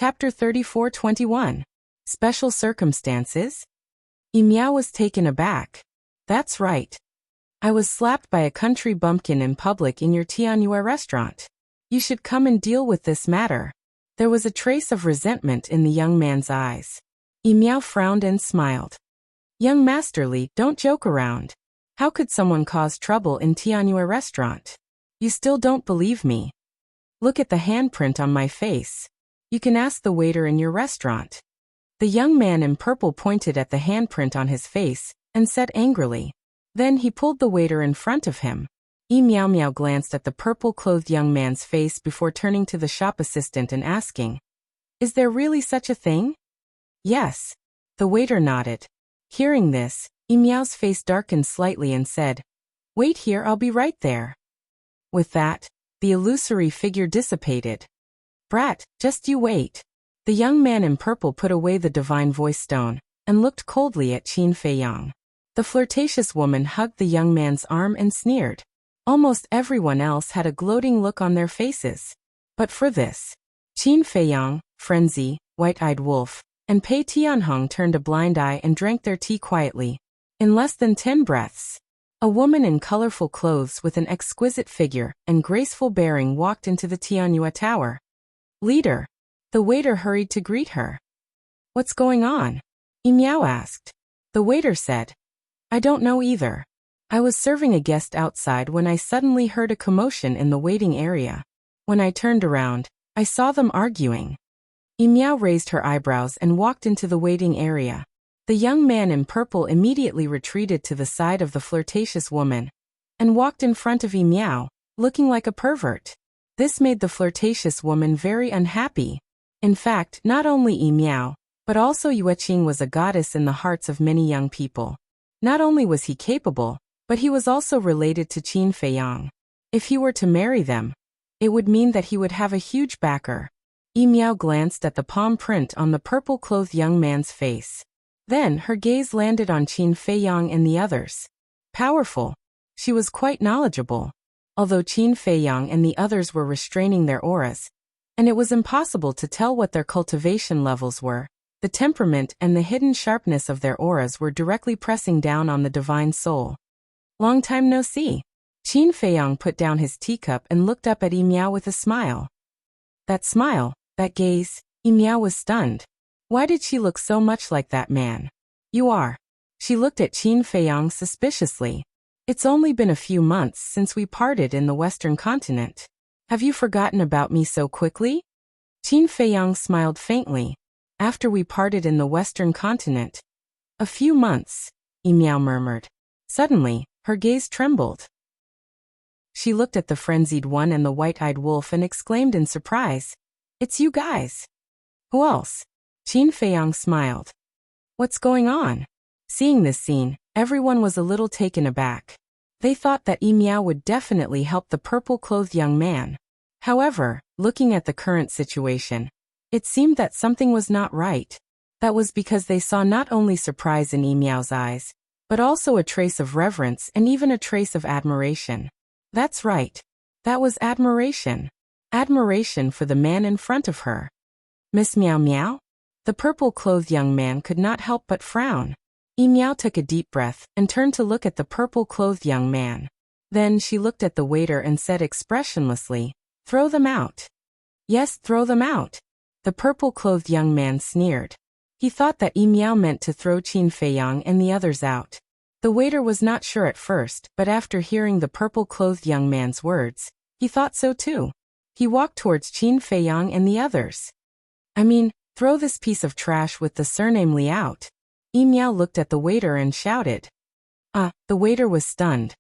Chapter 34:21. Special Circumstances? Miao was taken aback. That's right. I was slapped by a country bumpkin in public in your Tianyue restaurant. You should come and deal with this matter. There was a trace of resentment in the young man's eyes. Miao frowned and smiled. Young Masterly, don't joke around. How could someone cause trouble in Tianyue restaurant? You still don't believe me. Look at the handprint on my face. You can ask the waiter in your restaurant. The young man in purple pointed at the handprint on his face and said angrily. Then he pulled the waiter in front of him. Miao Miao glanced at the purple-clothed young man's face before turning to the shop assistant and asking, "Is there really such a thing?" "Yes." The waiter nodded. Hearing this, Miao's face darkened slightly and said, "Wait here, I'll be right there." With that, the illusory figure dissipated. "Brat, just you wait." The young man in purple put away the divine voice stone and looked coldly at Qin Feiyang. The flirtatious woman hugged the young man's arm and sneered. Almost everyone else had a gloating look on their faces. But for this, Qin Feiyang, Frenzy, White-Eyed Wolf, and Pei Tianhong turned a blind eye and drank their tea quietly. In less than 10 breaths, a woman in colorful clothes with an exquisite figure and graceful bearing walked into the Tianyue Tower. "Leader." The waiter hurried to greet her. "What's going on?" Miao asked. The waiter said, "I don't know either. I was serving a guest outside when I suddenly heard a commotion in the waiting area. When I turned around, I saw them arguing." Miao raised her eyebrows and walked into the waiting area. The young man in purple immediately retreated to the side of the flirtatious woman and walked in front of Miao, looking like a pervert. This made the flirtatious woman very unhappy. In fact, not only Miao, but also Yueqing was a goddess in the hearts of many young people. Not only was he capable, but he was also related to Qin Feiyang. If he were to marry them, it would mean that he would have a huge backer. Miao glanced at the palm print on the purple-clothed young man's face. Then her gaze landed on Qin Feiyang and the others. Powerful. She was quite knowledgeable. Although Qin Feiyang and the others were restraining their auras, and it was impossible to tell what their cultivation levels were, the temperament and the hidden sharpness of their auras were directly pressing down on the divine soul. "Long time no see." Qin Feiyang put down his teacup and looked up at Miao with a smile. That smile, that gaze, Miao was stunned. Why did she look so much like that man? "You are." She looked at Qin Feiyang suspiciously. "It's only been a few months since we parted in the Western continent. Have you forgotten about me so quickly?" Qin Feiyang smiled faintly. "After we parted in the Western continent." "A few months," Miao murmured. Suddenly, her gaze trembled. She looked at the frenzied one and the white-eyed wolf and exclaimed in surprise, "It's you guys." "Who else?" Qin Feiyang smiled. "What's going on?" Seeing this scene, everyone was a little taken aback. They thought that Miao would definitely help the purple-clothed young man. However, looking at the current situation, it seemed that something was not right. That was because they saw not only surprise in Miao's eyes, but also a trace of reverence and even a trace of admiration. That's right. That was admiration. Admiration for the man in front of her. "Miss Miao Miao?" The purple-clothed young man could not help but frown. Miao took a deep breath and turned to look at the purple-clothed young man. Then she looked at the waiter and said expressionlessly, "Throw them out." "Yes, throw them out." The purple-clothed young man sneered. He thought that Miao meant to throw Qin Feiyang and the others out. The waiter was not sure at first, but after hearing the purple-clothed young man's words, he thought so too. He walked towards Qin Feiyang and the others. "I mean, throw this piece of trash with the surname Li out." Miao looked at the waiter and shouted. The waiter was stunned.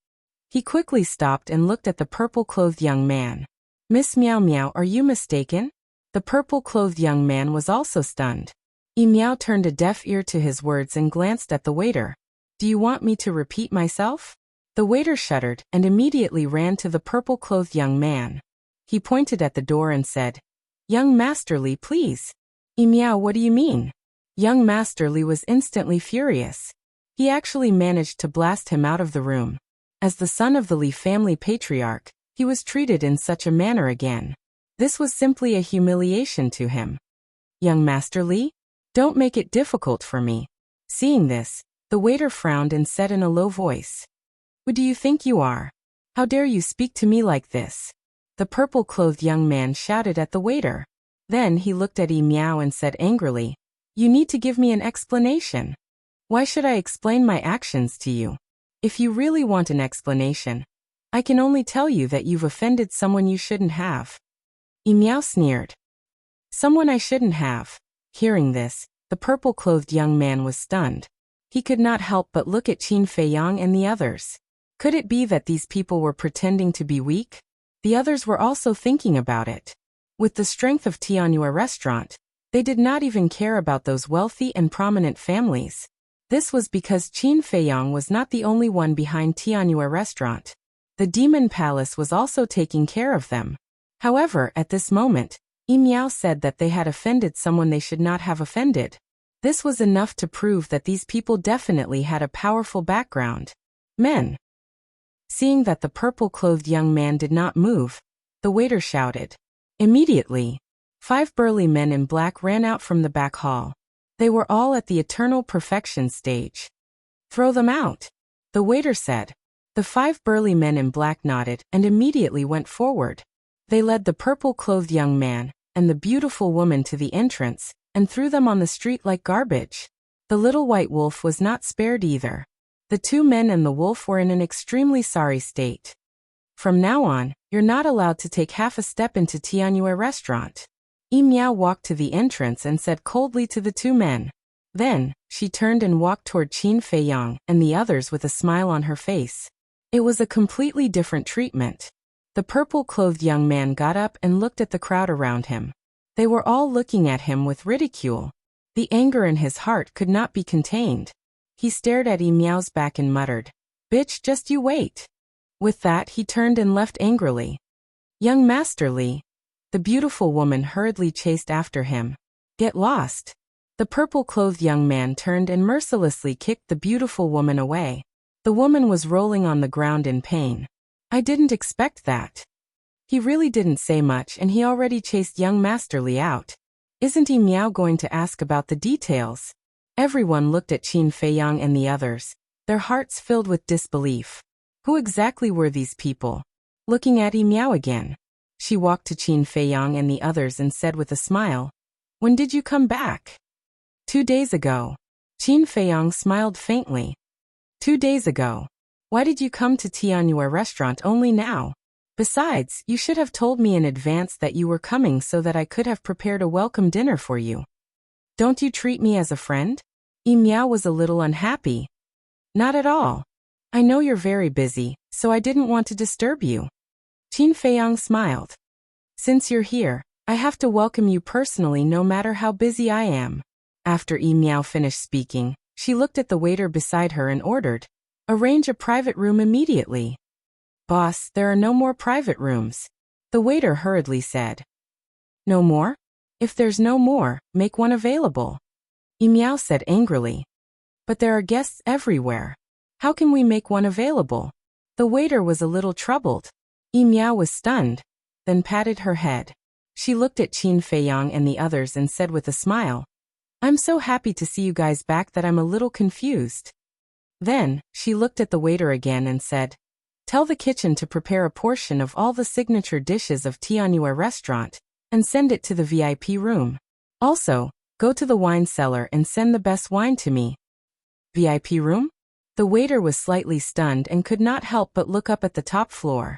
He quickly stopped and looked at the purple-clothed young man. "Miss Miao Miao, are you mistaken?" The purple-clothed young man was also stunned. Miao turned a deaf ear to his words and glanced at the waiter. "Do you want me to repeat myself?" The waiter shuddered and immediately ran to the purple-clothed young man. He pointed at the door and said, "Young Masterly, please." "Miao, what do you mean?" Young Masterly was instantly furious. He actually managed to blast him out of the room. As the son of the Li family patriarch, he was treated in such a manner again. This was simply a humiliation to him. Young Master Li? Don't make it difficult for me. Seeing this, the waiter frowned and said in a low voice, Who do you think you are? How dare you speak to me like this? The purple-clothed young man shouted at the waiter. Then he looked at Yi Miao and said angrily, You need to give me an explanation. Why should I explain my actions to you? If you really want an explanation, I can only tell you that you've offended someone you shouldn't have. Yi Miao sneered. Someone I shouldn't have. Hearing this, the purple-clothed young man was stunned. He could not help but look at Qin Feiyang and the others. Could it be that these people were pretending to be weak? The others were also thinking about it. With the strength of Tianyue restaurant, they did not even care about those wealthy and prominent families. This was because Qin Feiyang was not the only one behind Tianyue restaurant. The Demon Palace was also taking care of them. However, at this moment, Yi Miao said that they had offended someone they should not have offended. This was enough to prove that these people definitely had a powerful background. Men. Seeing that the purple-clothed young man did not move, the waiter shouted. Immediately, 5 burly men in black ran out from the back hall. They were all at the eternal perfection stage. Throw them out, the waiter said. The 5 burly men in black nodded and immediately went forward. They led the purple-clothed young man and the beautiful woman to the entrance and threw them on the street like garbage. The little white wolf was not spared either. The 2 men and the wolf were in an extremely sorry state. From now on, you're not allowed to take half a step into Tianyue restaurant. Yi Miao walked to the entrance and said coldly to the 2 men. Then, she turned and walked toward Qin Feiyang and the others with a smile on her face. It was a completely different treatment. The purple-clothed young man got up and looked at the crowd around him. They were all looking at him with ridicule. The anger in his heart could not be contained. He stared at Yi Miao's back and muttered, Bitch, just you wait. With that, he turned and left angrily. Young Master Li. The beautiful woman hurriedly chased after him. Get lost. The purple-clothed young man turned and mercilessly kicked the beautiful woman away. The woman was rolling on the ground in pain. I didn't expect that. He really didn't say much and he already chased young Master Li out. Isn't Yi Miao going to ask about the details? Everyone looked at Qin Feiyang and the others, their hearts filled with disbelief. Who exactly were these people? Looking at Yi Miao again, she walked to Qin Feiyang and the others and said with a smile, When did you come back? 2 days ago. Qin Feiyang smiled faintly. 2 days ago. Why did you come to Tianyue restaurant only now? Besides, you should have told me in advance that you were coming so that I could have prepared a welcome dinner for you. Don't you treat me as a friend? Yi Miao was a little unhappy. Not at all. I know you're very busy, so I didn't want to disturb you. Qin Feiyang smiled. Since you're here, I have to welcome you personally no matter how busy I am. After Yi Miao finished speaking, she looked at the waiter beside her and ordered, Arrange a private room immediately. Boss, there are no more private rooms. The waiter hurriedly said. No more? If there's no more, make one available. Yi Miao said angrily. But there are guests everywhere. How can we make one available? The waiter was a little troubled. Yi Miao was stunned, then patted her head. She looked at Qin Feiyang and the others and said with a smile, I'm so happy to see you guys back that I'm a little confused. Then, she looked at the waiter again and said, Tell the kitchen to prepare a portion of all the signature dishes of Tianyue restaurant and send it to the VIP room. Also, go to the wine cellar and send the best wine to me. VIP room? The waiter was slightly stunned and could not help but look up at the top floor.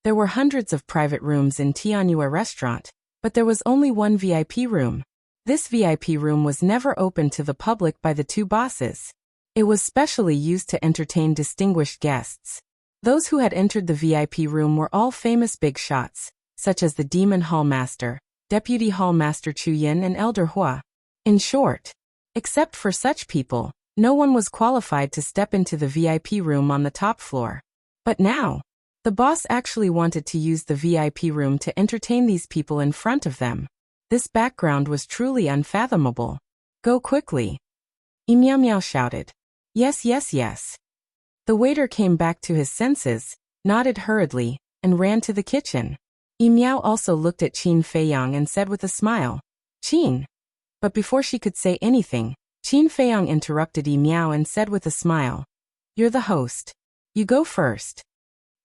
There were hundreds of private rooms in Tianyue restaurant, but there was only one VIP room. This VIP room was never opened to the public by the 2 bosses. It was specially used to entertain distinguished guests. Those who had entered the VIP room were all famous big shots, such as the Demon Hall Master, Deputy Hall Master Chu Yin and Elder Hua. In short, except for such people, no one was qualified to step into the VIP room on the top floor. But now, the boss actually wanted to use the VIP room to entertain these people in front of them. This background was truly unfathomable. Go quickly. Yi Miao shouted. Yes, yes, yes. The waiter came back to his senses, nodded hurriedly, and ran to the kitchen. Yi Miao also looked at Qin Feiyang and said with a smile, Qin. But before she could say anything, Qin Feiyang interrupted Yi Miao and said with a smile, "You're the host. You go first."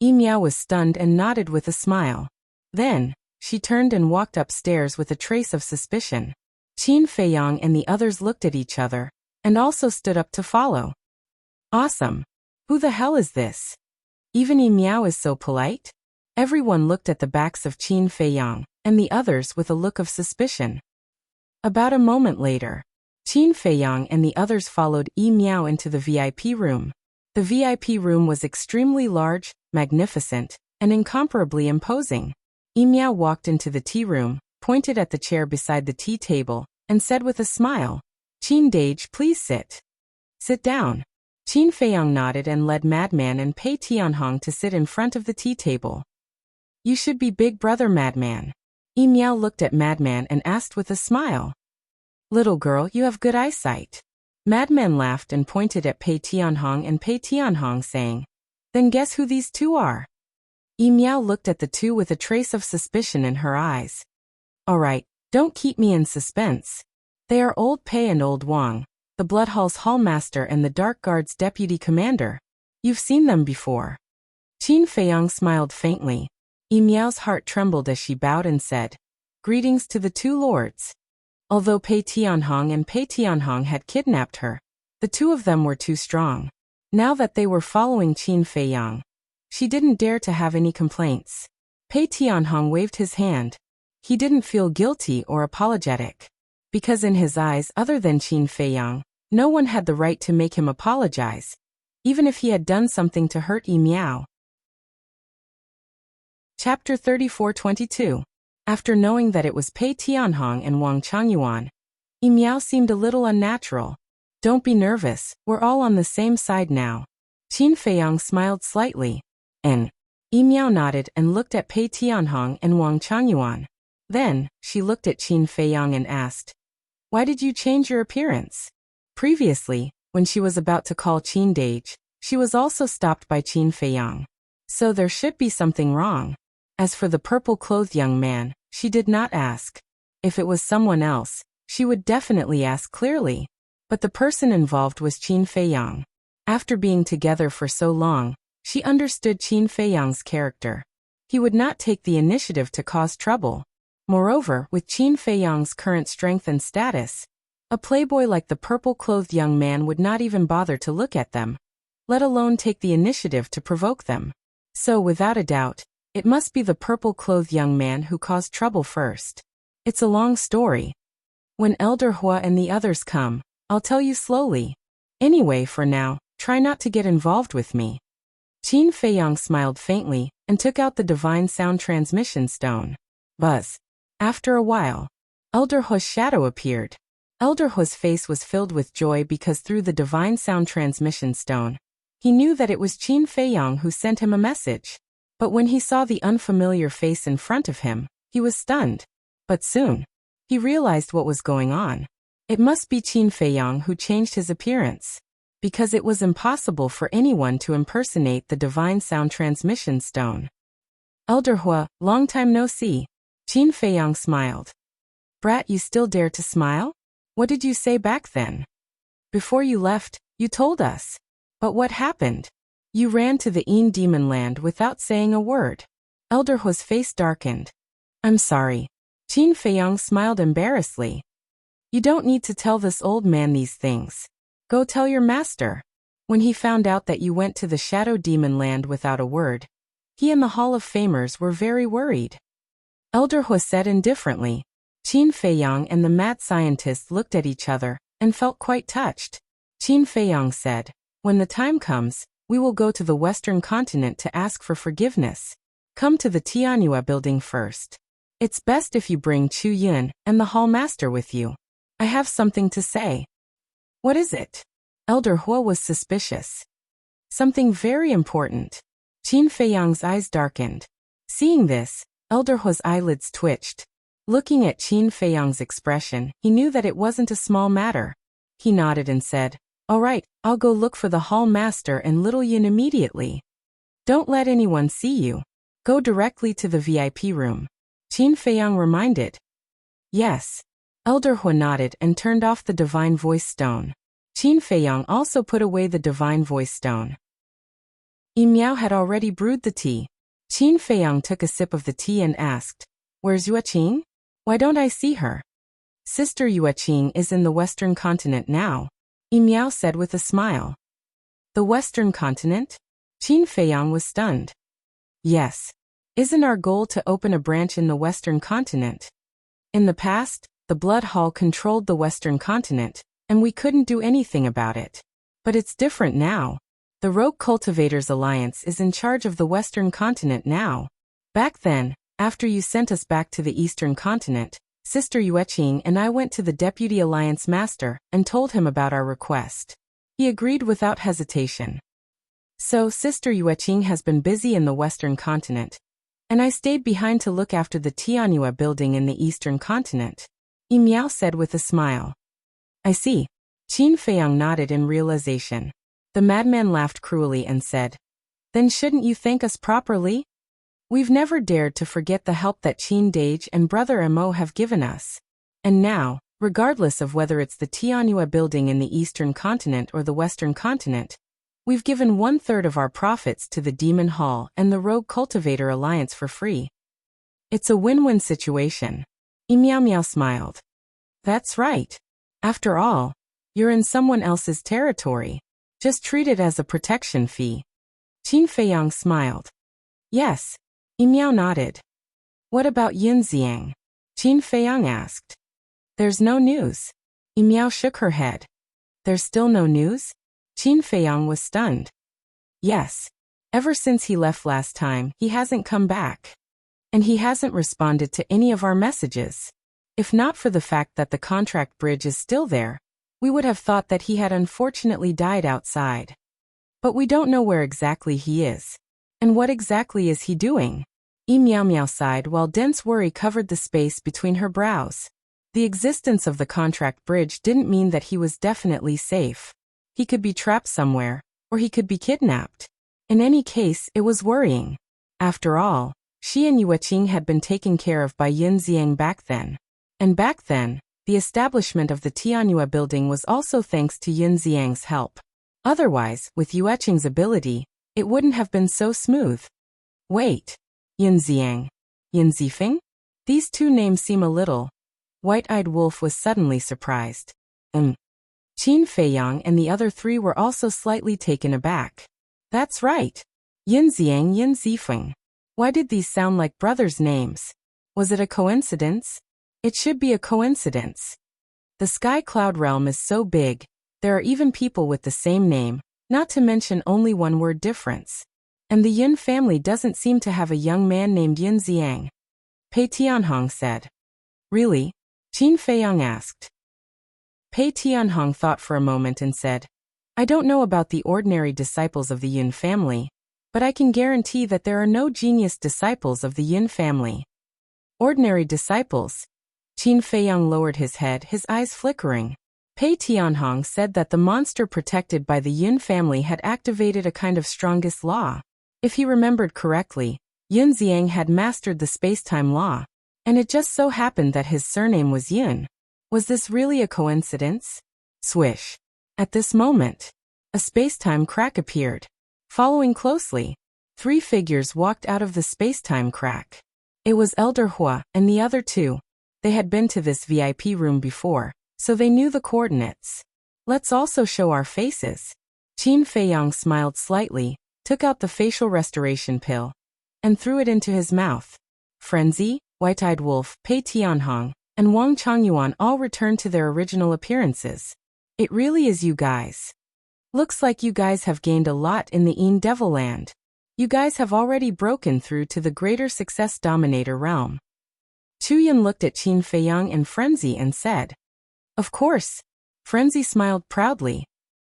Yi Miao was stunned and nodded with a smile. Then, she turned and walked upstairs with a trace of suspicion. Qin Feiyang and the others looked at each other, and also stood up to follow. Awesome. Who the hell is this? Even Yi Miao is so polite? Everyone looked at the backs of Qin Feiyang and the others with a look of suspicion. About a moment later, Qin Feiyang and the others followed Yi Miao into the VIP room. The VIP room was extremely large, magnificent, and incomparably imposing. Yi Miao walked into the tea room, pointed at the chair beside the tea table, and said with a smile, "Qin Dage, please sit." "Sit down." Qin Feiyang nodded and led Madman and Pei Tianhong to sit in front of the tea table. "You should be big brother Madman." Yi Miao looked at Madman and asked with a smile. "Little girl, you have good eyesight." Madman laughed and pointed at Pei Tianhong and Pei Tianhong saying, "Then guess who these two are?" Yi Miao looked at the two with a trace of suspicion in her eyes. "All right, don't keep me in suspense. They are Old Pei and Old Wang, the Blood Hall's Hallmaster and the Dark Guard's deputy commander. You've seen them before." Qin Feiyang smiled faintly. Yi Miao's heart trembled as she bowed and said, "Greetings to the two lords." Although Pei Tianhong and Pei Tianhong had kidnapped her, the two of them were too strong. Now that they were following Qin Feiyang, she didn't dare to have any complaints. Pei Tianhong waved his hand. He didn't feel guilty or apologetic. Because in his eyes, other than Qin Feiyang, no one had the right to make him apologize, even if he had done something to hurt Yi Miao. Chapter 34-22. After knowing that it was Pei Tianhong and Wang Changyuan, Yi Miao seemed a little unnatural. "Don't be nervous, we're all on the same side now." Qin Feiyang smiled slightly, and Yi Miao nodded and looked at Pei Tianhong and Wang Changyuan. Then, she looked at Qin Feiyang and asked, "Why did you change your appearance?" Previously, when she was about to call Qin Dage, she was also stopped by Qin Feiyang. So there should be something wrong. As for the purple-clothed young man, she did not ask. If it was someone else, she would definitely ask clearly. But the person involved was Qin Feiyang. After being together for so long, she understood Qin Feiyang's character. He would not take the initiative to cause trouble. Moreover, with Qin Feiyang's current strength and status, a playboy like the purple-clothed young man would not even bother to look at them, let alone take the initiative to provoke them. So without a doubt, it must be the purple-clothed young man who caused trouble first. It's a long story. When Elder Hua and the others come, I'll tell you slowly. Anyway, for now, try not to get involved with me. Qin Feiyang smiled faintly and took out the divine sound transmission stone. Buzz. After a while, Elder Hua's shadow appeared. Elder Hua's face was filled with joy because through the divine sound transmission stone, he knew that it was Qin Feiyang who sent him a message. But when he saw the unfamiliar face in front of him, he was stunned. But soon, he realized what was going on. It must be Qin Feiyang who changed his appearance, because it was impossible for anyone to impersonate the divine sound transmission stone. "Elder Hua, long time no see." Qin Feiyang smiled. "Brat, you still dare to smile? What did you say back then? Before you left, you told us. But what happened? You ran to the Een Demon Land without saying a word." Elder Hua's face darkened. "I'm sorry." Qin Feiyang smiled embarrassedly. "You don't need to tell this old man these things. Go tell your master." When he found out that you went to the Shadow Demon Land without a word, he and the Hall of Famers were very worried. Elder Hua said indifferently. Qin Feiyang and the mad scientist looked at each other and felt quite touched. Qin Feiyang said, "When the time comes, we will go to the Western continent to ask for forgiveness. Come to the Tianyue building first. It's best if you bring Chu Yun and the Hall Master with you. I have something to say." "What is it?" Elder Hua was suspicious. "Something very important." Qin Feiyang's eyes darkened. Seeing this, Elder Hua's eyelids twitched. Looking at Qin Feiyang's expression, he knew that it wasn't a small matter. He nodded and said, "All right, I'll go look for the Hall Master and Little Yin immediately. Don't let anyone see you. Go directly to the VIP room." Qin Feiyang reminded. "Yes." Elder Hua nodded and turned off the divine voice stone. Qin Feiyang also put away the divine voice stone. Yi Miao had already brewed the tea. Qin Feiyang took a sip of the tea and asked, "Where's Yueqing? Why don't I see her?" "Sister Yueqing is in the Western continent now," Yi Miao said with a smile. "The Western continent?" Qin Feiyang was stunned. "Yes. Isn't our goal to open a branch in the Western continent? In the past, the Blood Hall controlled the Western continent, and we couldn't do anything about it. But it's different now. The Rogue Cultivators Alliance is in charge of the Western continent now. Back then, after you sent us back to the Eastern continent, Sister Yueqing and I went to the Deputy Alliance Master and told him about our request. He agreed without hesitation. So Sister Yueqing has been busy in the Western continent, and I stayed behind to look after the Tianyue building in the Eastern continent," Yi Miao said with a smile. "I see." Qin Feiyang nodded in realization. The madman laughed cruelly and said, "Then shouldn't you thank us properly? We've never dared to forget the help that Qin Dage and Brother Mo have given us. And now, regardless of whether it's the Tianyue building in the Eastern continent or the Western continent, we've given 1/3 of our profits to the Demon Hall and the Rogue Cultivator Alliance for free. It's a win-win situation." Yi Miao Miao smiled. "That's right. After all, you're in someone else's territory. Just treat it as a protection fee." Qin Feiyang smiled. "Yes." Yi Miao nodded. "What about Yunxiang?" Qin Feiyang asked. "There's no news." Yi Miao shook her head. "There's still no news?" Qin Feiyang was stunned. "Yes. Ever since he left last time, he hasn't come back. And he hasn't responded to any of our messages. If not for the fact that the contract bridge is still there, we would have thought that he had unfortunately died outside. But we don't know where exactly he is. And what exactly is he doing?" Yi Miao Miao sighed while dense worry covered the space between her brows. The existence of the contract bridge didn't mean that he was definitely safe. He could be trapped somewhere, or he could be kidnapped. In any case, it was worrying. After all, she and Yueqing had been taken care of by Yunxiang back then. And back then, the establishment of the Tianyue building was also thanks to Yunxiang's help. Otherwise, with Yueqing's ability, it wouldn't have been so smooth. Wait. Yunxiang. Yunzifeng? These two names seem a little. White-Eyed Wolf was suddenly surprised. Qin Feiyang and the other three were also slightly taken aback. That's right. Yunxiang Yunzifeng. Why did these sound like brothers' names? Was it a coincidence? It should be a coincidence. The Sky Cloud realm is so big, there are even people with the same name, not to mention only one word difference. And the Yun family doesn't seem to have a young man named Yunxiang. Pei Tianhong said. Really? Qin Feiyang asked. Pei Tianhong thought for a moment and said, I don't know about the ordinary disciples of the Yun family, but I can guarantee that there are no genius disciples of the Yun family. Ordinary disciples? Qin Feiyang lowered his head, his eyes flickering. Pei Tianhong said that the monster protected by the Yun family had activated a kind of strongest law. If he remembered correctly, Yunxiang had mastered the space-time law, and it just so happened that his surname was Yun. Was this really a coincidence? Swish. At this moment, a space-time crack appeared. Following closely, 3 figures walked out of the space-time crack. It was Elder Hua and the other 2. They had been to this VIP room before, so they knew the coordinates. Let's also show our faces. Qin Feiyang smiled slightly, took out the facial restoration pill, and threw it into his mouth. Frenzy, White-Eyed Wolf, Pei Tianhong, and Wang Changyuan all returned to their original appearances. It really is you guys. Looks like you guys have gained a lot in the Een Devil Land. You guys have already broken through to the greater success dominator realm. Chuyan looked at Qin Feiyang and Frenzy and said, Of course. Frenzy smiled proudly.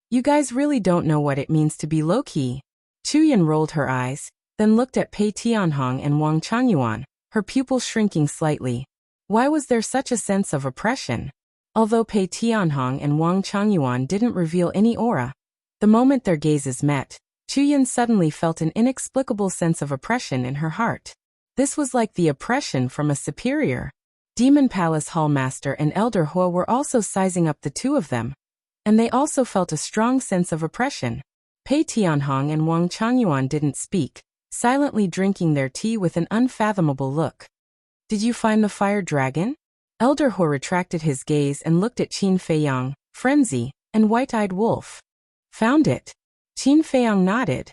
You guys really don't know what it means to be low-key. Chuyan rolled her eyes, then looked at Pei Tianhong and Wang Changyuan, her pupils shrinking slightly. Why was there such a sense of oppression? Although Pei Tianhong and Wang Changyuan didn't reveal any aura, the moment their gazes met, Chuyan suddenly felt an inexplicable sense of oppression in her heart. This was like the oppression from a superior. Demon Palace Hallmaster and Elder Hua were also sizing up the two of them, and they also felt a strong sense of oppression. Pei Tianhong and Wang Changyuan didn't speak, silently drinking their tea with an unfathomable look. Did you find the fire dragon? Elder Hua retracted his gaze and looked at Qin Feiyang, Frenzy, and White-Eyed Wolf. Found it. Qin Feiyang nodded.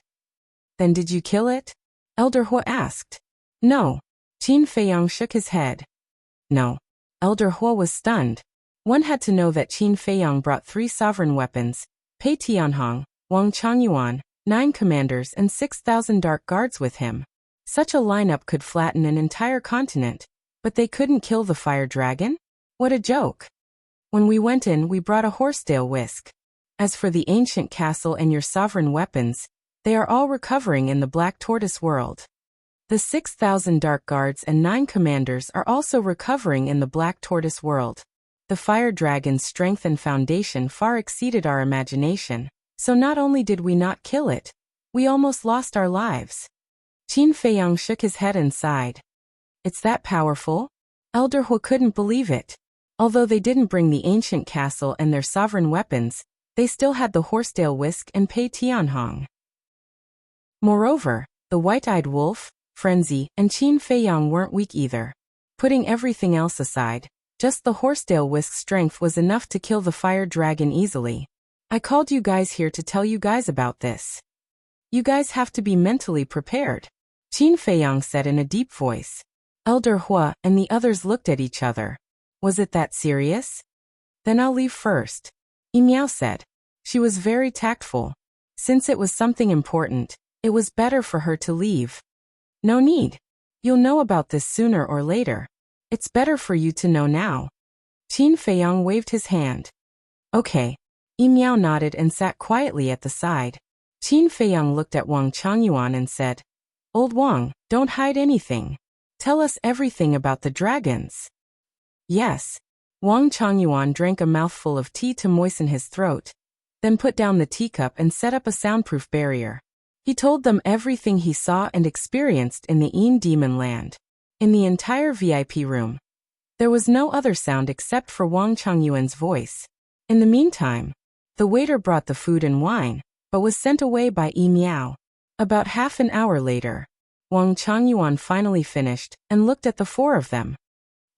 Then did you kill it? Elder Hua asked. No. Qin Feiyang shook his head. No. Elder Hua was stunned. One had to know that Qin Feiyang brought 3 sovereign weapons, Pei Tianhong, Wang Changyuan, 9 commanders and 6,000 dark guards with him. Such a lineup could flatten an entire continent, but they couldn't kill the fire dragon? What a joke. When we went in, we brought a horsetail whisk. As for the ancient castle and your sovereign weapons, they are all recovering in the Black Tortoise world. The 6,000 dark guards and 9 commanders are also recovering in the Black Tortoise world. The fire dragon's strength and foundation far exceeded our imagination, so not only did we not kill it, we almost lost our lives. Qin Feiyang shook his head and sighed. It's that powerful? Elder Hua couldn't believe it. Although they didn't bring the ancient castle and their sovereign weapons, they still had the horsetail whisk and Pei Tianhong. Moreover, the White-Eyed Wolf, Frenzy, and Qin Feiyang weren't weak either. Putting everything else aside, just the horsetail whisk's strength was enough to kill the fire dragon easily. I called you guys here to tell you guys about this. You guys have to be mentally prepared, Qin Feiyang said in a deep voice. Elder Hua and the others looked at each other. Was it that serious? Then I'll leave first, Yimiao said. She was very tactful. Since it was something important, it was better for her to leave. No need. You'll know about this sooner or later. It's better for you to know now. Qin Feiyang waved his hand. Okay. Yimiao nodded and sat quietly at the side. Qin Feiyang looked at Wang Changyuan and said, Old Wang, don't hide anything. Tell us everything about the dragons. Yes. Wang Changyuan drank a mouthful of tea to moisten his throat, then put down the teacup and set up a soundproof barrier. He told them everything he saw and experienced in the Yin Demon Land. In the entire VIP room, there was no other sound except for Wang Changyuan's voice. In the meantime, the waiter brought the food and wine, but was sent away by Yimiao. About half an hour later, Wang Changyuan finally finished and looked at the 4 of them.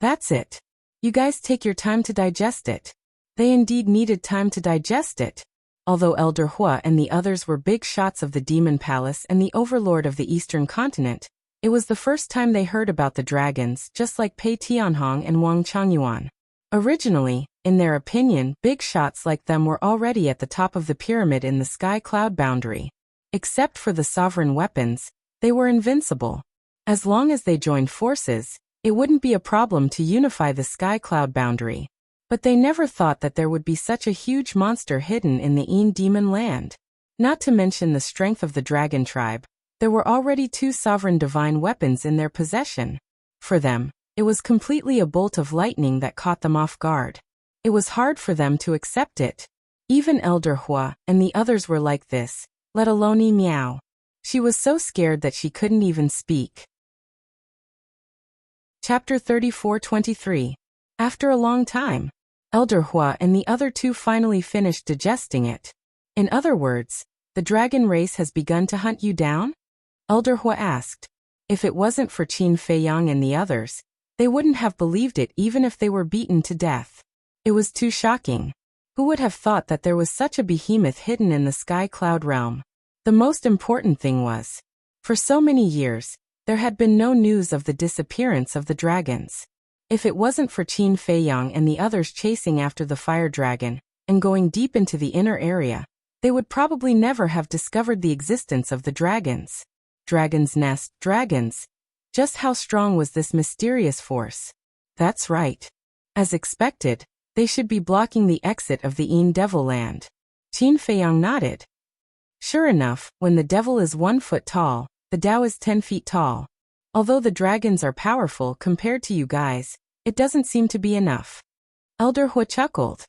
That's it. You guys take your time to digest it. They indeed needed time to digest it. Although Elder Hua and the others were big shots of the Demon Palace and the overlord of the Eastern Continent, it was the first time they heard about the dragons, just like Pei Tianhong and Wang Changyuan. Originally, in their opinion, big shots like them were already at the top of the pyramid in the sky cloud boundary. Except for the sovereign weapons, they were invincible. As long as they joined forces, it wouldn't be a problem to unify the sky cloud boundary. But they never thought that there would be such a huge monster hidden in the Yin Demon Land. Not to mention the strength of the dragon tribe, there were already 2 sovereign divine weapons in their possession. For them, it was completely a bolt of lightning that caught them off guard. It was hard for them to accept it. Even Elder Hua and the others were like this, let alone Yimiao. She was so scared that she couldn't even speak. Chapter 34-23. After a long time, Elder Hua and the other 2 finally finished digesting it. In other words, the dragon race has begun to hunt you down? Elder Hua asked. If it wasn't for Qin Feiyang and the others, they wouldn't have believed it even if they were beaten to death. It was too shocking. Who would have thought that there was such a behemoth hidden in the sky cloud realm? The most important thing was, for so many years, there had been no news of the disappearance of the dragons. If it wasn't for Qin Feiyang and the others chasing after the fire dragon and going deep into the inner area, they would probably never have discovered the existence of the dragons. Dragon's nest, dragons. Just how strong was this mysterious force? That's right. As expected, they should be blocking the exit of the Yin Devil Land. Qin Feiyang nodded. Sure enough, when the devil is 1 foot tall, the Tao is 10 feet tall. Although the dragons are powerful compared to you guys, it doesn't seem to be enough. Elder Hua chuckled.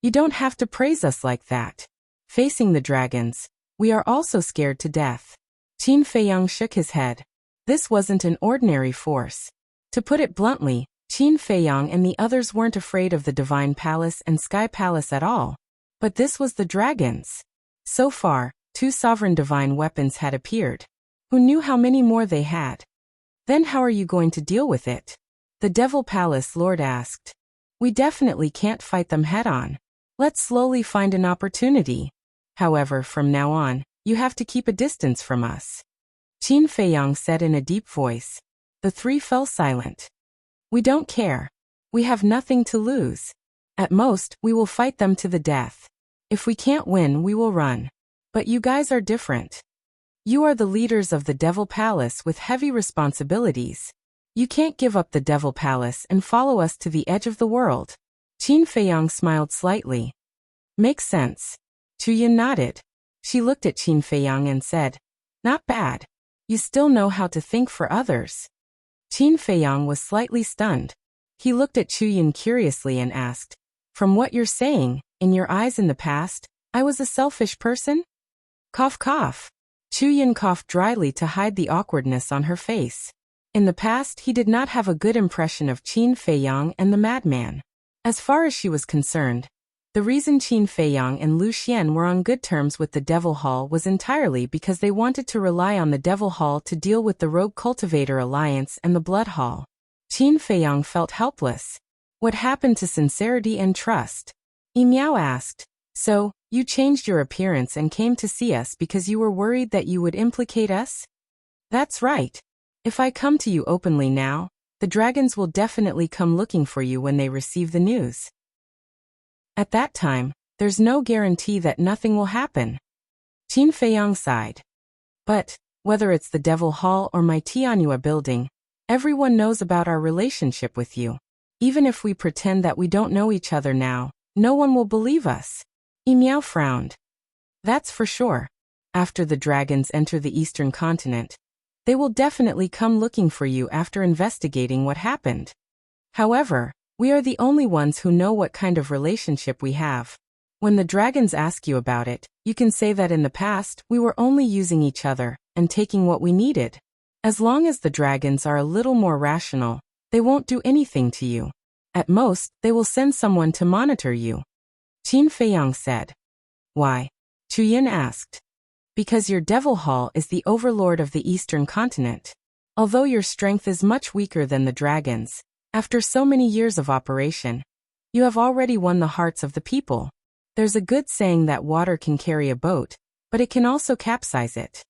You don't have to praise us like that. Facing the dragons, we are also scared to death. Qin Feiyang shook his head. This wasn't an ordinary force. To put it bluntly, Qin Feiyang and the others weren't afraid of the Divine Palace and Sky Palace at all. But this was the dragons. So far, 2 sovereign divine weapons had appeared. Who knew how many more they had? Then how are you going to deal with it? The Devil Palace Lord asked. We definitely can't fight them head-on. Let's slowly find an opportunity. However, from now on, you have to keep a distance from us. Qin Feiyang said in a deep voice. The 3 fell silent. We don't care. We have nothing to lose. At most, we will fight them to the death. If we can't win, we will run. But you guys are different. You are the leaders of the Devil Palace with heavy responsibilities. You can't give up the Devil Palace and follow us to the edge of the world. Qin Feiyang smiled slightly. Makes sense. Chuyin nodded. She looked at Qin Feiyang and said, Not bad. You still know how to think for others. Qin Feiyang was slightly stunned. He looked at Chuyin curiously and asked, From what you're saying, in your eyes in the past, I was a selfish person? Cough cough. Chuyin coughed dryly to hide the awkwardness on her face. In the past, he did not have a good impression of Qin Feiyang and the madman. As far as she was concerned, the reason Qin Feiyang and Lu Xian were on good terms with the Devil Hall was entirely because they wanted to rely on the Devil Hall to deal with the Rogue Cultivator Alliance and the Blood Hall. Qin Feiyang felt helpless. What happened to sincerity and trust? Yi Miao asked. So, you changed your appearance and came to see us because you were worried that you would implicate us? That's right. If I come to you openly now, the dragons will definitely come looking for you when they receive the news. At that time, there's no guarantee that nothing will happen. Qin Feiyang sighed. But, whether it's the Devil Hall or my Tianyue building, everyone knows about our relationship with you. Even if we pretend that we don't know each other now, no one will believe us. Yi Miao frowned. That's for sure. After the dragons enter the eastern continent, they will definitely come looking for you after investigating what happened. However, we are the only ones who know what kind of relationship we have. When the dragons ask you about it, you can say that in the past, we were only using each other and taking what we needed. As long as the dragons are a little more rational, they won't do anything to you. At most, they will send someone to monitor you. Qin Feiyang said. Why? Chuyin asked. Because your Devil Hall is the overlord of the eastern continent. Although your strength is much weaker than the dragons, after so many years of operation, you have already won the hearts of the people. There's a good saying that water can carry a boat, but it can also capsize it.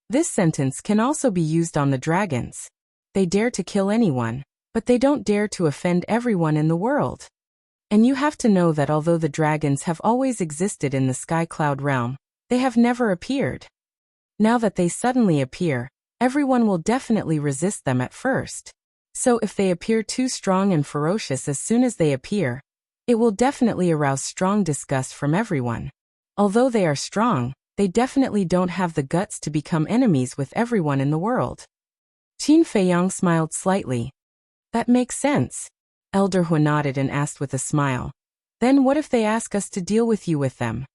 This sentence can also be used on the dragons. They dare to kill anyone, but they don't dare to offend everyone in the world. And you have to know that although the dragons have always existed in the Sky Cloud realm, they have never appeared. Now that they suddenly appear, everyone will definitely resist them at first. So if they appear too strong and ferocious as soon as they appear, it will definitely arouse strong disgust from everyone. Although they are strong, they definitely don't have the guts to become enemies with everyone in the world. Qin Feiyang smiled slightly. That makes sense. Elder Hu nodded and asked with a smile. Then what if they ask us to deal with you with them?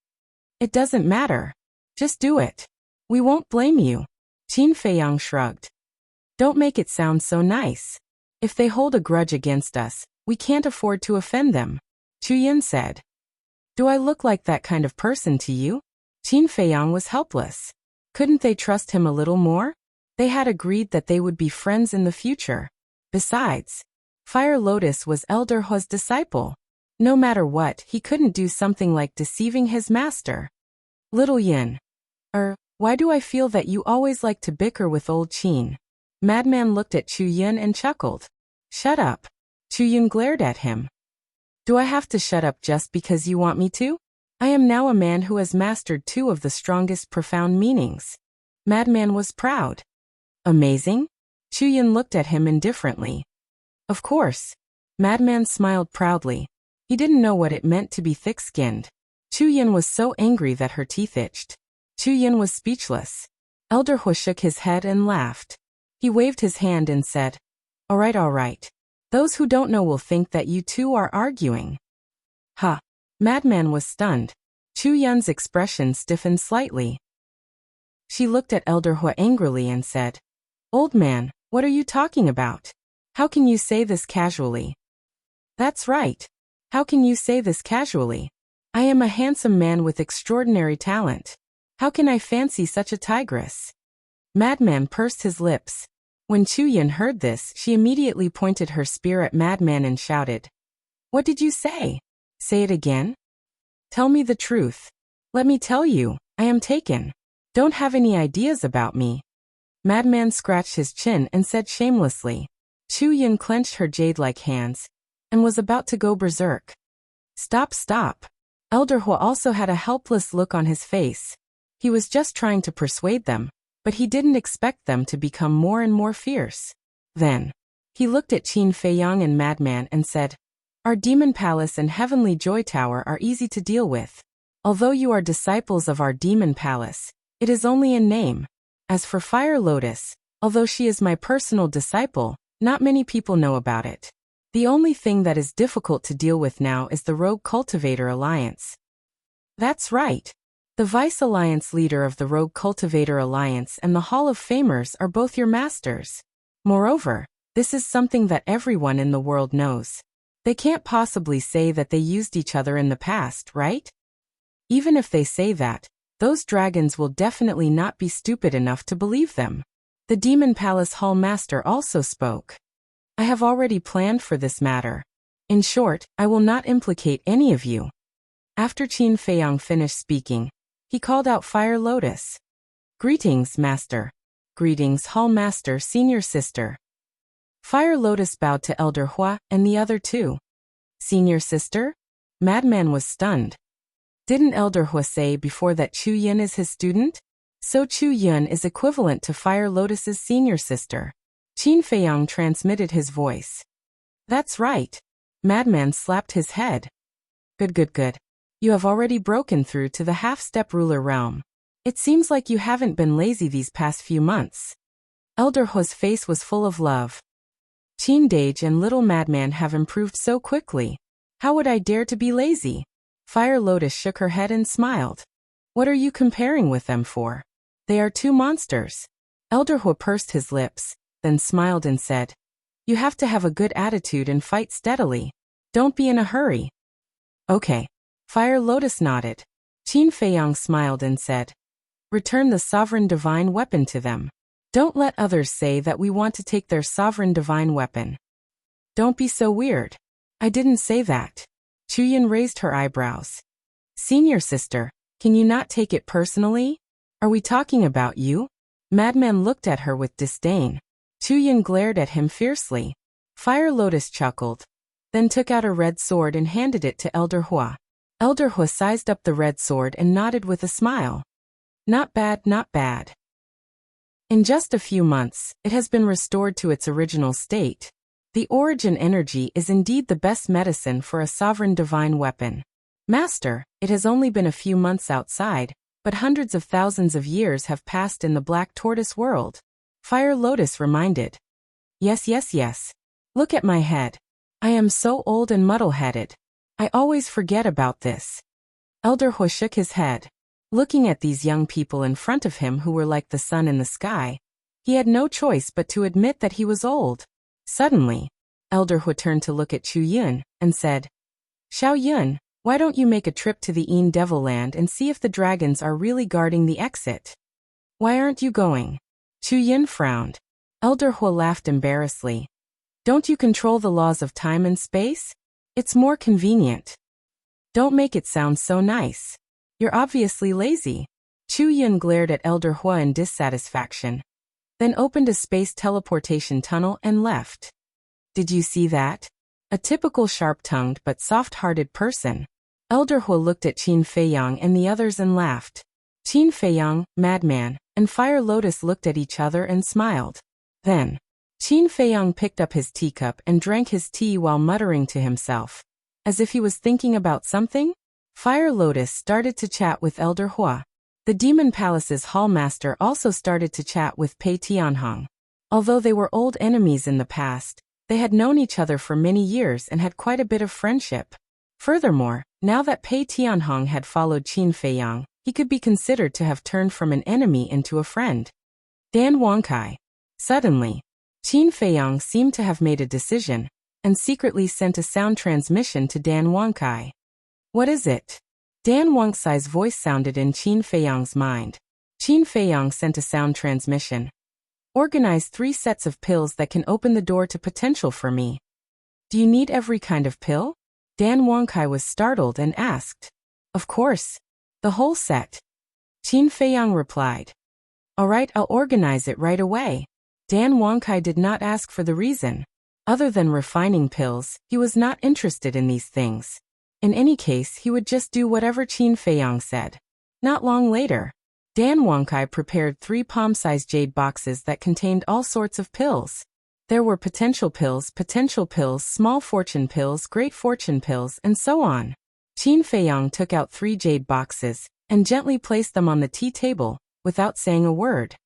It doesn't matter. Just do it. We won't blame you. Qin Feiyang shrugged. Don't make it sound so nice. If they hold a grudge against us, we can't afford to offend them. Chuyin said. Do I look like that kind of person to you? Qin Feiyang was helpless. Couldn't they trust him a little more? They had agreed that they would be friends in the future. Besides, Fire Lotus was Elder Hu's disciple. No matter what, he couldn't do something like deceiving his master. Little Yin. Why do I feel that you always like to bicker with old Qin? Madman looked at Chuyin and chuckled. Shut up. Chuyin glared at him. Do I have to shut up just because you want me to? I am now a man who has mastered 2 of the strongest profound meanings. Madman was proud. Amazing? Chuyin looked at him indifferently. Of course. Madman smiled proudly. He didn't know what it meant to be thick-skinned. Chuyin was so angry that her teeth itched. Chuyin was speechless. Elder Hu shook his head and laughed. He waved his hand and said, All right. Those who don't know will think that you two are arguing. Ha! Madman was stunned. Chuyun's expression stiffened slightly. She looked at Elder Hu angrily and said, Old man, what are you talking about? How can you say this casually? That's right. How can you say this casually? I am a handsome man with extraordinary talent. How can I fancy such a tigress? Madman pursed his lips. When Chu Yun heard this, she immediately pointed her spear at Madman and shouted, What did you say? Say it again? Tell me the truth. Let me tell you, I am taken. Don't have any ideas about me. Madman scratched his chin and said shamelessly. Chu Yun clenched her jade-like hands and was about to go berserk. Stop, stop. Elder Hua also had a helpless look on his face. He was just trying to persuade them, but he didn't expect them to become more and more fierce. Then, he looked at Qin Feiyang and Madman and said, Our Demon Palace and Heavenly Joy Tower are easy to deal with. Although you are disciples of our Demon Palace, it is only in name. As for Fire Lotus, although she is my personal disciple, not many people know about it. The only thing that is difficult to deal with now is the Rogue Cultivator Alliance. That's right. The Vice Alliance leader of the Rogue Cultivator Alliance and the Hall of Famers are both your masters. Moreover, this is something that everyone in the world knows. They can't possibly say that they used each other in the past, right? Even if they say that, those dragons will definitely not be stupid enough to believe them. The Demon Palace Hall Master also spoke. I have already planned for this matter. In short, I will not implicate any of you. After Qin Feiyang finished speaking, he called out Fire Lotus. Greetings, Master. Greetings, Hall Master, Senior Sister. Fire Lotus bowed to Elder Hua and the other two. Senior Sister? Madman was stunned. Didn't Elder Hua say before that Chu Yun is his student? So Chu Yun is equivalent to Fire Lotus's senior sister. Qin Feiyang transmitted his voice. That's right. Madman slapped his head. Good, good, good. You have already broken through to the half-step ruler realm. It seems like you haven't been lazy these past few months. Elder Hua's face was full of love. Qin Dage and Little Madman have improved so quickly. How would I dare to be lazy? Fire Lotus shook her head and smiled. What are you comparing with them for? They are two monsters. Elder Hua pursed his lips, then smiled and said, You have to have a good attitude and fight steadily. Don't be in a hurry. Okay. Fire Lotus nodded. Qin Feiyang smiled and said, Return the sovereign divine weapon to them. Don't let others say that we want to take their sovereign divine weapon. Don't be so weird. I didn't say that. Chu Yun raised her eyebrows. Senior sister, can you not take it personally? Are we talking about you? Madman looked at her with disdain. Chu Yun glared at him fiercely. Fire Lotus chuckled, then took out a red sword and handed it to Elder Hua. Elder Hua sized up the red sword and nodded with a smile. Not bad, not bad. In just a few months, it has been restored to its original state. The origin energy is indeed the best medicine for a sovereign divine weapon. Master, it has only been a few months outside, but hundreds of thousands of years have passed in the Black Tortoise world. Fire Lotus reminded. Yes, yes, yes. Look at my head. I am so old and muddle-headed. I always forget about this. Elder Hua shook his head. Looking at these young people in front of him who were like the sun in the sky, he had no choice but to admit that he was old. Suddenly, Elder Hua turned to look at Chu Yun and said, Xiao Yun, why don't you make a trip to the Een Devil Land and see if the dragons are really guarding the exit? Why aren't you going? Chu Yun frowned. Elder Hua laughed embarrassedly. Don't you control the laws of time and space? It's more convenient. Don't make it sound so nice. You're obviously lazy. Chu Yun glared at Elder Hua in dissatisfaction, then opened a space teleportation tunnel and left. Did you see that? A typical sharp-tongued but soft-hearted person. Elder Hua looked at Qin Feiyang and the others and laughed. Qin Feiyang, Madman, and Fire Lotus looked at each other and smiled. Then, Qin Feiyang picked up his teacup and drank his tea while muttering to himself, as if he was thinking about something. Fire Lotus started to chat with Elder Hua. The Demon Palace's Hall Master also started to chat with Pei Tianhong. Although they were old enemies in the past, they had known each other for many years and had quite a bit of friendship. Furthermore, now that Pei Tianhong had followed Qin Feiyang, he could be considered to have turned from an enemy into a friend. Dan Wangkai. Suddenly, Qin Feiyang seemed to have made a decision, and secretly sent a sound transmission to Dan Wangkai. What is it? Dan Wangkai's voice sounded in Qin Feiyang's mind. Qin Feiyang sent a sound transmission. Organize 3 sets of pills that can open the door to potential for me. Do you need every kind of pill? Dan Wangkai was startled and asked. Of course. The whole set. Qin Feiyang replied. All right, I'll organize it right away. Dan Wangkai did not ask for the reason. Other than refining pills, he was not interested in these things. In any case, he would just do whatever Qin Feiyang said. Not long later, Dan Wangkai prepared 3 palm-sized jade boxes that contained all sorts of pills. There were potential pills, small fortune pills, great fortune pills, and so on. Qin Feiyang took out 3 jade boxes and gently placed them on the tea table, without saying a word.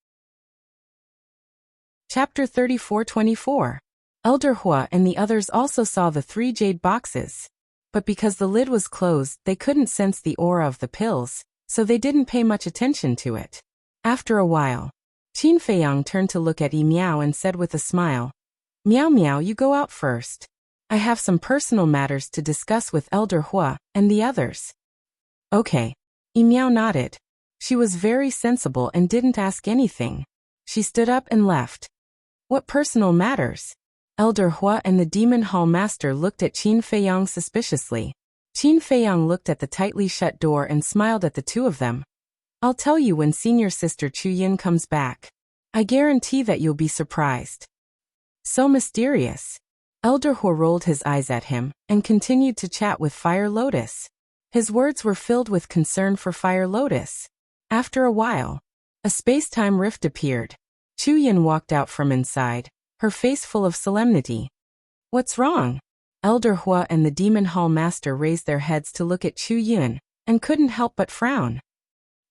Chapter 34-24. Elder Hua and the others also saw the 3 jade boxes. But because the lid was closed, they couldn't sense the aura of the pills, so they didn't pay much attention to it. After a while, Qin Feiyang turned to look at Yi Miao and said with a smile, Miao Miao, you go out first. I have some personal matters to discuss with Elder Hua and the others. Okay. Yi Miao nodded. She was very sensible and didn't ask anything. She stood up and left. What personal matters? Elder Hua and the Demon Hall Master looked at Qin Feiyang suspiciously. Qin Feiyang looked at the tightly shut door and smiled at the two of them. I'll tell you when senior sister Chu Yin comes back. I guarantee that you'll be surprised. So mysterious. Elder Hua rolled his eyes at him and continued to chat with Fire Lotus. His words were filled with concern for Fire Lotus. After a while, a space-time rift appeared. Chu Yin walked out from inside, her face full of solemnity. What's wrong? Elder Hua and the Demon Hall Master raised their heads to look at Chu Yin, and couldn't help but frown.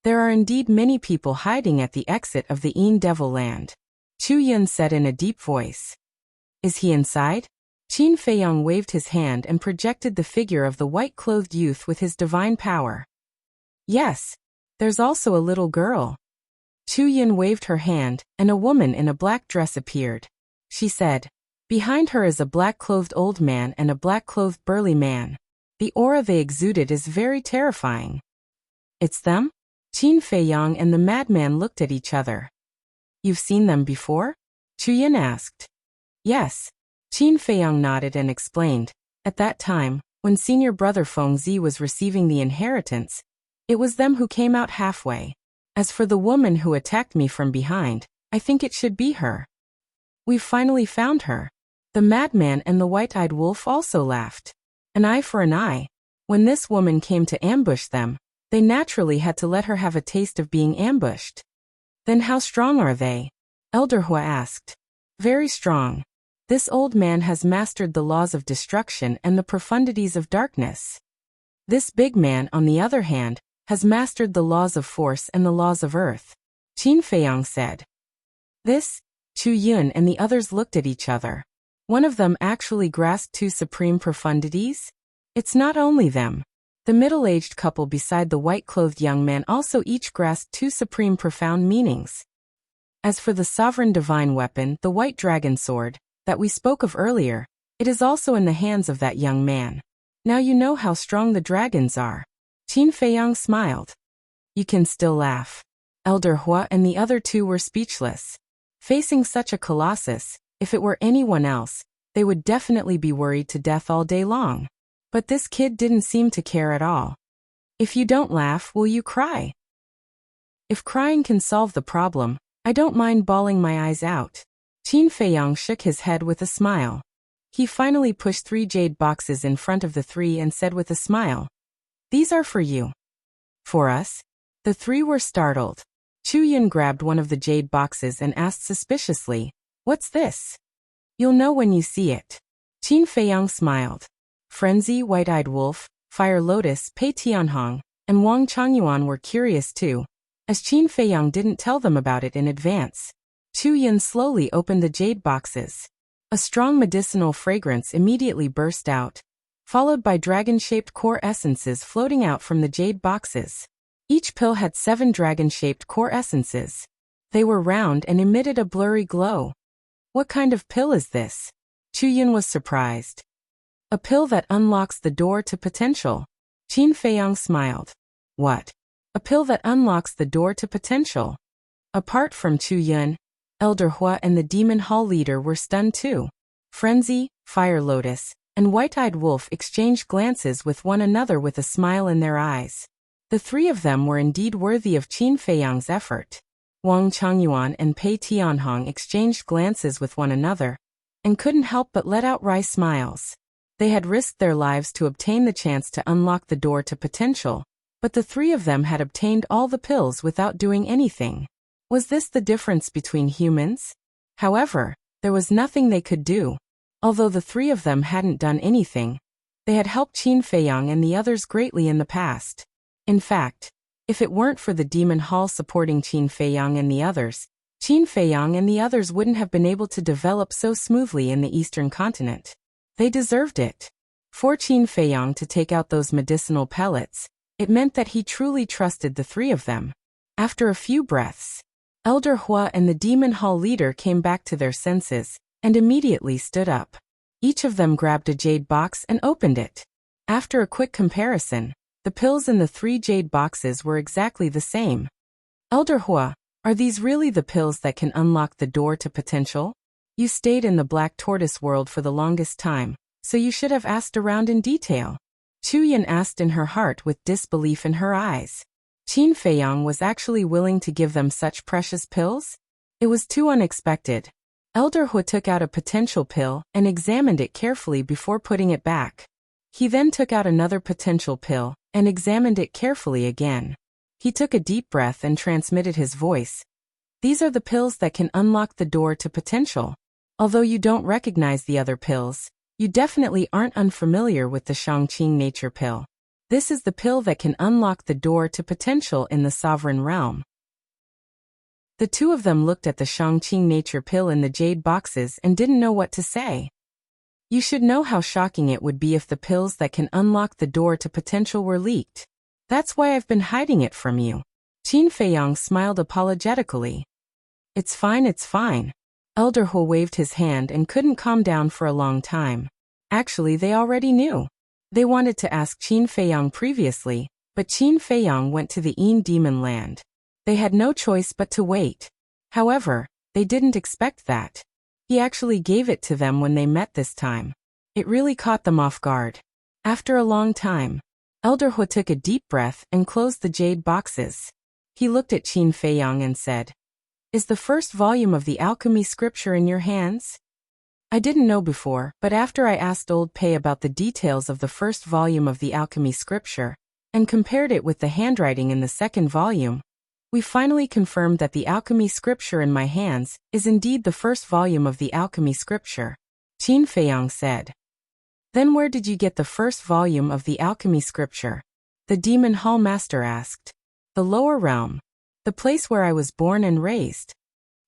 There are indeed many people hiding at the exit of the Een Devil Land. Chu Yin said in a deep voice. Is he inside? Qin Feiyang waved his hand and projected the figure of the white-clothed youth with his divine power. Yes. There's also a little girl. Chu Yin waved her hand, and a woman in a black dress appeared. She said, behind her is a black-clothed old man and a black-clothed burly man. The aura they exuded is very terrifying. It's them? Qin Feiyang and the madman looked at each other. You've seen them before? Chu Yin asked. Yes. Qin Feiyang nodded and explained. At that time, when senior brother Feng Zi was receiving the inheritance, it was them who came out halfway. As for the woman who attacked me from behind, I think it should be her. We've finally found her. The madman and the white-eyed wolf also laughed. An eye for an eye. When this woman came to ambush them, they naturally had to let her have a taste of being ambushed. Then how strong are they? Elder Hua asked. Very strong. This old man has mastered the laws of destruction and the profundities of darkness. This big man, on the other hand, has mastered the laws of force and the laws of earth. Qin Feiyang said. This? Chu Yin and the others looked at each other. One of them actually grasped 2 supreme profundities? It's not only them. The middle-aged couple beside the white-clothed young man also each grasped 2 supreme profound meanings. As for the sovereign divine weapon, the white dragon sword, that we spoke of earlier, it is also in the hands of that young man. Now you know how strong the dragons are. Qin Feiyang smiled. You can still laugh. Elder Hua and the other 2 were speechless. Facing such a colossus, if it were anyone else, they would definitely be worried to death all day long. But this kid didn't seem to care at all. If you don't laugh, will you cry? If crying can solve the problem, I don't mind bawling my eyes out. Qin Feiyang shook his head with a smile. He finally pushed 3 jade boxes in front of the 3 and said with a smile, These are for you. For us? The 3 were startled. Chu Yin grabbed one of the jade boxes and asked suspiciously, What's this? You'll know when you see it. Qin Feiyang smiled. Frenzy, White-Eyed Wolf, Fire Lotus, Pei Tianhong, and Wang Changyuan were curious too, as Qin Feiyang didn't tell them about it in advance. Chu Yin slowly opened the jade boxes. A strong medicinal fragrance immediately burst out, followed by dragon-shaped core essences floating out from the jade boxes. Each pill had 7 dragon-shaped core essences. They were round and emitted a blurry glow. What kind of pill is this? Chuyin was surprised. A pill that unlocks the door to potential. Qin Feiyang smiled. What? A pill that unlocks the door to potential. Apart from Chuyin, Elder Hua and the Demon Hall leader were stunned too. Frenzy, Fire Lotus, and White-Eyed Wolf exchanged glances with one another with a smile in their eyes. The three of them were indeed worthy of Qin Feiyang's effort. Wang Changyuan and Pei Tianhong exchanged glances with one another, and couldn't help but let out wry smiles. They had risked their lives to obtain the chance to unlock the door to potential, but the three of them had obtained all the pills without doing anything. Was this the difference between humans? However, there was nothing they could do. Although the three of them hadn't done anything, they had helped Qin Feiyang and the others greatly in the past. In fact, if it weren't for the Demon Hall supporting Qin Feiyang and the others, Qin Feiyang and the others wouldn't have been able to develop so smoothly in the Eastern continent. They deserved it. For Qin Feiyang to take out those medicinal pellets, it meant that he truly trusted the three of them. After a few breaths, Elder Hua and the Demon Hall leader came back to their senses, and immediately stood up. Each of them grabbed a jade box and opened it. After a quick comparison, the pills in the 3 jade boxes were exactly the same. Elder Hua, are these really the pills that can unlock the door to potential? You stayed in the Black Tortoise world for the longest time, so you should have asked around in detail. Chuyin asked in her heart with disbelief in her eyes. Qin Feiyang was actually willing to give them such precious pills? It was too unexpected. Elder Hua took out a potential pill and examined it carefully before putting it back. He then took out another potential pill and examined it carefully again. He took a deep breath and transmitted his voice. These are the pills that can unlock the door to potential. Although you don't recognize the other pills, you definitely aren't unfamiliar with the Shangqing nature pill. This is the pill that can unlock the door to potential in the sovereign realm. The two of them looked at the Shangqing nature pill in the jade boxes and didn't know what to say. You should know how shocking it would be if the pills that can unlock the door to potential were leaked. That's why I've been hiding it from you. Qin Feiyang smiled apologetically. It's fine, it's fine. Elder Hua waved his hand and couldn't calm down for a long time. Actually, they already knew. They wanted to ask Qin Feiyang previously, but Qin Feiyang went to the Yin Demon Land. They had no choice but to wait. However, they didn't expect that. He actually gave it to them when they met this time. It really caught them off guard. After a long time, Elder Hua took a deep breath and closed the jade boxes. He looked at Qin Feiyang and said, "Is the first volume of the alchemy scripture in your hands?" I didn't know before, but after I asked Old Pei about the details of the first volume of the alchemy scripture, and compared it with the handwriting in the second volume, we finally confirmed that the alchemy scripture in my hands is indeed the first volume of the alchemy scripture. Qin Feiyang said. Then where did you get the first volume of the alchemy scripture? The Demon Hall Master asked. The lower realm. The place where I was born and raised.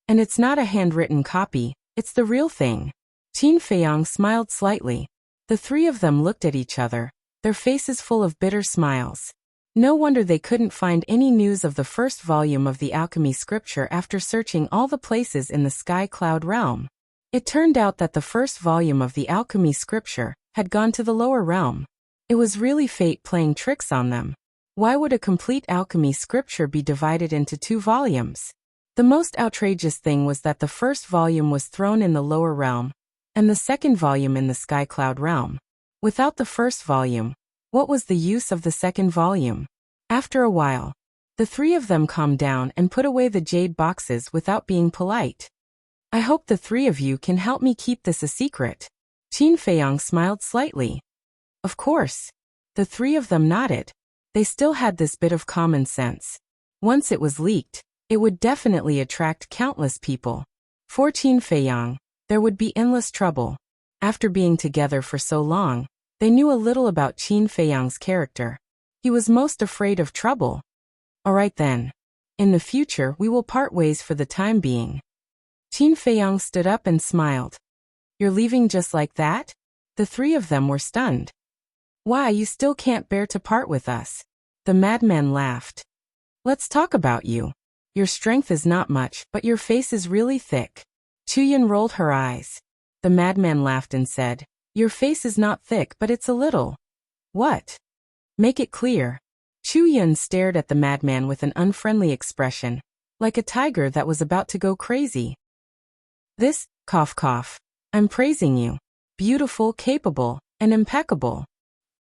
And it's not a handwritten copy, it's the real thing. Qin Feiyang smiled slightly. The three of them looked at each other, their faces full of bitter smiles. No wonder they couldn't find any news of the first volume of the alchemy scripture after searching all the places in the Sky Cloud realm. It turned out that the first volume of the alchemy scripture had gone to the lower realm. It was really fate playing tricks on them. Why would a complete alchemy scripture be divided into 2 volumes? The most outrageous thing was that the first volume was thrown in the lower realm, and the second volume in the Sky Cloud realm. Without the first volume, what was the use of the second volume? After a while, the three of them calmed down and put away the jade boxes without being polite. I hope the three of you can help me keep this a secret. Qin Feiyang smiled slightly. Of course. The three of them nodded. They still had this bit of common sense. Once it was leaked, it would definitely attract countless people. For Qin Feiyang, there would be endless trouble. After being together for so long, they knew a little about Qin Feiyang's character. He was most afraid of trouble. Alright then. In the future we will part ways for the time being. Qin Feiyang stood up and smiled. You're leaving just like that? The three of them were stunned. Why, you still can't bear to part with us? The madman laughed. Let's talk about you. Your strength is not much, but your face is really thick. Chuyan rolled her eyes. The madman laughed and said, "Your face is not thick, but it's a little." "What? Make it clear." Chuyan stared at the madman with an unfriendly expression, like a tiger that was about to go crazy. "This, cough cough. I'm praising you. Beautiful, capable, and impeccable.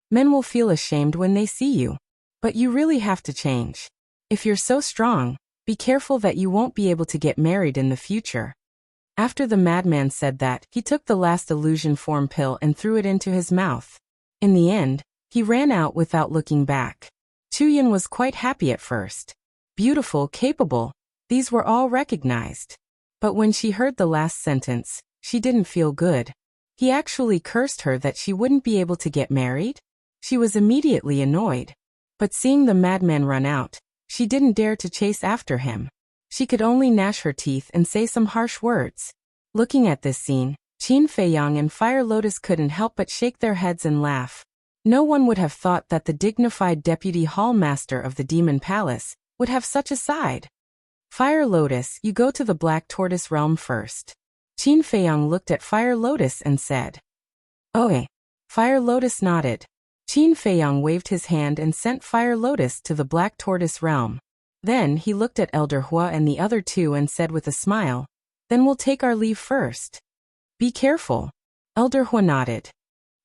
Men will feel ashamed when they see you. But you really have to change. If you're so strong, be careful that you won't be able to get married in the future." After the madman said that, he took the last illusion form pill and threw it into his mouth. In the end, he ran out without looking back. Chuyan was quite happy at first. Beautiful, capable, these were all recognized. But when she heard the last sentence, she didn't feel good. He actually cursed her that she wouldn't be able to get married? She was immediately annoyed. But seeing the madman run out, she didn't dare to chase after him. She could only gnash her teeth and say some harsh words. Looking at this scene, Qin Feiyang and Fire Lotus couldn't help but shake their heads and laugh. No one would have thought that the dignified deputy hall master of the Demon Palace would have such a side. "Fire Lotus, you go to the Black Tortoise realm first." Qin Feiyang looked at Fire Lotus and said. "Oh." Fire Lotus nodded. Qin Feiyang waved his hand and sent Fire Lotus to the Black Tortoise realm. Then he looked at Elder Hua and the other two and said with a smile, "Then we'll take our leave first." "Be careful." Elder Hua nodded.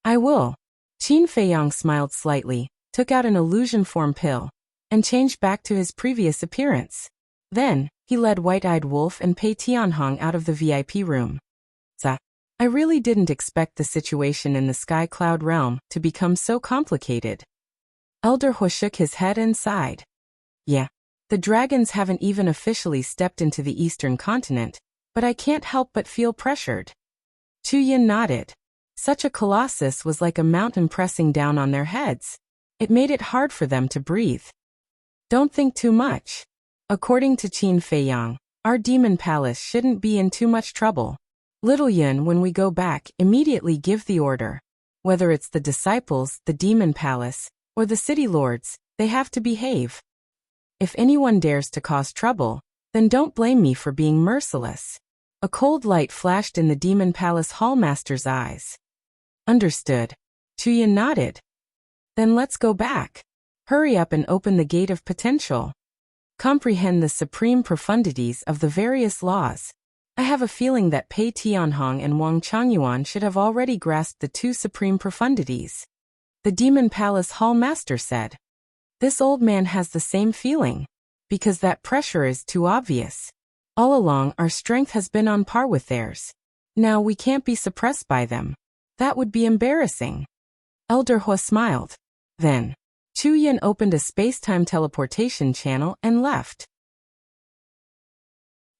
"I will." Qin Feiyang smiled slightly, took out an illusion form pill, and changed back to his previous appearance. Then, he led White-Eyed Wolf and Pei Tianhong out of the VIP room. I really didn't expect the situation in the Sky Cloud realm to become so complicated." Elder Hua shook his head and sighed. "Yeah. The dragons haven't even officially stepped into the Eastern continent, but I can't help but feel pressured." Chuyan nodded. Such a colossus was like a mountain pressing down on their heads. It made it hard for them to breathe. "Don't think too much. According to Qin Feiyang, our demon palace shouldn't be in too much trouble. Little Yun, when we go back, immediately give the order. Whether it's the disciples, the demon palace, or the city lords, they have to behave. If anyone dares to cause trouble, then don't blame me for being merciless." A cold light flashed in the demon palace hallmaster's eyes. "Understood." Chuyan nodded. "Then let's go back. Hurry up and open the gate of potential. Comprehend the supreme profundities of the various laws. I have a feeling that Pei Tianhong and Wang Changyuan should have already grasped the two supreme profundities." The Demon Palace Hall Master said. "This old man has the same feeling. Because that pressure is too obvious. All along our strength has been on par with theirs. Now we can't be suppressed by them. That would be embarrassing." Elder Hua smiled. Then, Chuyan opened a space-time teleportation channel and left.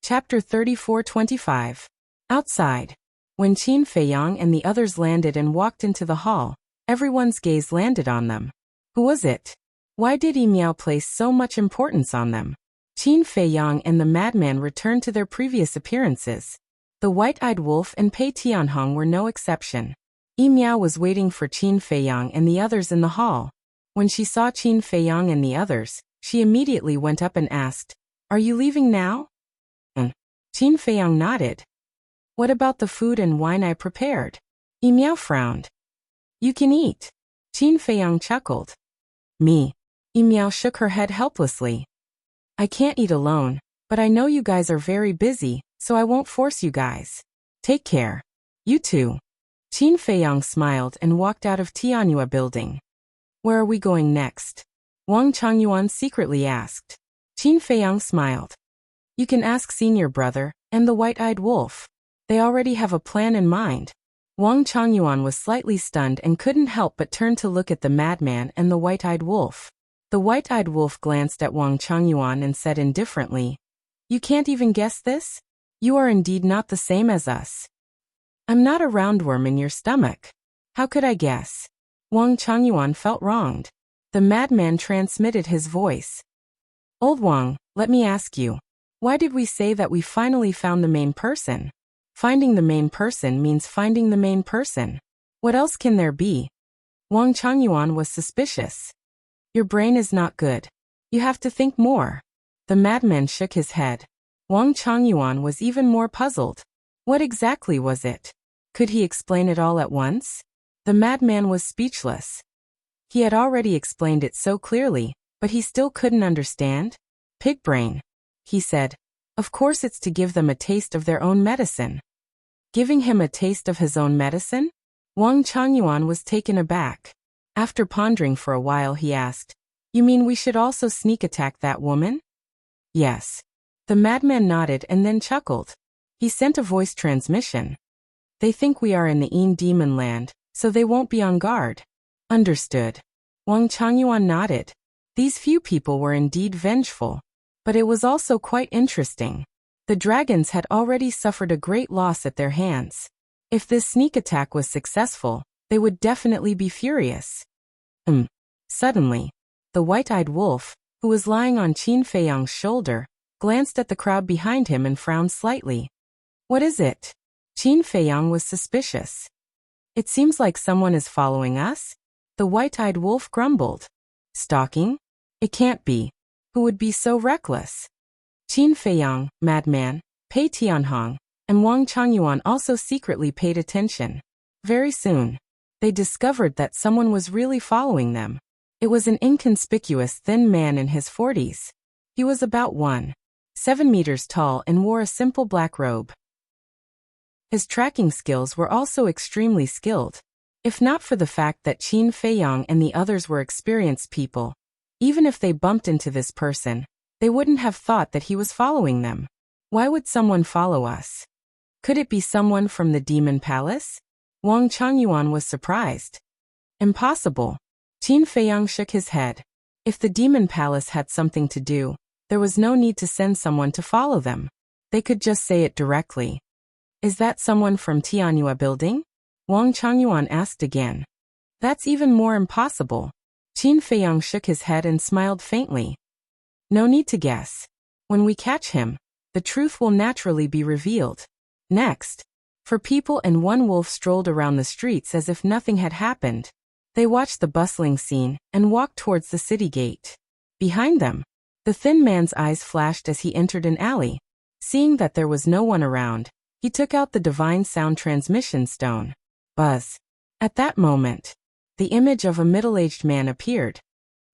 Chapter 34-25. Outside. When Qin Feiyang and the others landed and walked into the hall, everyone's gaze landed on them. Who was it? Why did Yi Miao place so much importance on them? Qin Feiyang and the madman returned to their previous appearances. The White-Eyed Wolf and Pei Tianhong were no exception. Yi Miao was waiting for Qin Feiyang and the others in the hall. When she saw Qin Feiyang and the others, she immediately went up and asked, "Are you leaving now?" Qin Feiyang nodded. "What about the food and wine I prepared?" Yi Miao frowned. "You can eat." Qin Feiyang chuckled. "Me." Yi Miao shook her head helplessly. "I can't eat alone, but I know you guys are very busy, so I won't force you guys. Take care. You too." Qin Feiyang smiled and walked out of Tianyua building. "Where are we going next?" Wang Changyuan secretly asked. Qin Feiyang smiled. "You can ask Senior Brother and the White-Eyed Wolf. They already have a plan in mind." Wang Changyuan was slightly stunned and couldn't help but turn to look at the madman and the White-Eyed Wolf. The White-Eyed Wolf glanced at Wang Changyuan and said indifferently, "You can't even guess this? You are indeed not the same as us." "I'm not a roundworm in your stomach. How could I guess?" Wang Changyuan felt wronged. The madman transmitted his voice. "Old Wang, let me ask you. Why did we say that we finally found the main person? Finding the main person means finding the main person. What else can there be?" Wang Changyuan was suspicious. "Your brain is not good. You have to think more." The madman shook his head. Wang Changyuan was even more puzzled. What exactly was it? Could he explain it all at once? The madman was speechless. He had already explained it so clearly, but he still couldn't understand. Pig brain, he said. Of course it's to give them a taste of their own medicine. Giving him a taste of his own medicine? Wang Changyuan was taken aback. After pondering for a while, he asked, "You mean we should also sneak attack that woman?" Yes. The madman nodded and then chuckled. He sent a voice transmission. They think we are in the demon land, so they won't be on guard. Understood. Wang Changyuan nodded. These few people were indeed vengeful. But it was also quite interesting. The dragons had already suffered a great loss at their hands. If this sneak attack was successful, they would definitely be furious. Suddenly, the white-eyed wolf, who was lying on Qin Feiyang's shoulder, glanced at the crowd behind him and frowned slightly. What is it? Qin Feiyang was suspicious. It seems like someone is following us, the white-eyed wolf grumbled. Stalking? It can't be. Who would be so reckless? Qin Feiyang, madman, Pei Tianhong, and Wang Changyuan also secretly paid attention. Very soon, they discovered that someone was really following them. It was an inconspicuous thin man in his 40s. He was about 1.7 meters tall and wore a simple black robe. His tracking skills were also extremely skilled. If not for the fact that Qin Feiyang and the others were experienced people, even if they bumped into this person, they wouldn't have thought that he was following them. Why would someone follow us? Could it be someone from the Demon Palace? Wang Changyuan was surprised. Impossible. Qin Feiyang shook his head. If the Demon Palace had something to do, there was no need to send someone to follow them. They could just say it directly. Is that someone from Tianyue building? Wang Changyuan asked again. That's even more impossible. Qin Feiyang shook his head and smiled faintly. No need to guess. When we catch him, the truth will naturally be revealed. Next, four people and one wolf strolled around the streets as if nothing had happened. They watched the bustling scene and walked towards the city gate. Behind them, the thin man's eyes flashed as he entered an alley. Seeing that there was no one around, he took out the divine sound transmission stone. Buzz. At that moment, the image of a middle-aged man appeared.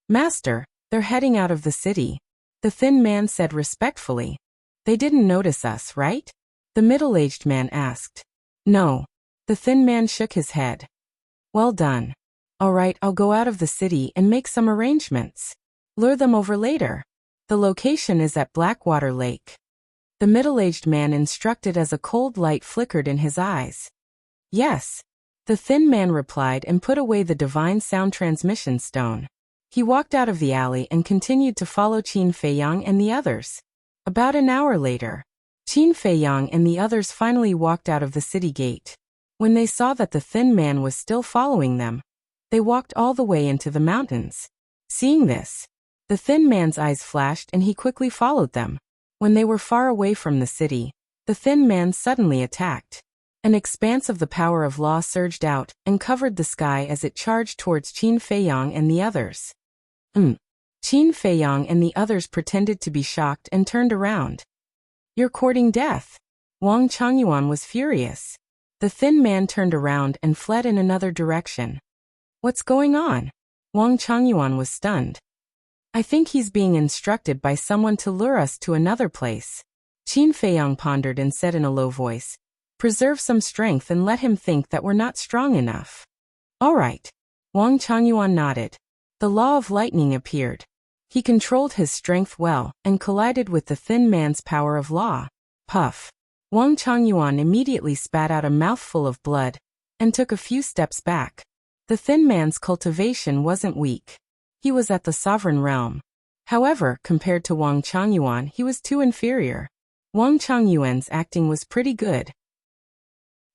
Master, they're heading out of the city, the thin man said respectfully. They didn't notice us, right? The middle-aged man asked. No. The thin man shook his head. Well done. All right, I'll go out of the city and make some arrangements. Lure them over later. The location is at Blackwater Lake. The middle-aged man instructed as a cold light flickered in his eyes. Yes. The thin man replied and put away the divine sound transmission stone. He walked out of the alley and continued to follow Qin Feiyang and the others. About an hour later, Qin Feiyang and the others finally walked out of the city gate. When they saw that the thin man was still following them, they walked all the way into the mountains. Seeing this, the thin man's eyes flashed and he quickly followed them. When they were far away from the city, the thin man suddenly attacked. An expanse of the power of law surged out and covered the sky as it charged towards Qin Feiyang and the others. Qin Feiyang and the others pretended to be shocked and turned around. You're courting death. Wang Changyuan was furious. The thin man turned around and fled in another direction. What's going on? Wang Changyuan was stunned. I think he's being instructed by someone to lure us to another place. Qin Feiyang pondered and said in a low voice, preserve some strength and let him think that we're not strong enough. All right. Wang Changyuan nodded. The law of lightning appeared. He controlled his strength well and collided with the thin man's power of law. Puff. Wang Changyuan immediately spat out a mouthful of blood and took a few steps back. The thin man's cultivation wasn't weak. He was at the sovereign realm. However, compared to Wang Changyuan, he was too inferior. Wang Changyuan's acting was pretty good.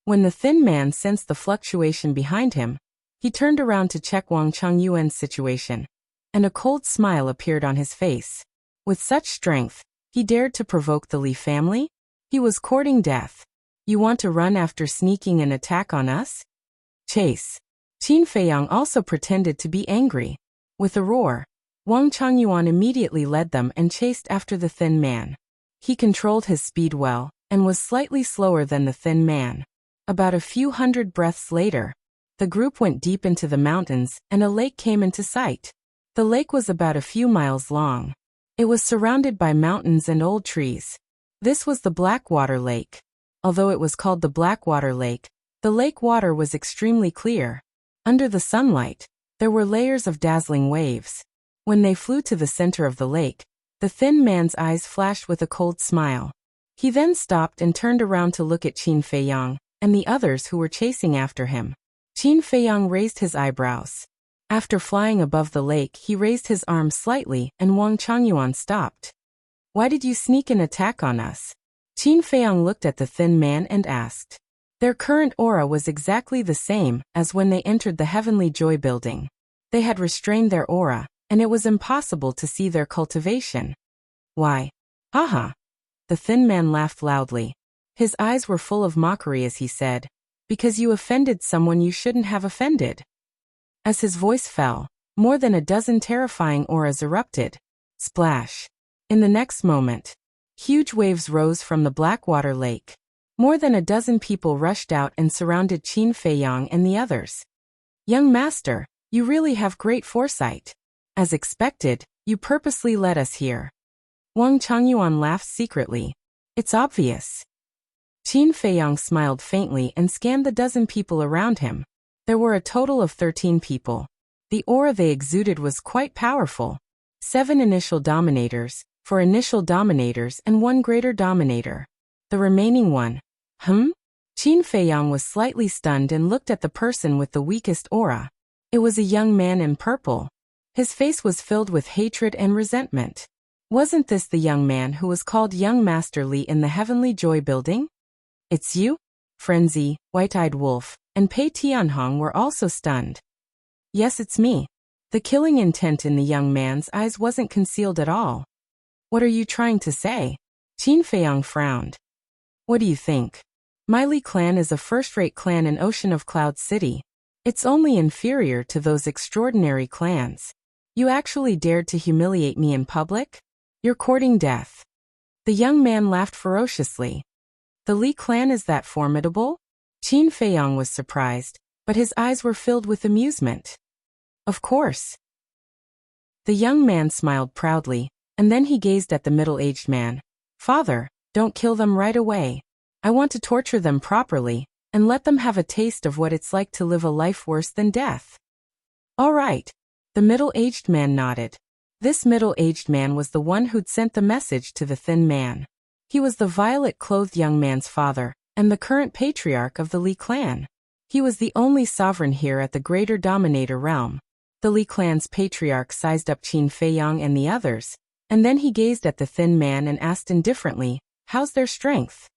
When the thin man sensed the fluctuation behind him, he turned around to check Wang Changyuan's situation, and a cold smile appeared on his face. With such strength, he dared to provoke the Li family? He was courting death. You want to run after sneaking an attack on us? Chase. Qin Feiyang also pretended to be angry. With a roar, Wang Changyuan immediately led them and chased after the thin man. He controlled his speed well, and was slightly slower than the thin man. About a few hundred breaths later, the group went deep into the mountains and a lake came into sight. The lake was about a few miles long. It was surrounded by mountains and old trees. This was the Blackwater Lake. Although it was called the Blackwater Lake, the lake water was extremely clear. Under the sunlight, there were layers of dazzling waves. When they flew to the center of the lake, the thin man's eyes flashed with a cold smile. He then stopped and turned around to look at Qin Feiyang and the others who were chasing after him. Qin Feiyang raised his eyebrows. After flying above the lake, he raised his arm slightly and Wang Changyuan stopped. "Why did you sneak an attack on us?" Qin Feiyang looked at the thin man and asked. Their current aura was exactly the same as when they entered the Heavenly Joy building. They had restrained their aura, and it was impossible to see their cultivation. "Why? Haha." The thin man laughed loudly. His eyes were full of mockery as he said, "Because you offended someone you shouldn't have offended." As his voice fell, more than a dozen terrifying auras erupted. Splash! In the next moment, huge waves rose from the Blackwater Lake. More than a dozen people rushed out and surrounded Qin Feiyang and the others. "Young master, you really have great foresight. As expected, you purposely led us here." Wang Changyuan laughed secretly. "It's obvious." Qin Feiyang smiled faintly and scanned the dozen people around him. There were a total of 13 people. The aura they exuded was quite powerful. 7 initial dominators, 4 initial dominators and 1 greater dominator. The remaining one. Qin Feiyang was slightly stunned and looked at the person with the weakest aura. It was a young man in purple. His face was filled with hatred and resentment. Wasn't this the young man who was called Young Master Li in the Heavenly Joy building? "It's you?" Frenzy, White-Eyed Wolf, and Pei Tianhong were also stunned. "Yes, it's me." The killing intent in the young man's eyes wasn't concealed at all. "What are you trying to say?" Qin Feiyang frowned. "What do you think? My Li clan is a first-rate clan in Ocean of Cloud City. It's only inferior to those extraordinary clans. You actually dared to humiliate me in public? You're courting death." The young man laughed ferociously. "The Li clan is that formidable?" Qin Feiyang was surprised, but his eyes were filled with amusement. "Of course." The young man smiled proudly, and then he gazed at the middle-aged man. "Father, don't kill them right away. I want to torture them properly, and let them have a taste of what it's like to live a life worse than death." "All right." The middle-aged man nodded. This middle-aged man was the one who'd sent the message to the thin man. He was the violet-clothed young man's father, and the current patriarch of the Li clan. He was the only sovereign here at the Greater Dominator realm. The Li clan's patriarch sized up Qin Feiyang and the others, and then he gazed at the thin man and asked indifferently, "How's their strength?"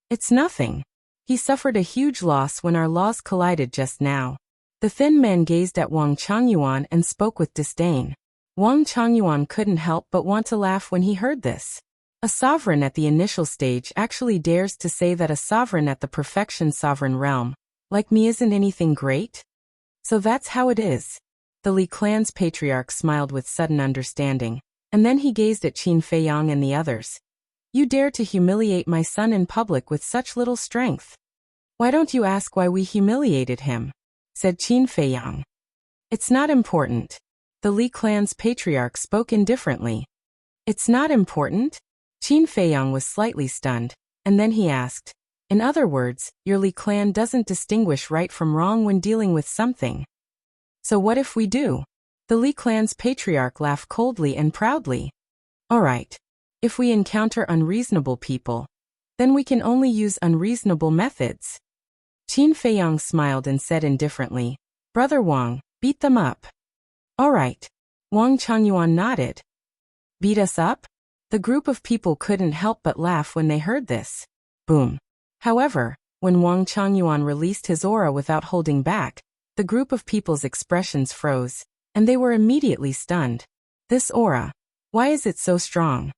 "It's nothing. He suffered a huge loss when our laws collided just now." The thin man gazed at Wang Changyuan and spoke with disdain. Wang Changyuan couldn't help but want to laugh when he heard this. A sovereign at the initial stage actually dares to say that a sovereign at the perfection sovereign realm, like me, isn't anything great? So that's how it is. The Li clan's patriarch smiled with sudden understanding, and then he gazed at Qin Feiyang and the others. "You dare to humiliate my son in public with such little strength. Why don't you ask why we humiliated him?" said Qin Feiyang. "It's not important." The Li clan's patriarch spoke indifferently. "It's not important?" Qin Feiyang was slightly stunned, and then he asked, "In other words, your Li clan doesn't distinguish right from wrong when dealing with something. So what if we do?" The Li clan's patriarch laughed coldly and proudly. "All right. If we encounter unreasonable people, then we can only use unreasonable methods." Qin Feiyang smiled and said indifferently, "Brother Wang, beat them up." "All right." Wang Changyuan nodded. "Beat us up?" The group of people couldn't help but laugh when they heard this. Boom. However, when Wang Changyuan released his aura without holding back, the group of people's expressions froze, and they were immediately stunned. "This aura, why is it so strong?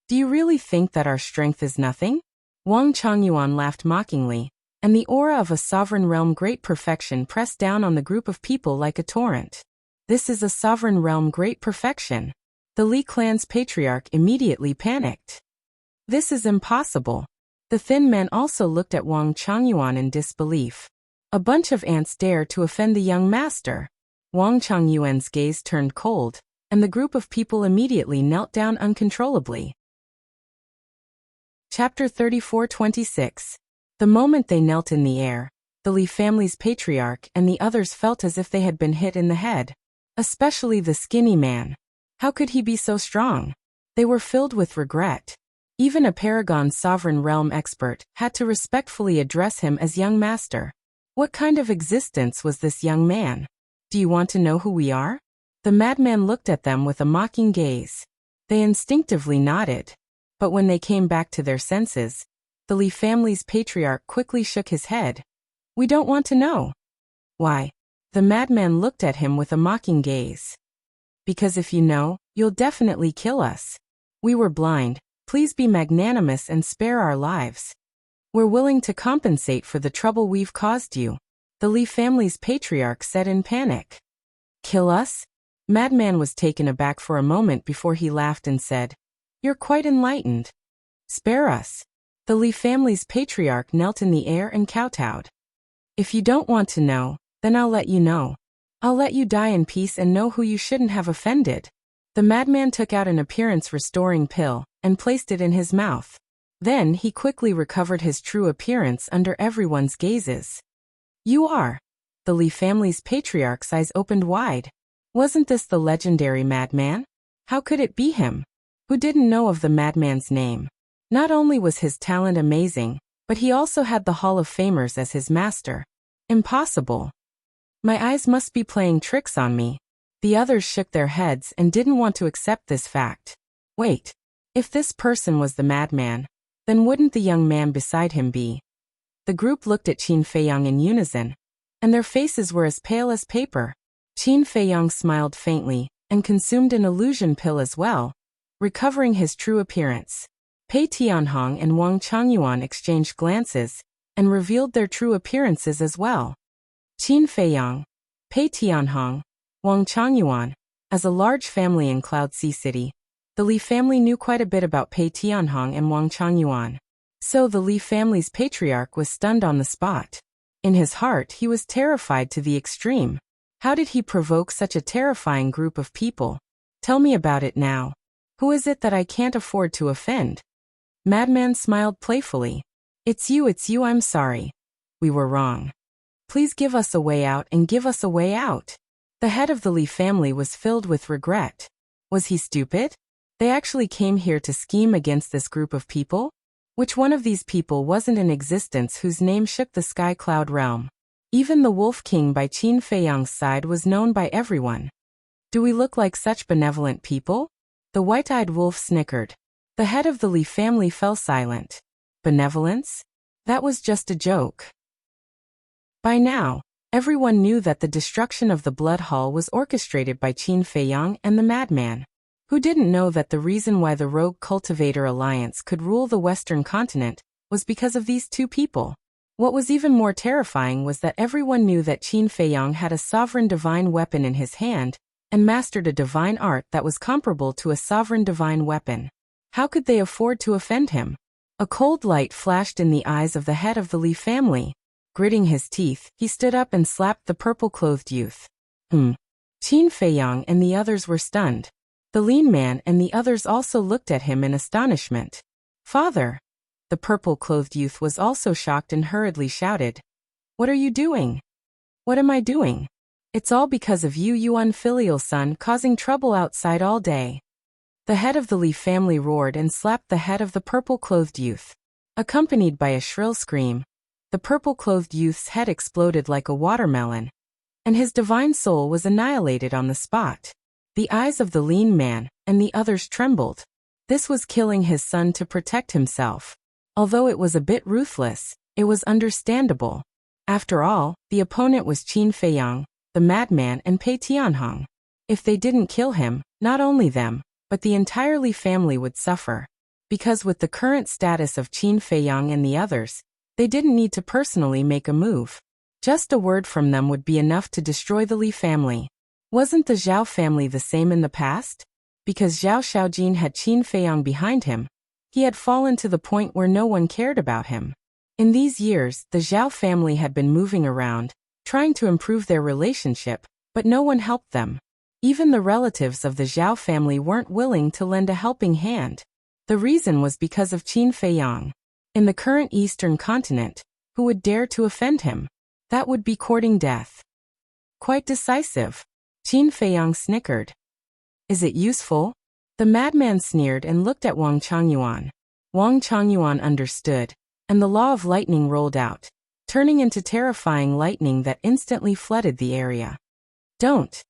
Do you really think that our strength is nothing?" Wang Changyuan laughed mockingly, and the aura of a sovereign realm great perfection pressed down on the group of people like a torrent. "This is a sovereign realm great perfection." The Li clan's patriarch immediately panicked. "This is impossible." The thin man also looked at Wang Changyuan in disbelief. A bunch of ants dare to offend the young master. Wang Changyuan's gaze turned cold, and the group of people immediately knelt down uncontrollably. Chapter 34-26. The moment they knelt in the air, the Li family's patriarch and the others felt as if they had been hit in the head. Especially the skinny man. How could he be so strong? They were filled with regret. Even a Paragon sovereign realm expert had to respectfully address him as young master. What kind of existence was this young man? Do you want to know who we are? The madman looked at them with a mocking gaze. They instinctively nodded. But when they came back to their senses, the Li family's patriarch quickly shook his head. We don't want to know. Why? The madman looked at him with a mocking gaze. Because if you know, you'll definitely kill us. We were blind. Please be magnanimous and spare our lives. We're willing to compensate for the trouble we've caused you, the Li family's patriarch said in panic. Kill us? Madman was taken aback for a moment before he laughed and said, You're quite enlightened. Spare us. The Li family's patriarch knelt in the air and kowtowed. If you don't want to know, then I'll let you know. I'll let you die in peace and know who you shouldn't have offended. The madman took out an appearance-restoring pill and placed it in his mouth. Then he quickly recovered his true appearance under everyone's gazes. You are. The Li family's patriarch's eyes opened wide. Wasn't this the legendary madman? How could it be him? Who didn't know of the madman's name? Not only was his talent amazing, but he also had the Hall of Famers as his master. Impossible. My eyes must be playing tricks on me. The others shook their heads and didn't want to accept this fact. Wait. If this person was the madman, then wouldn't the young man beside him be? The group looked at Qin Feiyang in unison, and their faces were as pale as paper. Qin Feiyang smiled faintly and consumed an illusion pill as well, recovering his true appearance. Pei Tianhong and Wang Changyuan exchanged glances and revealed their true appearances as well. Qin Feiyang, Pei Tianhong, Wang Changyuan. As a large family in Cloud Sea City, the Li family knew quite a bit about Pei Tianhong and Wang Changyuan. So the Li family's patriarch was stunned on the spot. In his heart he was terrified to the extreme. How did he provoke such a terrifying group of people? Tell me about it now. Who is it that I can't afford to offend? Madman smiled playfully. It's you, I'm sorry. We were wrong. Please give us a way out and give us a way out. The head of the Li family was filled with regret. Was he stupid? They actually came here to scheme against this group of people? Which one of these people wasn't in existence whose name shook the Sky Cloud realm? Even the Wolf King by Qin Feiyang's side was known by everyone. Do we look like such benevolent people? The white-eyed wolf snickered. The head of the Li family fell silent. Benevolence? That was just a joke. By now, everyone knew that the destruction of the Blood Hall was orchestrated by Qin Feiyang and the madman. Who didn't know that the reason why the Rogue Cultivator Alliance could rule the Western continent was because of these two people? What was even more terrifying was that everyone knew that Qin Feiyang had a sovereign divine weapon in his hand and mastered a divine art that was comparable to a sovereign divine weapon. How could they afford to offend him? A cold light flashed in the eyes of the head of the Li family. Gritting his teeth, he stood up and slapped the purple-clothed youth. Qin Feiyang and the others were stunned. The lean man and the others also looked at him in astonishment. Father! The purple-clothed youth was also shocked and hurriedly shouted. What are you doing? What am I doing? It's all because of you, you unfilial son, causing trouble outside all day. The head of the Li family roared and slapped the head of the purple-clothed youth. Accompanied by a shrill scream, the purple-clothed youth's head exploded like a watermelon, and his divine soul was annihilated on the spot. The eyes of the lean man and the others trembled. This was killing his son to protect himself. Although it was a bit ruthless, it was understandable. After all, the opponent was Qin Feiyang, the madman, and Pei Tianhong. If they didn't kill him, not only them, but the entire Li family would suffer. Because with the current status of Qin Feiyang and the others, they didn't need to personally make a move. Just a word from them would be enough to destroy the Li family. Wasn't the Zhao family the same in the past? Because Zhao Shaojin had Qin Feiyang behind him, He had fallen to the point where no one cared about him. In these years, the Zhao family had been moving around, trying to improve their relationship, but no one helped them. Even the relatives of the Zhao family weren't willing to lend a helping hand. The reason was because of Qin Feiyang. In the current Eastern continent, who would dare to offend him? That would be courting death. Quite decisive. Qin Feiyang snickered. Is it useful? The madman sneered and looked at Wang Changyuan. Wang Changyuan understood, and the law of lightning rolled out, turning into terrifying lightning that instantly flooded the area. Don't.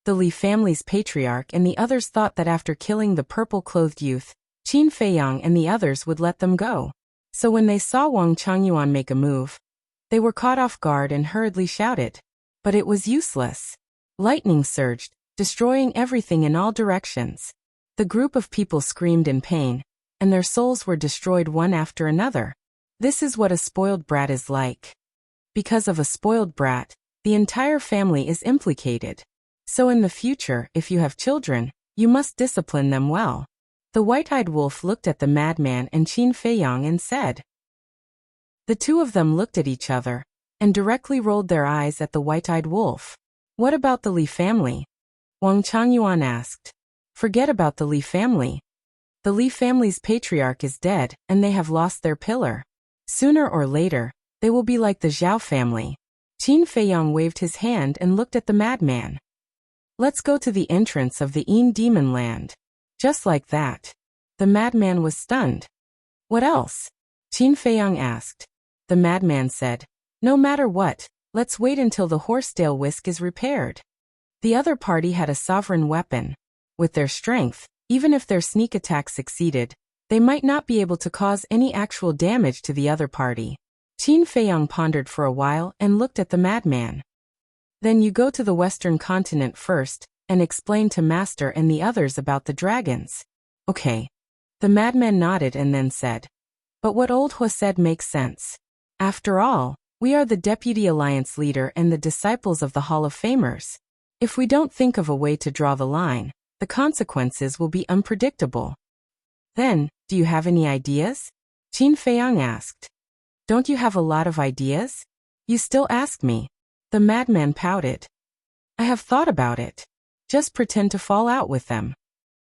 The Li family's patriarch and the others thought that after killing the purple-clothed youth, Qin Feiyang and the others would let them go. So when they saw Wang Changyuan make a move, they were caught off guard and hurriedly shouted. But it was useless. Lightning surged, destroying everything in all directions. The group of people screamed in pain, and their souls were destroyed one after another. This is what a spoiled brat is like. Because of a spoiled brat, the entire family is implicated. So in the future, if you have children, you must discipline them well. The white-eyed wolf looked at the madman and Qin Feiyang and said. The two of them looked at each other, and directly rolled their eyes at the white-eyed wolf. What about the Li family? Wang Changyuan asked. Forget about the Li family. The Li family's patriarch is dead, and they have lost their pillar. Sooner or later, they will be like the Zhao family. Qin Feiyang waved his hand and looked at the madman. Let's go to the entrance of the Yin Demon Land. Just like that. The madman was stunned. What else? Qin Feiyang asked. The madman said, no matter what, let's wait until the horsetail whisk is repaired. The other party had a sovereign weapon. With their strength, even if their sneak attack succeeded, they might not be able to cause any actual damage to the other party. Qin Feiyang pondered for a while and looked at the madman. Then you go to the Western continent first, and explain to Master and the others about the dragons. Okay. The madman nodded and then said. But what old Hua said makes sense. After all, we are the Deputy Alliance leader and the disciples of the Hall of Famers. If we don't think of a way to draw the line, the consequences will be unpredictable. Then, do you have any ideas? Qin Feiyang asked. Don't you have a lot of ideas? You still ask me. The madman pouted. I have thought about it. Just pretend to fall out with them.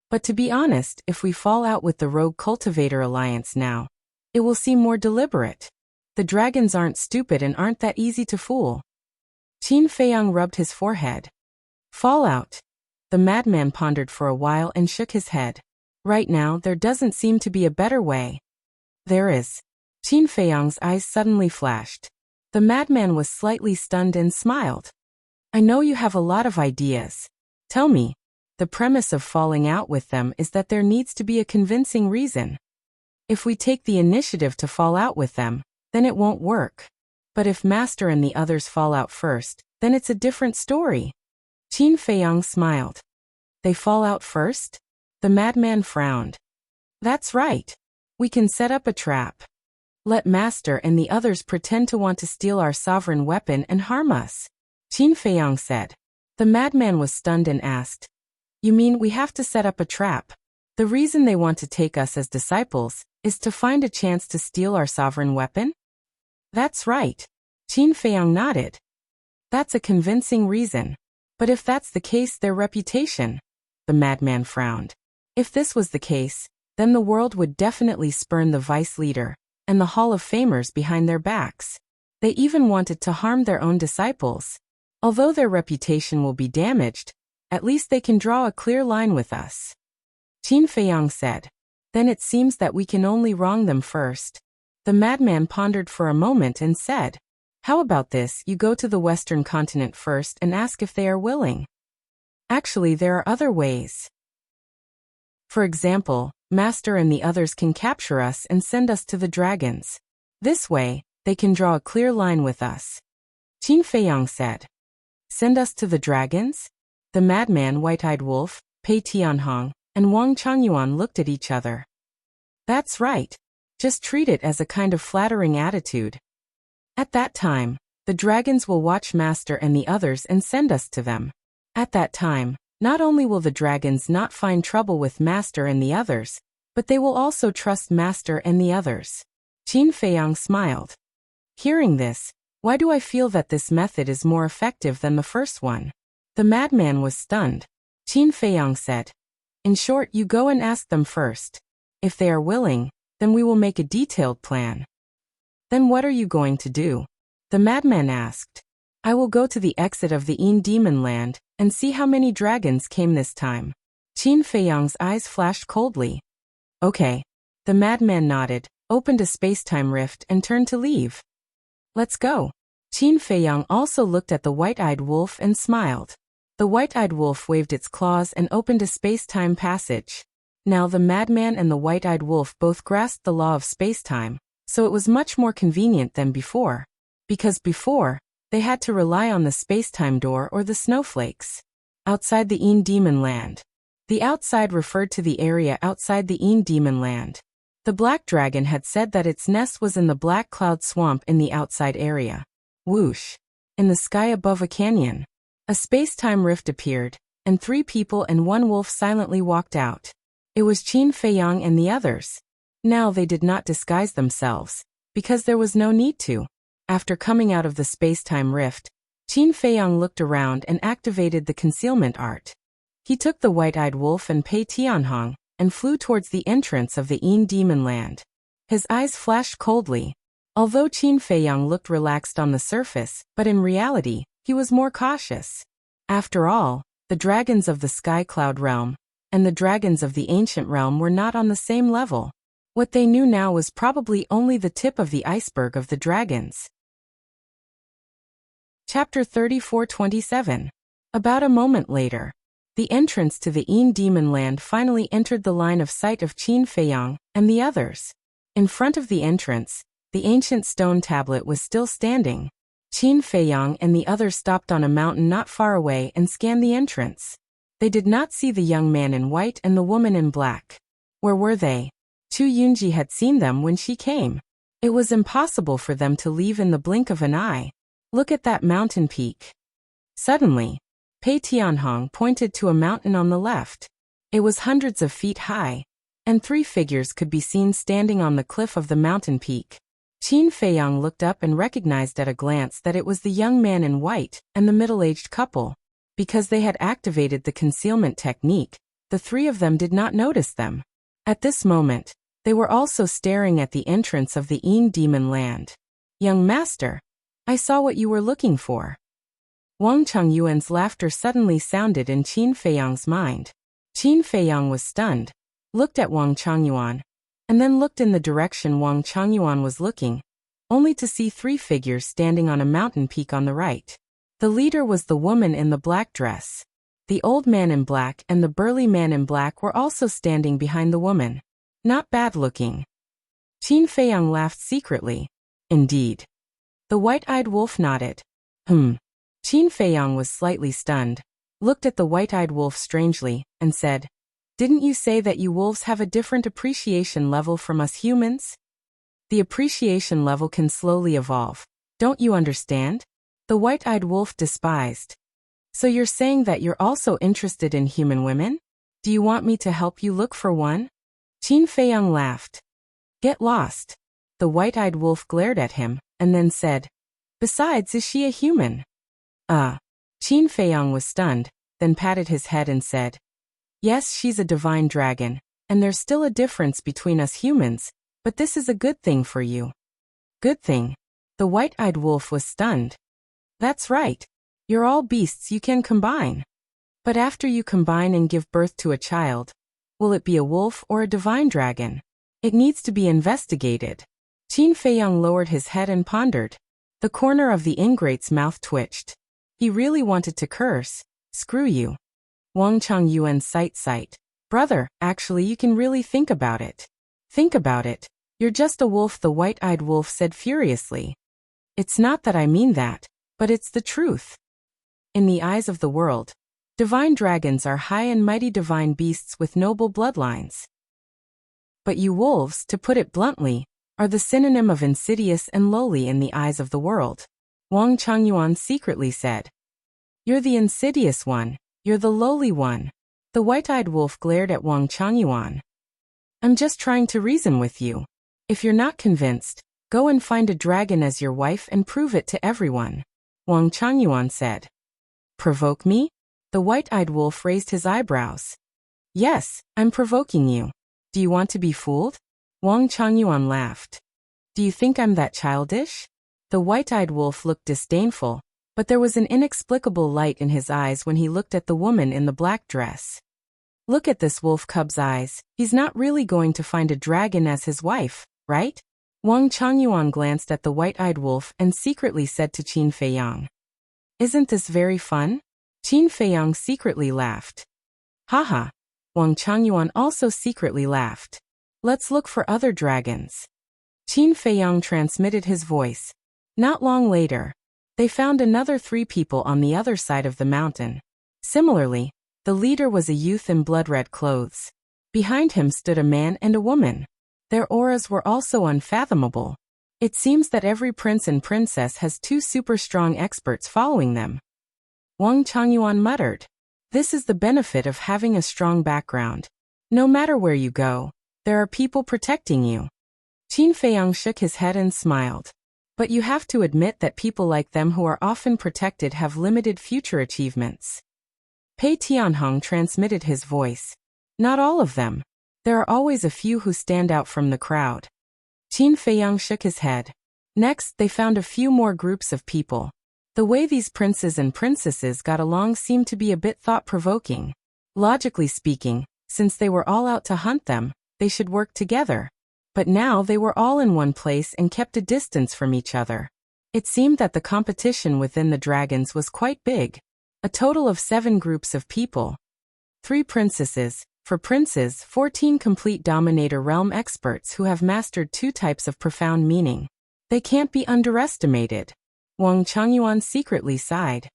But to be honest, if we fall out with the Rogue Cultivator Alliance now, it will seem more deliberate. The dragons aren't stupid and aren't that easy to fool. Qin Feiyang rubbed his forehead. Fall out. The madman pondered for a while and shook his head. Right now, there doesn't seem to be a better way. There is. Qin Feiyang's eyes suddenly flashed. The madman was slightly stunned and smiled. I know you have a lot of ideas. Tell me. The premise of falling out with them is that there needs to be a convincing reason. If we take the initiative to fall out with them, then it won't work. But if Master and the others fall out first, then it's a different story. Qin Feiyang smiled. They fall out first? The madman frowned. That's right. We can set up a trap. Let Master and the others pretend to want to steal our sovereign weapon and harm us. Qin Feiyang said. The madman was stunned and asked. You mean we have to set up a trap? The reason they want to take us as disciples is to find a chance to steal our sovereign weapon? That's right. Qin Feiyang nodded. That's a convincing reason. But if that's the case, their reputation. The madman frowned. If this was the case, then the world would definitely spurn the vice leader and the Hall of Famers behind their backs. They even wanted to harm their own disciples. Although their reputation will be damaged, at least they can draw a clear line with us. Qin Feiyang said. Then it seems that we can only wrong them first. The madman pondered for a moment and said, how about this, you go to the Western continent first and ask if they are willing. Actually, there are other ways. For example, Master and the others can capture us and send us to the dragons. This way, they can draw a clear line with us. Qin Feiyang said. Send us to the dragons? The madman, White-Eyed Wolf, Pei Tianhong, and Wang Changyuan looked at each other. That's right. Just treat it as a kind of flattering attitude. At that time, the dragons will watch Master and the others and send us to them. At that time, not only will the dragons not find trouble with Master and the others, But they will also trust Master and the others. Qin Feiyang smiled. Hearing this, why do I feel that this method is more effective than the first one? The madman was stunned. Qin Feiyang said, in short, you go and ask them first. If they are willing, then we will make a detailed plan. Then what are you going to do? The madman asked. I will go to the exit of the Demon Land and see how many dragons came this time. Qin Feiyang's eyes flashed coldly. Okay. The madman nodded, opened a space-time rift and turned to leave. Let's go. Qin Feiyang also looked at the white-eyed wolf and smiled. The white-eyed wolf waved its claws and opened a space-time passage. Now the madman and the white-eyed wolf both grasped the law of space-time, so it was much more convenient than before. Because before, they had to rely on the space-time door or the snowflakes. Outside the Demon Land. The outside referred to the area outside the Demon Land. The black dragon had said that its nest was in the black cloud swamp in the outside area. Whoosh! In the sky above a canyon. A space-time rift appeared, and 3 people and 1 wolf silently walked out. It was Qin Feiyang and the others. Now they did not disguise themselves, because there was no need to. After coming out of the space-time rift, Qin Feiyang looked around and activated the concealment art. He took the white-eyed wolf and Pei Tianhong, and flew towards the entrance of the Demon Land. His eyes flashed coldly. Although Qin Feiyang looked relaxed on the surface, but in reality, he was more cautious. After all, the dragons of the Sky Cloud realm and the dragons of the Ancient realm were not on the same level. What they knew now was probably only the tip of the iceberg of the dragons. Chapter 34-27. About a moment later, the entrance to the Demon Land finally entered the line of sight of Qin Feiyang and the others. In front of the entrance, the ancient stone tablet was still standing. Qin Feiyang and the others stopped on a mountain not far away and scanned the entrance. They did not see the young man in white and the woman in black. Where were they? Tu Yunji had seen them when she came. It was impossible for them to leave in the blink of an eye. Look at that mountain peak. Suddenly, Pei Tianhong pointed to a mountain on the left. It was hundreds of feet high, and 3 figures could be seen standing on the cliff of the mountain peak. Qin Feiyang looked up and recognized at a glance that it was the young man in white and the middle-aged couple. Because they had activated the concealment technique, the 3 of them did not notice them. At this moment, they were also staring at the entrance of the Demon Land. Young master, I saw what you were looking for. Wang Chongyuan's laughter suddenly sounded in Qin Feiyang's mind. Qin Feiyang was stunned, looked at Wang Chongyuan, and then looked in the direction Wang Chongyuan was looking, only to see 3 figures standing on a mountain peak on the right. The leader was the woman in the black dress. The old man in black and the burly man in black were also standing behind the woman. Not bad looking. Qin Feiyang laughed secretly. Indeed. The white-eyed wolf nodded. Qin Feiyang was slightly stunned, looked at the white-eyed wolf strangely, and said, Didn't you say that you wolves have a different appreciation level from us humans? The appreciation level can slowly evolve. Don't you understand? The white-eyed wolf despised. So you're saying that you're also interested in human women? Do you want me to help you look for one? Qin Feiyang laughed. Get lost. The white-eyed wolf glared at him, and then said, Besides, is she a human? Qin Feiyang was stunned, then patted his head and said, Yes, she's a divine dragon, and there's still a difference between us humans, but this is a good thing for you. Good thing. The white-eyed wolf was stunned. That's right. You're all beasts you can combine. But after you combine and give birth to a child, will it be a wolf or a divine dragon? It needs to be investigated. Qin Feiyang lowered his head and pondered. The corner of the ingrate's mouth twitched. He really wanted to curse. Screw you. Wang Chongyuan sight. Brother, actually you can really think about it. Think about it. You're just a wolf, the white-eyed wolf said furiously. It's not that I mean that, but it's the truth. In the eyes of the world, divine dragons are high and mighty divine beasts with noble bloodlines. But you wolves, to put it bluntly, are the synonym of insidious and lowly in the eyes of the world. Wang Chongyuan secretly said. You're the insidious one, you're the lowly one. The white-eyed wolf glared at Wang Chongyuan. I'm just trying to reason with you. If you're not convinced, go and find a dragon as your wife and prove it to everyone, Wang Changyuan said. Provoke me? The white-eyed wolf raised his eyebrows. Yes, I'm provoking you. Do you want to be fooled? Wang Changyuan laughed. Do you think I'm that childish? The white-eyed wolf looked disdainful, but there was an inexplicable light in his eyes when he looked at the woman in the black dress. Look at this wolf cub's eyes. He's not really going to find a dragon as his wife, right? Wang Changyuan glanced at the white-eyed wolf and secretly said to Qin Feiyang. Isn't this very fun? Qin Feiyang secretly laughed. Haha. Wang Changyuan also secretly laughed. Let's look for other dragons. Qin Feiyang transmitted his voice. Not long later, they found another 3 people on the other side of the mountain. Similarly, the leader was a youth in blood-red clothes. Behind him stood a man and a woman. Their auras were also unfathomable. It seems that every prince and princess has 2 super strong experts following them. Wang Changyuan muttered. This is the benefit of having a strong background. No matter where you go, there are people protecting you. Qin Feiyang shook his head and smiled. But you have to admit that people like them who are often protected have limited future achievements. Pei Tianhong transmitted his voice. Not all of them. There are always a few who stand out from the crowd. Qin Feiyang shook his head. Next, they found a few more groups of people. The way these princes and princesses got along seemed to be a bit thought-provoking. Logically speaking, since they were all out to hunt them, they should work together. But now they were all in one place and kept a distance from each other. It seemed that the competition within the dragons was quite big. A total of 7 groups of people. 3 princesses. For princes, 14 complete Dominator Realm experts who have mastered 2 types of profound meaning. They can't be underestimated. Wang Changyuan secretly sighed.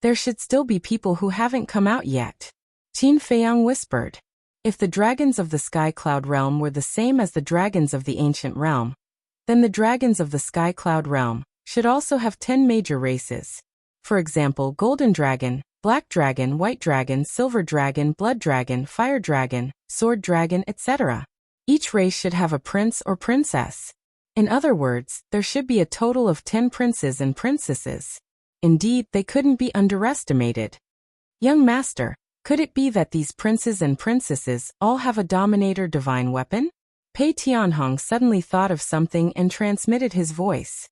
There should still be people who haven't come out yet. Qin Feiyang whispered. If the dragons of the Sky Cloud Realm were the same as the dragons of the Ancient Realm, then the dragons of the Sky Cloud Realm should also have 10 major races. For example, Golden Dragon, Black Dragon, White Dragon, Silver Dragon, Blood Dragon, Fire Dragon, Sword Dragon, etc. Each race should have a prince or princess. In other words, there should be a total of 10 princes and princesses. Indeed, they couldn't be underestimated. Young master, could it be that these princes and princesses all have a Dominator divine weapon? Pei Tianhong suddenly thought of something and transmitted his voice.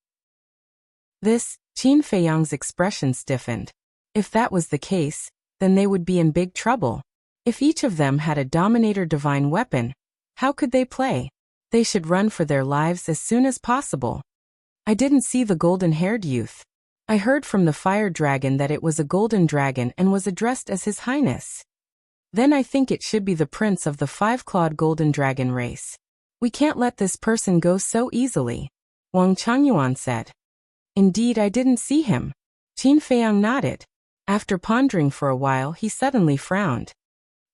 Qin Feiyang's expression stiffened. If that was the case, then they would be in big trouble. If each of them had a Dominator divine weapon, how could they play? They should run for their lives as soon as possible. I didn't see the golden-haired youth. I heard from the fire dragon that it was a golden dragon and was addressed as His Highness. Then I think it should be the prince of the 5-clawed golden dragon race. We can't let this person go so easily, Wang Changyuan said. Indeed, I didn't see him. Qin Feiyang nodded. After pondering for a while, he suddenly frowned.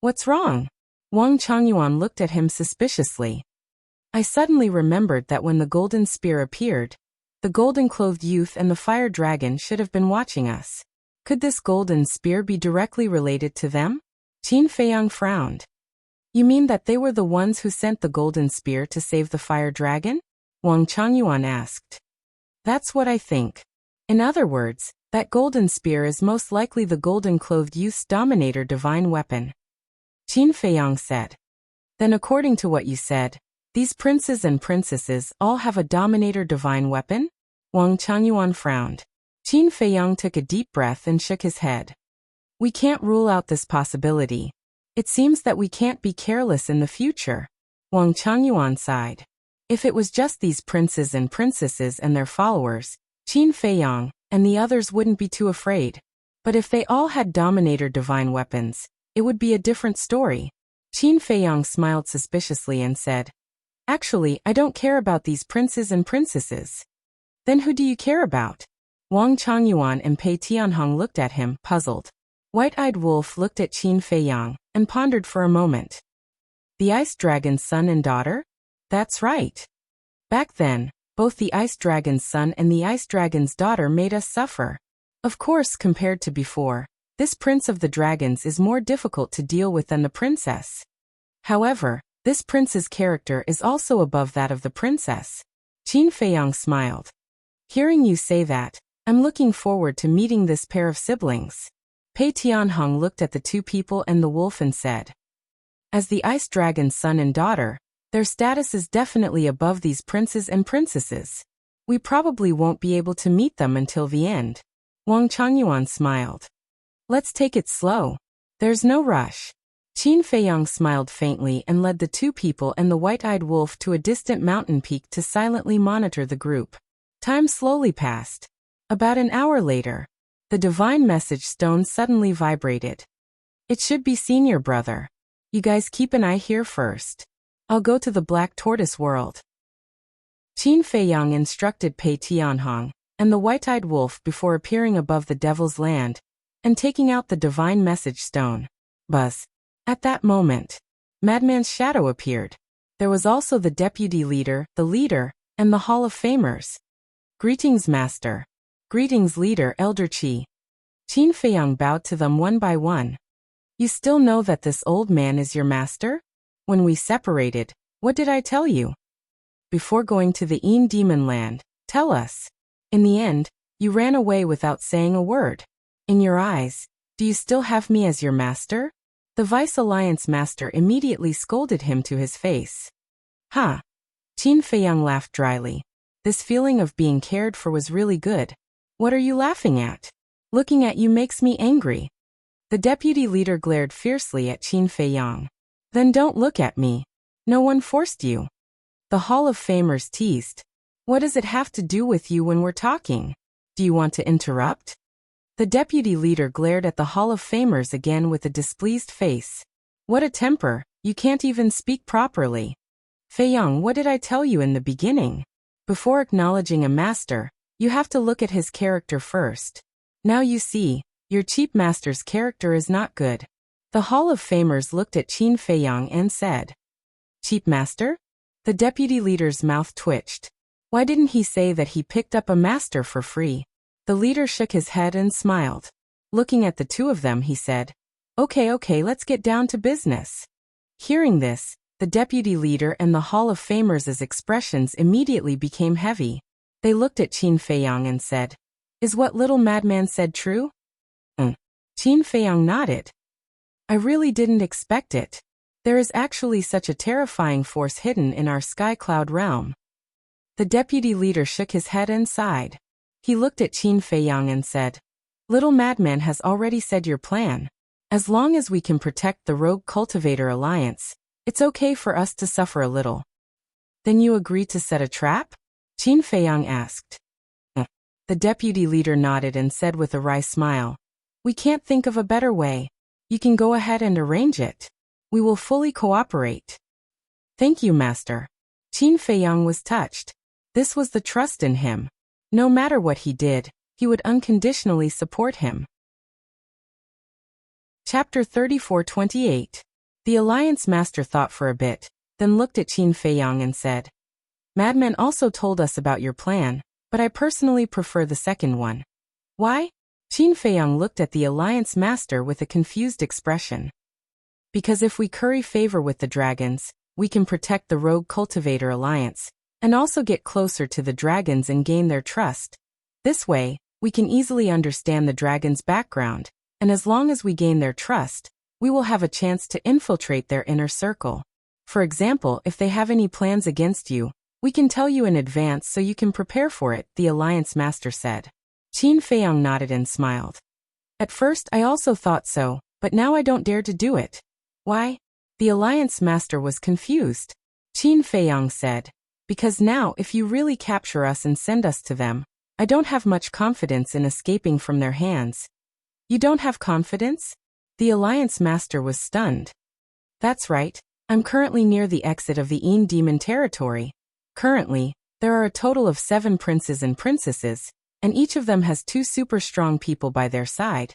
What's wrong? Wang Changyuan looked at him suspiciously. I suddenly remembered that when the golden spear appeared, the golden-clothed youth and the fire dragon should have been watching us. Could this golden spear be directly related to them? Qin Feiyang frowned. You mean that they were the ones who sent the golden spear to save the fire dragon? Wang Changyuan asked. That's what I think. In other words, that golden spear is most likely the golden-clothed youth's Dominator divine weapon. Qin Feiyang said. Then according to what you said, these princes and princesses all have a Dominator divine weapon? Wang Changyuan frowned. Qin Feiyang took a deep breath and shook his head. We can't rule out this possibility. It seems that we can't be careless in the future. Wang Changyuan sighed. If it was just these princes and princesses and their followers, Qin Feiyang and the others wouldn't be too afraid. But if they all had Dominator divine weapons, it would be a different story. Qin Feiyang smiled suspiciously and said, Actually, I don't care about these princes and princesses. Then who do you care about? Wang Changyuan and Pei Tianhong looked at him, puzzled. White-eyed Wolf looked at Qin Feiyang and pondered for a moment. The Ice Dragon's son and daughter? That's right. Back then, both the Ice Dragon's son and the Ice Dragon's daughter made us suffer. Of course, compared to before, this Prince of the Dragons is more difficult to deal with than the princess. However, This prince's character is also above that of the princess. Qin Feiyang smiled. Hearing you say that, I'm looking forward to meeting this pair of siblings. Pei Tianhong looked at the two people and the wolf and said, as the ice dragon's son and daughter, their status is definitely above these princes and princesses. We probably won't be able to meet them until the end. Wang Changyuan smiled. Let's take it slow. There's no rush. Qin Feiyang smiled faintly and led the two people and the white-eyed wolf to a distant mountain peak to silently monitor the group. Time slowly passed. About an hour later, the divine message stone suddenly vibrated. It should be senior brother. You guys keep an eye here first. I'll go to the Black Tortoise world. Qin Feiyang instructed Pei Tianhong and the white-eyed wolf before appearing above the Devil's Land and taking out the divine message stone. Buzz. At that moment, Madman's shadow appeared. There was also the deputy leader, the leader, and the Hall of Famers. Greetings, Master. Greetings, Leader Elder Qi. Qin Feiyang bowed to them one by one. You still know that this old man is your master? When we separated, what did I tell you? Before going to the Een Demon Land, tell us. In the end, you ran away without saying a word. In your eyes, do you still have me as your master? The Vice Alliance Master immediately scolded him to his face. Ha! Qin Feiyang laughed dryly. This feeling of being cared for was really good. What are you laughing at? Looking at you makes me angry. The deputy leader glared fiercely at Qin Feiyang. Then don't look at me. No one forced you. The Hall of Famers teased. What does it have to do with you when we're talking? Do you want to interrupt? The deputy leader glared at the Hall of Famers again with a displeased face. What a temper, you can't even speak properly. Feiyang, what did I tell you in the beginning? Before acknowledging a master, you have to look at his character first. Now you see, your cheap master's character is not good. The Hall of Famers looked at Qin Feiyang and said, Cheap master? The deputy leader's mouth twitched. Why didn't he say that he picked up a master for free? The leader shook his head and smiled. Looking at the two of them, he said, Okay, let's get down to business. Hearing this, the deputy leader and the Hall of Famers' expressions immediately became heavy. They looked at Qin Feiyang and said, Is what little madman said true? Qin Feiyang nodded. I really didn't expect it. There is actually such a terrifying force hidden in our sky cloud realm. The deputy leader shook his head and sighed. He looked at Qin Feiyang and said, Little Madman has already said your plan. As long as we can protect the Rogue Cultivator Alliance, it's okay for us to suffer a little. Then you agree to set a trap? Qin Feiyang asked. The deputy leader nodded and said with a wry smile, We can't think of a better way. You can go ahead and arrange it. We will fully cooperate. Thank you, Master. Qin Feiyang was touched. This was the trust in him. No matter what he did, he would unconditionally support him. Chapter 34-28. The Alliance Master thought for a bit, then looked at Qin Feiyang and said, Madman also told us about your plan, but I personally prefer the second one. Why? Qin Feiyang looked at the Alliance Master with a confused expression. Because if we curry favor with the dragons, we can protect the Rogue Cultivator Alliance, and also get closer to the dragons and gain their trust. This way, we can easily understand the dragon's background, and as long as we gain their trust, we will have a chance to infiltrate their inner circle. For example, if they have any plans against you, we can tell you in advance so you can prepare for it, the Alliance Master said. Qin Feiyang nodded and smiled. At first I also thought so, but now I don't dare to do it. Why? The Alliance Master was confused. Qin Feiyang said, Because now if you really capture us and send us to them, I don't have much confidence in escaping from their hands. You don't have confidence? The Alliance Master was stunned. That's right, I'm currently near the exit of the Een Demon territory. Currently, there are a total of 7 princes and princesses, and each of them has 2 super strong people by their side.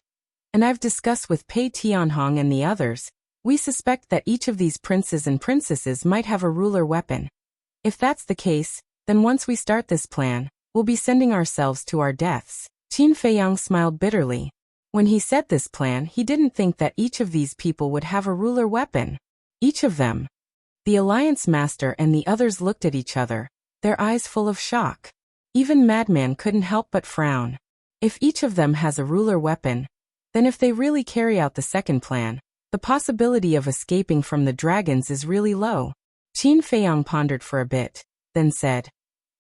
And I've discussed with Pei Tianhong and the others, we suspect that each of these princes and princesses might have a ruler weapon. If that's the case, then once we start this plan, we'll be sending ourselves to our deaths. Qin Feiyang smiled bitterly. When he said this plan, he didn't think that each of these people would have a ruler weapon. Each of them. The Alliance Master and the others looked at each other, their eyes full of shock. Even Madman couldn't help but frown. If each of them has a ruler weapon, then if they really carry out the second plan, the possibility of escaping from the dragons is really low. Qin Feiyang pondered for a bit, then said,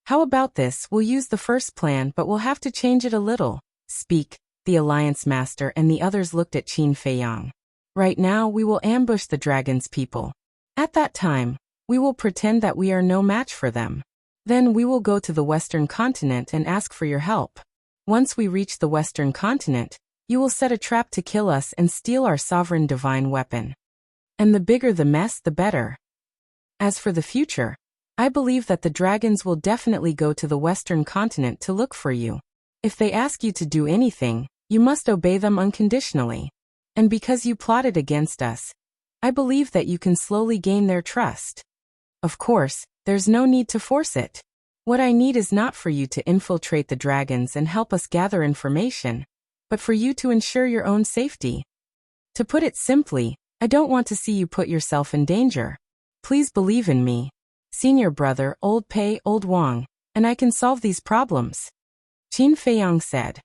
"How about this? We'll use the first plan, but we'll have to change it a little." "Speak." The Alliance Master and the others looked at Qin Feiyang. "Right now we will ambush the dragons' people. At that time, we will pretend that we are no match for them. Then we will go to the Western continent and ask for your help. Once we reach the Western continent, you will set a trap to kill us and steal our sovereign divine weapon. And the bigger the mess, the better. As for the future, I believe that the dragons will definitely go to the Western continent to look for you. If they ask you to do anything, you must obey them unconditionally. And because you plotted against us, I believe that you can slowly gain their trust. Of course, there's no need to force it. What I need is not for you to infiltrate the dragons and help us gather information, but for you to ensure your own safety. To put it simply, I don't want to see you put yourself in danger. Please believe in me, senior brother, old Pei, old Wang, and I can solve these problems," Qin Feiyang said.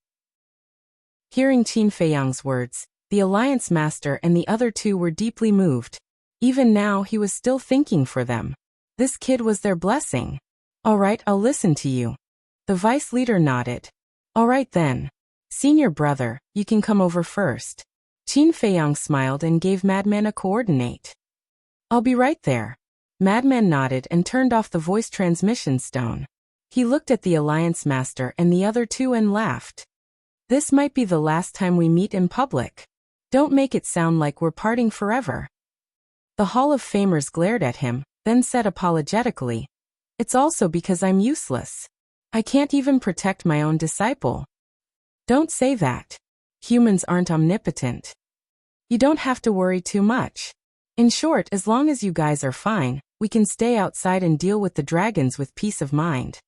Hearing Qin Feiyang's words, the Alliance Master and the other two were deeply moved. Even now he was still thinking for them. This kid was their blessing. "All right, I'll listen to you." The vice leader nodded. "All right then. Senior brother, you can come over first." Qin Feiyang smiled and gave Madman a coordinate. "I'll be right there." Madman nodded and turned off the voice transmission stone. He looked at the Alliance Master and the other two and laughed. "This might be the last time we meet in public. Don't make it sound like we're parting forever." The Hall of Famers glared at him, then said apologetically, "It's also because I'm useless. I can't even protect my own disciple." "Don't say that. Humans aren't omnipotent. You don't have to worry too much. In short, as long as you guys are fine, we can stay outside and deal with the dragons with peace of mind.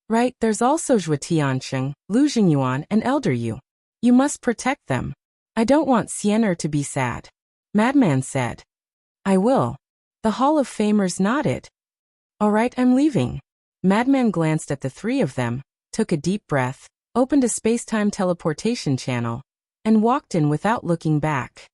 Right, there's also Zhua Tiansheng, Lu Jingyuan, and Elder Yu. You must protect them. I don't want Xiener to be sad," Madman said. "I will." The Hall of Famers nodded. "All right, I'm leaving." Madman glanced at the three of them, took a deep breath, opened a space-time teleportation channel, and walked in without looking back.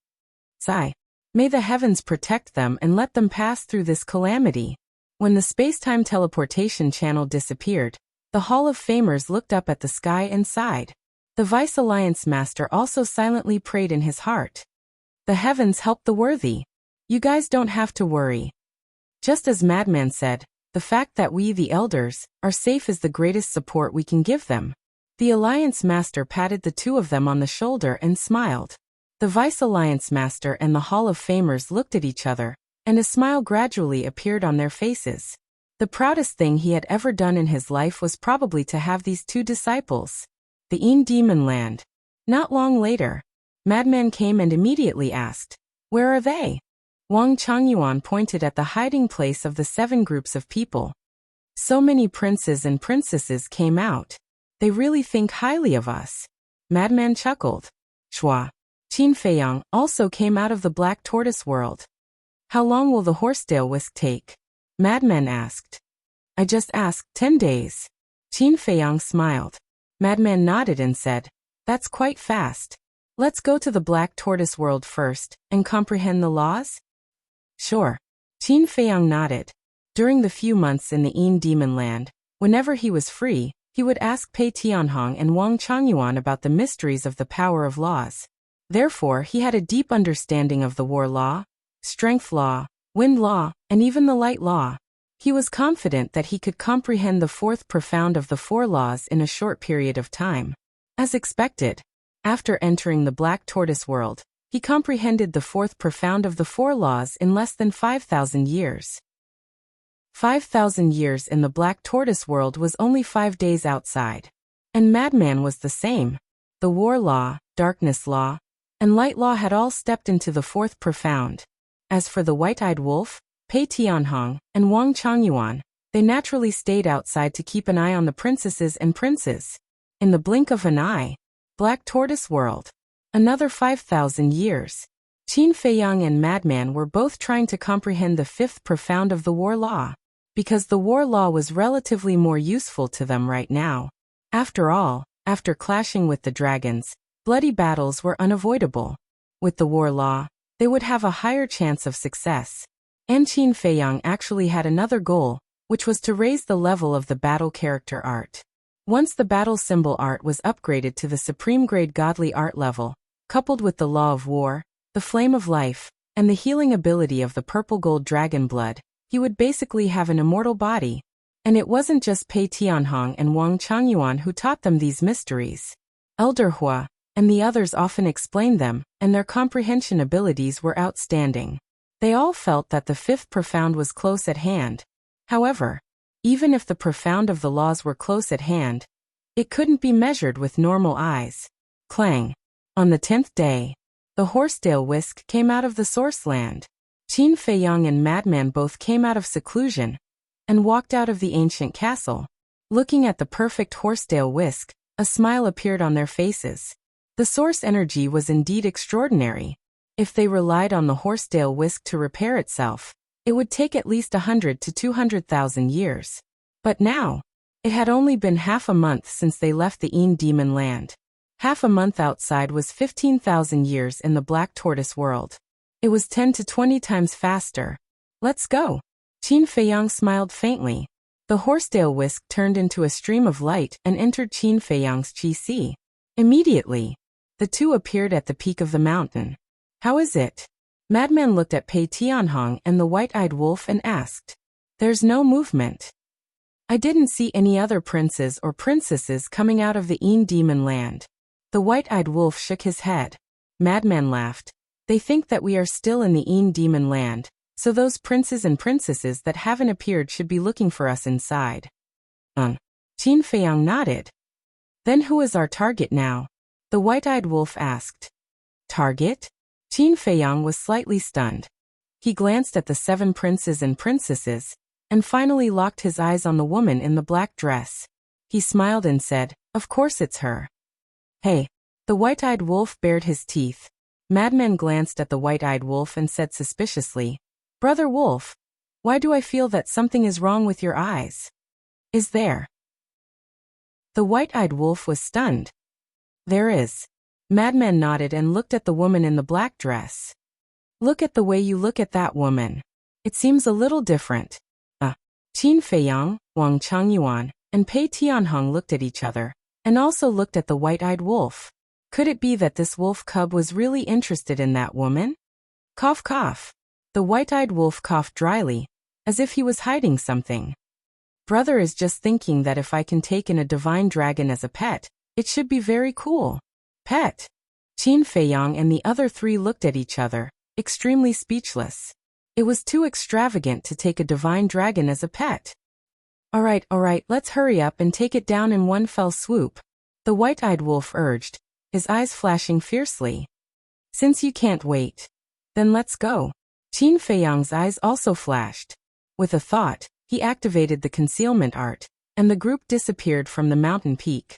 Sigh. May the heavens protect them and let them pass through this calamity. When the space-time teleportation channel disappeared, the Hall of Famers looked up at the sky and sighed. The Vice Alliance Master also silently prayed in his heart. "The heavens help the worthy. You guys don't have to worry." Just as Madman said, the fact that we, the elders, are safe is the greatest support we can give them. The Alliance Master patted the two of them on the shoulder and smiled. The Vice Alliance Master and the Hall of Famers looked at each other, and a smile gradually appeared on their faces. The proudest thing he had ever done in his life was probably to have these two disciples. The Demon Land. Not long later, Madman came and immediately asked, "Where are they?" Wang Changyuan pointed at the hiding place of the 7 groups of people. "So many princes and princesses came out. They really think highly of us." Madman chuckled. Shua. Qin Feiyang also came out of the Black Tortoise world. "How long will the Horsetail Whisk take?" Madman asked. "I just asked, 10 days. Qin Feiyang smiled. Madman nodded and said, "That's quite fast. Let's go to the Black Tortoise world first, and comprehend the laws?" "Sure." Qin Feiyang nodded. During the few months in the Demon Land, whenever he was free, he would ask Pei Tianhong and Wang Changyuan about the mysteries of the power of laws. Therefore, he had a deep understanding of the war law, strength law, wind law, and even the light law. He was confident that he could comprehend the 4th profound of the 4 laws in a short period of time. As expected, after entering the Black Tortoise world, he comprehended the 4th profound of the 4 laws in less than 5,000 years. 5,000 years in the Black Tortoise world was only 5 days outside. And Madman was the same. The war law, darkness law, and light law had all stepped into the 4th profound. As for the white-eyed wolf, Pei Tianhong, and Wang Changyuan, they naturally stayed outside to keep an eye on the princesses and princes. In the blink of an eye, Black Tortoise world. Another 5,000 years. Qin Feiyang and Madman were both trying to comprehend the fifth profound of the war law, because the war law was relatively more useful to them right now. After all, after clashing with the dragons, bloody battles were unavoidable. With the war law, they would have a higher chance of success. And Qin Feiyang actually had another goal, which was to raise the level of the battle character art. Once the battle symbol art was upgraded to the supreme grade godly art level, coupled with the law of war, the flame of life, and the healing ability of the purple gold dragon blood, he would basically have an immortal body. And it wasn't just Pei Tianhong and Wang Changyuan who taught them these mysteries. Elder Hua and the others often explained them, and their comprehension abilities were outstanding. They all felt that the fifth profound was close at hand. However, even if the profound of the laws were close at hand, it couldn't be measured with normal eyes. Clang. On the 10th day, the horsetail whisk came out of the source land. Qin Feiyang and Madman both came out of seclusion and walked out of the ancient castle. Looking at the perfect horsetail whisk, a smile appeared on their faces. The source energy was indeed extraordinary. If they relied on the horsetail whisk to repair itself, it would take at least 100 to 200,000 years. But now, it had only been half a month since they left the Een Demon Land. Half a month outside was 15,000 years in the Black Tortoise world. It was 10 to 20 times faster. Let's go. Qin Feiyang smiled faintly. The horsetail whisk turned into a stream of light and entered Qin Feiyang's Qi. Immediately, the two appeared at the peak of the mountain. How is it? Madman looked at Pei Tianhong and the white-eyed wolf and asked. There's no movement. I didn't see any other princes or princesses coming out of the Een Demon Land. The white-eyed wolf shook his head. Madman laughed. They think that we are still in the Een Demon Land, so those princes and princesses that haven't appeared should be looking for us inside. Qin Feiyang nodded. Then who is our target now? The white-eyed wolf asked. Target? Qin Feiyang was slightly stunned. He glanced at the 7 princes and princesses, and finally locked his eyes on the woman in the black dress. He smiled and said, of course it's her. Hey. The white-eyed wolf bared his teeth. Madman glanced at the white-eyed wolf and said suspiciously, Brother Wolf, why do I feel that something is wrong with your eyes? Is there? The white-eyed wolf was stunned. There is. Madman nodded and looked at the woman in the black dress. Look at the way you look at that woman. It seems a little different. Qin Feiyang, Wang Changyuan, and Pei Tianhong looked at each other, and also looked at the white-eyed wolf. Could it be that this wolf cub was really interested in that woman? Cough cough. The white-eyed wolf coughed dryly, as if he was hiding something. Brother is just thinking that if I can take in a divine dragon as a pet, it should be very cool. Pet. Qin Feiyang and the other 3 looked at each other, extremely speechless. It was too extravagant to take a divine dragon as a pet. All right, let's hurry up and take it down in one fell swoop. The white-eyed wolf urged, his eyes flashing fiercely. Since you can't wait, then let's go. Qin Feiyang's eyes also flashed. With a thought, he activated the concealment art, and the group disappeared from the mountain peak.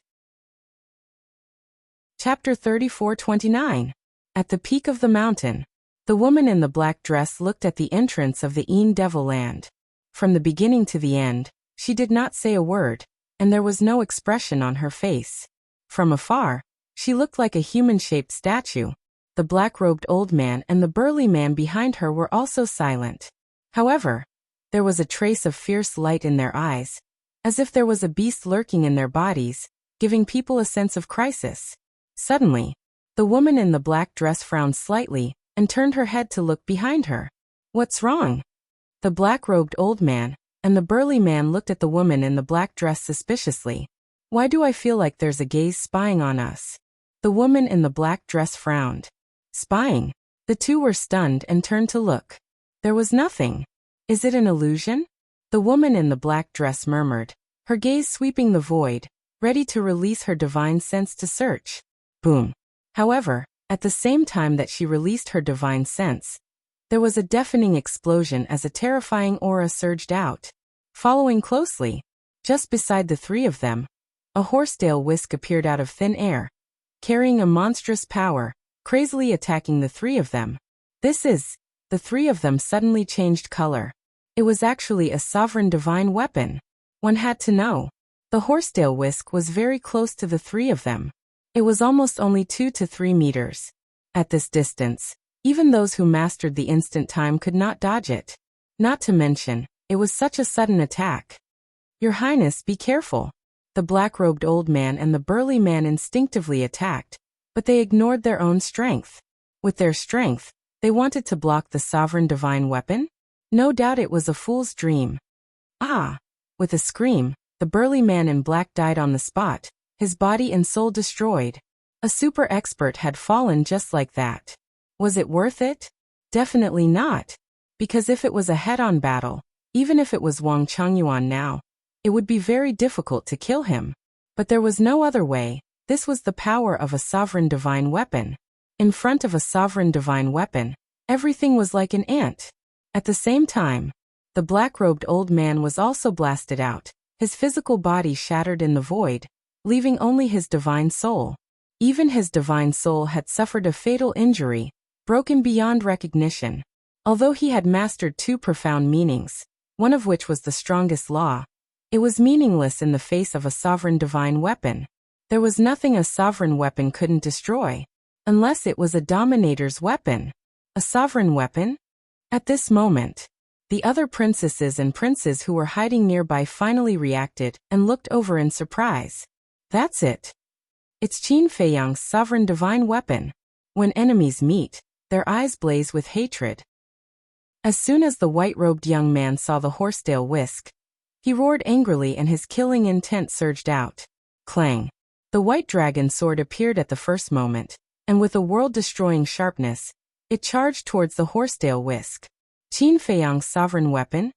Chapter 34-29. At the peak of the mountain, the woman in the black dress looked at the entrance of the Een Devil Land. From the beginning to the end, she did not say a word, and there was no expression on her face. From afar, she looked like a human-shaped statue. The black-robed old man and the burly man behind her were also silent. However, there was a trace of fierce light in their eyes, as if there was a beast lurking in their bodies, giving people a sense of crisis. Suddenly, the woman in the black dress frowned slightly and turned her head to look behind her. What's wrong? The black-robed old man and the burly man looked at the woman in the black dress suspiciously. Why do I feel like there's a gaze spying on us? The woman in the black dress frowned. Spying? The two were stunned and turned to look. There was nothing. Is it an illusion? The woman in the black dress murmured, her gaze sweeping the void, ready to release her divine sense to search. Boom. However, at the same time that she released her divine sense, there was a deafening explosion as a terrifying aura surged out. Following closely, just beside the 3 of them, a horsetail whisk appeared out of thin air, carrying a monstrous power, crazily attacking the 3 of them. The three of them suddenly changed color. It was actually a sovereign divine weapon. One had to know. The horsetail whisk was very close to the three of them. It was almost only 2 to 3 meters. At this distance, even those who mastered the instant time could not dodge it. Not to mention, it was such a sudden attack. Your Highness, be careful. The black-robed old man and the burly man instinctively attacked, but they ignored their own strength. With their strength, they wanted to block the sovereign divine weapon? No doubt it was a fool's dream. Ah! With a scream, the burly man in black died on the spot, his body and soul destroyed. A super expert had fallen just like that. Was it worth it? Definitely not. Because if it was a head-on battle, even if it was Wang Changyuan now, it would be very difficult to kill him. But there was no other way. This was the power of a sovereign divine weapon. In front of a sovereign divine weapon, everything was like an ant. At the same time, the black-robed old man was also blasted out, his physical body shattered in the void, leaving only his divine soul. Even his divine soul had suffered a fatal injury, broken beyond recognition. Although he had mastered 2 profound meanings, one of which was the strongest law, it was meaningless in the face of a sovereign divine weapon. There was nothing a sovereign weapon couldn't destroy, unless it was a dominator's weapon. A sovereign weapon? At this moment, the other princesses and princes who were hiding nearby finally reacted and looked over in surprise. That's it. It's Qin Feiyang's sovereign divine weapon. When enemies meet, their eyes blaze with hatred. As soon as the white-robed young man saw the horsetail whisk, he roared angrily and his killing intent surged out. Clang! The white dragon sword appeared at the first moment, and with a world-destroying sharpness, it charged towards the horsetail whisk. Qin Feiyang's sovereign weapon?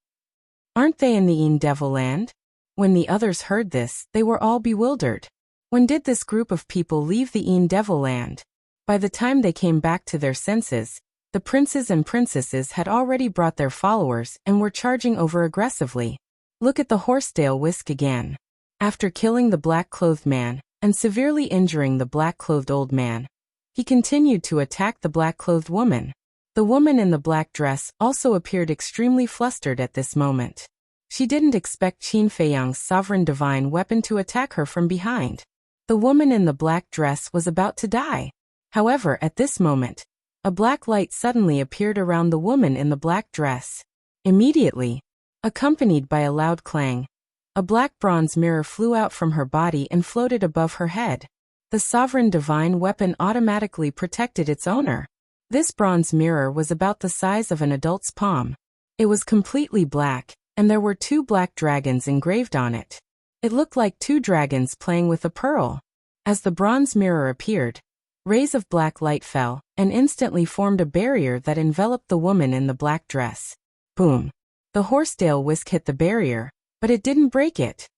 Aren't they in the Yin Devil Land? When the others heard this, they were all bewildered. When did this group of people leave the Yin Devil Land? By the time they came back to their senses, the princes and princesses had already brought their followers and were charging over aggressively. Look at the horsetail whisk again. After killing the black-clothed man and severely injuring the black-clothed old man, he continued to attack the black-clothed woman. The woman in the black dress also appeared extremely flustered at this moment. She didn't expect Qin Feiyang's sovereign divine weapon to attack her from behind. The woman in the black dress was about to die. However, at this moment, a black light suddenly appeared around the woman in the black dress. Immediately, accompanied by a loud clang, a black bronze mirror flew out from her body and floated above her head. The sovereign divine weapon automatically protected its owner. This bronze mirror was about the size of an adult's palm. It was completely black, and there were 2 black dragons engraved on it. It looked like 2 dragons playing with a pearl. As the bronze mirror appeared, rays of black light fell and instantly formed a barrier that enveloped the woman in the black dress. Boom! The horsetail whisk hit the barrier, but it didn't break it.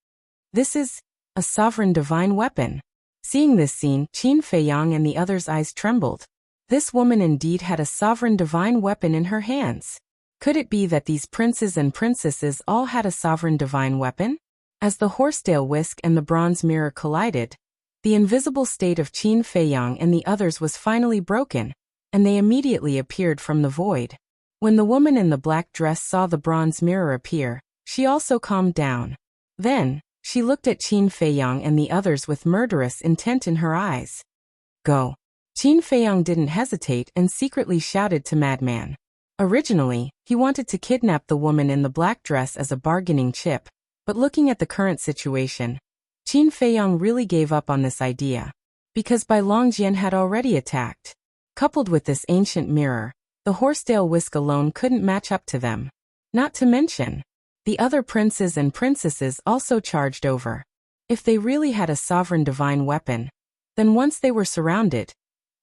This is a sovereign divine weapon. Seeing this scene, Qin Feiyang and the others' eyes trembled. This woman indeed had a sovereign divine weapon in her hands. Could it be that these princes and princesses all had a sovereign divine weapon? As the horsetail whisk and the bronze mirror collided, the invisible state of Qin Feiyang and the others was finally broken, and they immediately appeared from the void. When the woman in the black dress saw the bronze mirror appear, she also calmed down. Then, she looked at Qin Feiyang and the others with murderous intent in her eyes. Go! Qin Feiyang didn't hesitate and secretly shouted to Madman. Originally, he wanted to kidnap the woman in the black dress as a bargaining chip, but looking at the current situation, Qin Feiyang really gave up on this idea, because Bai Longjian had already attacked. Coupled with this ancient mirror, the horsetail whisk alone couldn't match up to them. Not to mention, the other princes and princesses also charged over. If they really had a sovereign divine weapon, then once they were surrounded,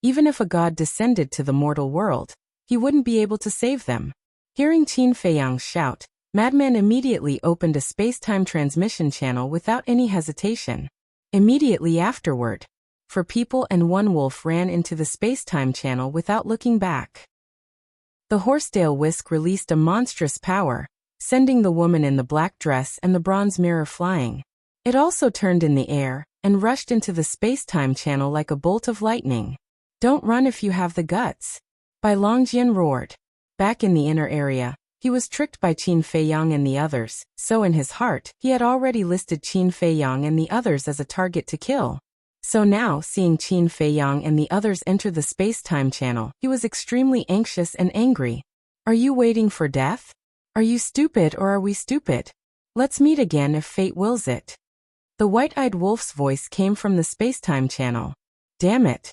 even if a god descended to the mortal world, he wouldn't be able to save them. Hearing Qin Feiyang's shout, Madman immediately opened a space-time transmission channel without any hesitation. Immediately afterward, 4 people and 1 wolf ran into the space-time channel without looking back. The horsetail whisk released a monstrous power, sending the woman in the black dress and the bronze mirror flying. It also turned in the air and rushed into the space-time channel like a bolt of lightning. Don't run if you have the guts. Bai Longjian roared. Back in the inner area, he was tricked by Qin Feiyang and the others, so in his heart, he had already listed Qin Feiyang and the others as a target to kill. So now, seeing Qin Feiyang and the others enter the space-time channel, he was extremely anxious and angry. Are you waiting for death? Are you stupid or are we stupid? Let's meet again if fate wills it. The white-eyed wolf's voice came from the space-time channel. Damn it.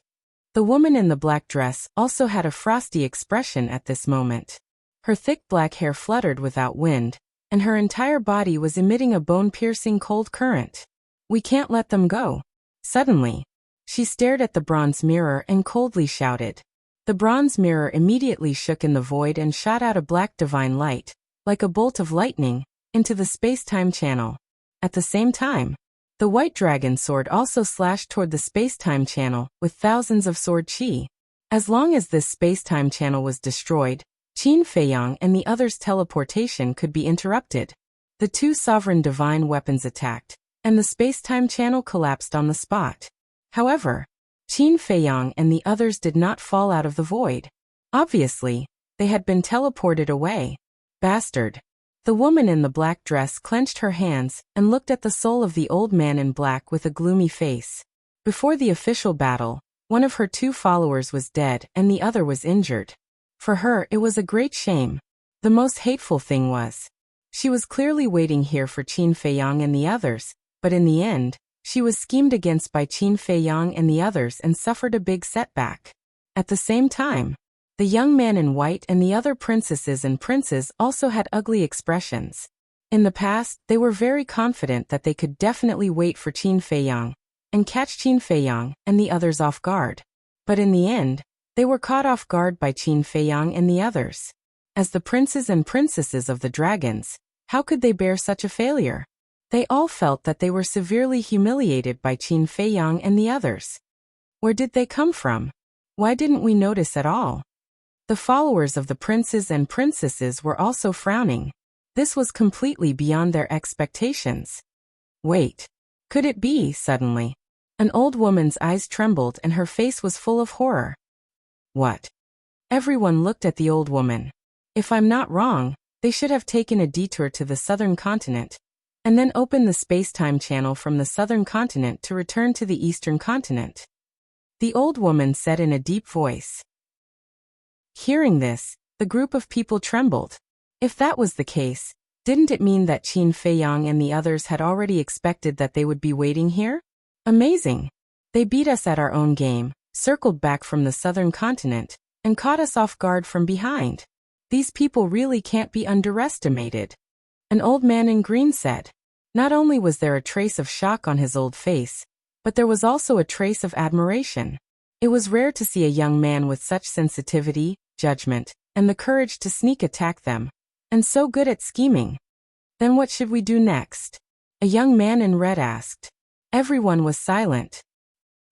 The woman in the black dress also had a frosty expression at this moment. Her thick black hair fluttered without wind, and her entire body was emitting a bone-piercing cold current. We can't let them go. Suddenly, she stared at the bronze mirror and coldly shouted. The bronze mirror immediately shook in the void and shot out a black divine light, like a bolt of lightning, into the space-time channel. At the same time, the white dragon sword also slashed toward the space-time channel with thousands of sword chi. As long as this space-time channel was destroyed, Qin Feiyang and the others' teleportation could be interrupted. The two sovereign divine weapons attacked, and the space-time channel collapsed on the spot. However, Qin Feiyang and the others did not fall out of the void. Obviously, they had been teleported away. Bastard. The woman in the black dress clenched her hands and looked at the soul of the old man in black with a gloomy face. Before the official battle, one of her two followers was dead and the other was injured. For her, it was a great shame. The most hateful thing was, she was clearly waiting here for Qin Feiyang and the others, but in the end, she was schemed against by Qin Feiyang and the others and suffered a big setback. At the same time, the young man in white and the other princesses and princes also had ugly expressions. In the past, they were very confident that they could definitely wait for Qin Feiyang and catch Qin Feiyang and the others off guard. But in the end, they were caught off guard by Qin Feiyang and the others. As the princes and princesses of the dragons, how could they bear such a failure? They all felt that they were severely humiliated by Qin Feiyang and the others. Where did they come from? Why didn't we notice at all? The followers of the princes and princesses were also frowning. This was completely beyond their expectations. Wait. Could it be, suddenly? An old woman's eyes trembled and her face was full of horror. What? Everyone looked at the old woman. If I'm not wrong, they should have taken a detour to the southern continent, and then opened the space-time channel from the southern continent to return to the eastern continent. The old woman said in a deep voice. Hearing this, the group of people trembled. If that was the case, didn't it mean that Qin Feiyang and the others had already expected that they would be waiting here? Amazing! They beat us at our own game, circled back from the southern continent, and caught us off guard from behind. These people really can't be underestimated. An old man in green said. Not only was there a trace of shock on his old face, but there was also a trace of admiration. It was rare to see a young man with such sensitivity, judgment, and the courage to sneak attack them, and so good at scheming. Then what should we do next? A young man in red asked. Everyone was silent.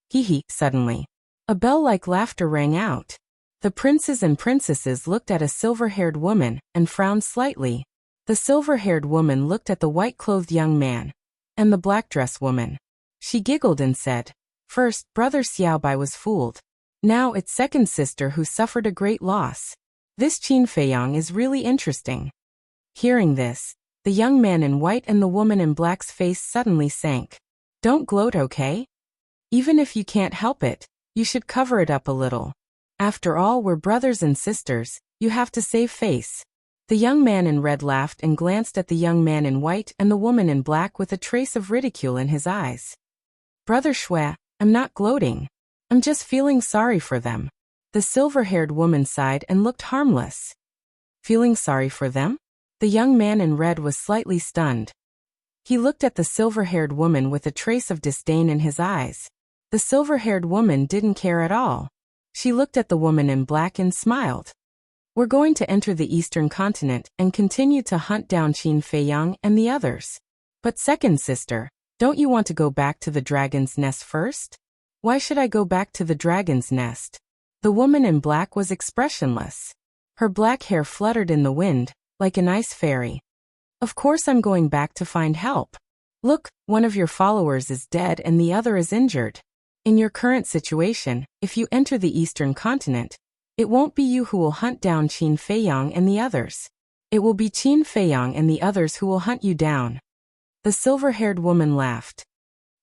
Hee. Suddenly, a bell-like laughter rang out. The princes and princesses looked at a silver-haired woman and frowned slightly. The silver-haired woman looked at the white-clothed young man and the black-dress woman. She giggled and said, First, Brother Xiaobai was fooled. Now it's second sister who suffered a great loss. This Qin Feiyang is really interesting. Hearing this, the young man in white and the woman in black's face suddenly sank. Don't gloat, okay? Even if you can't help it, you should cover it up a little. After all, we're brothers and sisters, you have to save face. The young man in red laughed and glanced at the young man in white and the woman in black with a trace of ridicule in his eyes. Brother Shui, I'm not gloating. I'm just feeling sorry for them. The silver-haired woman sighed and looked harmless. Feeling sorry for them? The young man in red was slightly stunned. He looked at the silver-haired woman with a trace of disdain in his eyes. The silver-haired woman didn't care at all. She looked at the woman in black and smiled. We're going to enter the eastern continent and continue to hunt down Qin Feiyang and the others. But second sister, don't you want to go back to the dragon's nest first? Why should I go back to the dragon's nest? The woman in black was expressionless. Her black hair fluttered in the wind, like an ice fairy. Of course I'm going back to find help. Look, one of your followers is dead and the other is injured. In your current situation, if you enter the eastern continent, It won't be you who will hunt down Qin Feiyang and the others. It will be Qin Feiyang and the others who will hunt you down." The silver-haired woman laughed.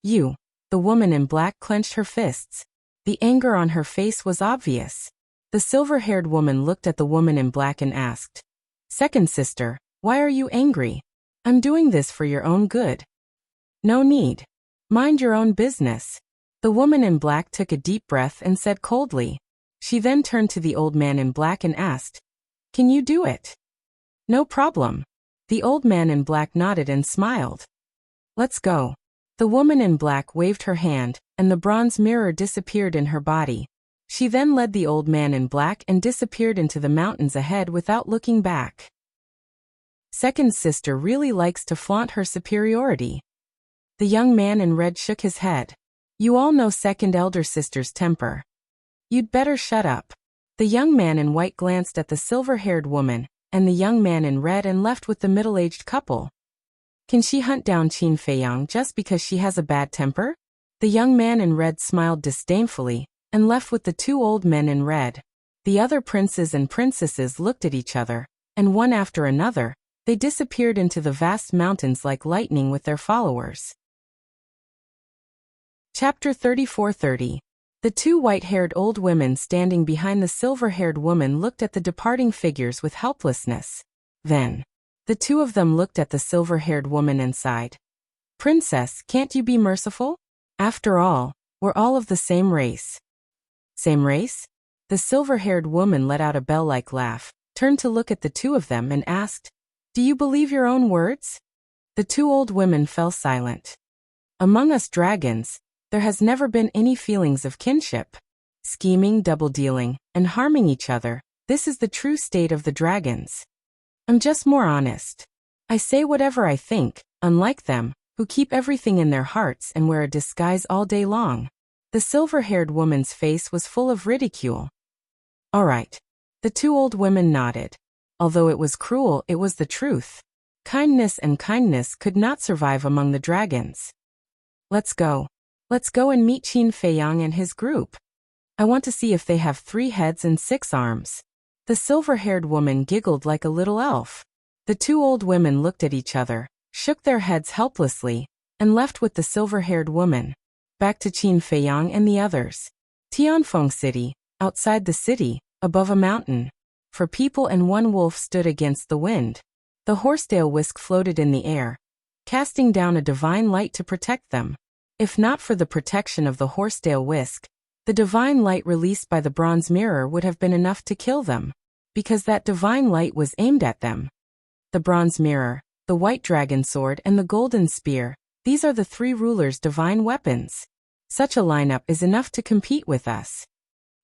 "You." The woman in black clenched her fists. The anger on her face was obvious. The silver-haired woman looked at the woman in black and asked, "Second sister, why are you angry? I'm doing this for your own good." "No need. Mind your own business." The woman in black took a deep breath and said coldly. She then turned to the old man in black and asked, "Can you do it?" "No problem." The old man in black nodded and smiled. "Let's go." The woman in black waved her hand, and the bronze mirror disappeared in her body. She then led the old man in black and disappeared into the mountains ahead without looking back. Second sister really likes to flaunt her superiority. The young man in red shook his head. "You all know second elder sister's temper. You'd better shut up." The young man in white glanced at the silver-haired woman, and the young man in red and left with the middle-aged couple. "Can she hunt down Qin Feiyang just because she has a bad temper?" The young man in red smiled disdainfully, and left with the two old men in red. The other princes and princesses looked at each other, and one after another, they disappeared into the vast mountains like lightning with their followers. Chapter 34:30. The two white-haired old women standing behind the silver-haired woman looked at the departing figures with helplessness. Then, the two of them looked at the silver-haired woman and sighed. "Princess, can't you be merciful? After all, we're all of the same race." "Same race?" The silver-haired woman let out a bell-like laugh, turned to look at the two of them and asked, "Do you believe your own words?" The two old women fell silent. "Among us dragons, there has never been any feelings of kinship. Scheming, double-dealing, and harming each other, this is the true state of the dragons. I'm just more honest. I say whatever I think, unlike them, who keep everything in their hearts and wear a disguise all day long." The silver-haired woman's face was full of ridicule. "All right." The two old women nodded. Although it was cruel, it was the truth. Kindness and kindness could not survive among the dragons. "Let's go. Let's go and meet Qin Feiyang and his group. I want to see if they have 3 heads and 6 arms. The silver-haired woman giggled like a little elf. The two old women looked at each other, shook their heads helplessly, and left with the silver-haired woman. Back to Qin Feiyang and the others. Tianfeng City, outside the city, above a mountain. 4 people and 1 wolf stood against the wind. The horsetail whisk floated in the air, casting down a divine light to protect them. If not for the protection of the horsetail whisk, the divine light released by the bronze mirror would have been enough to kill them, because that divine light was aimed at them. The bronze mirror, the white dragon sword and the golden spear, these are the 3 rulers' divine weapons. Such a lineup is enough to compete with us.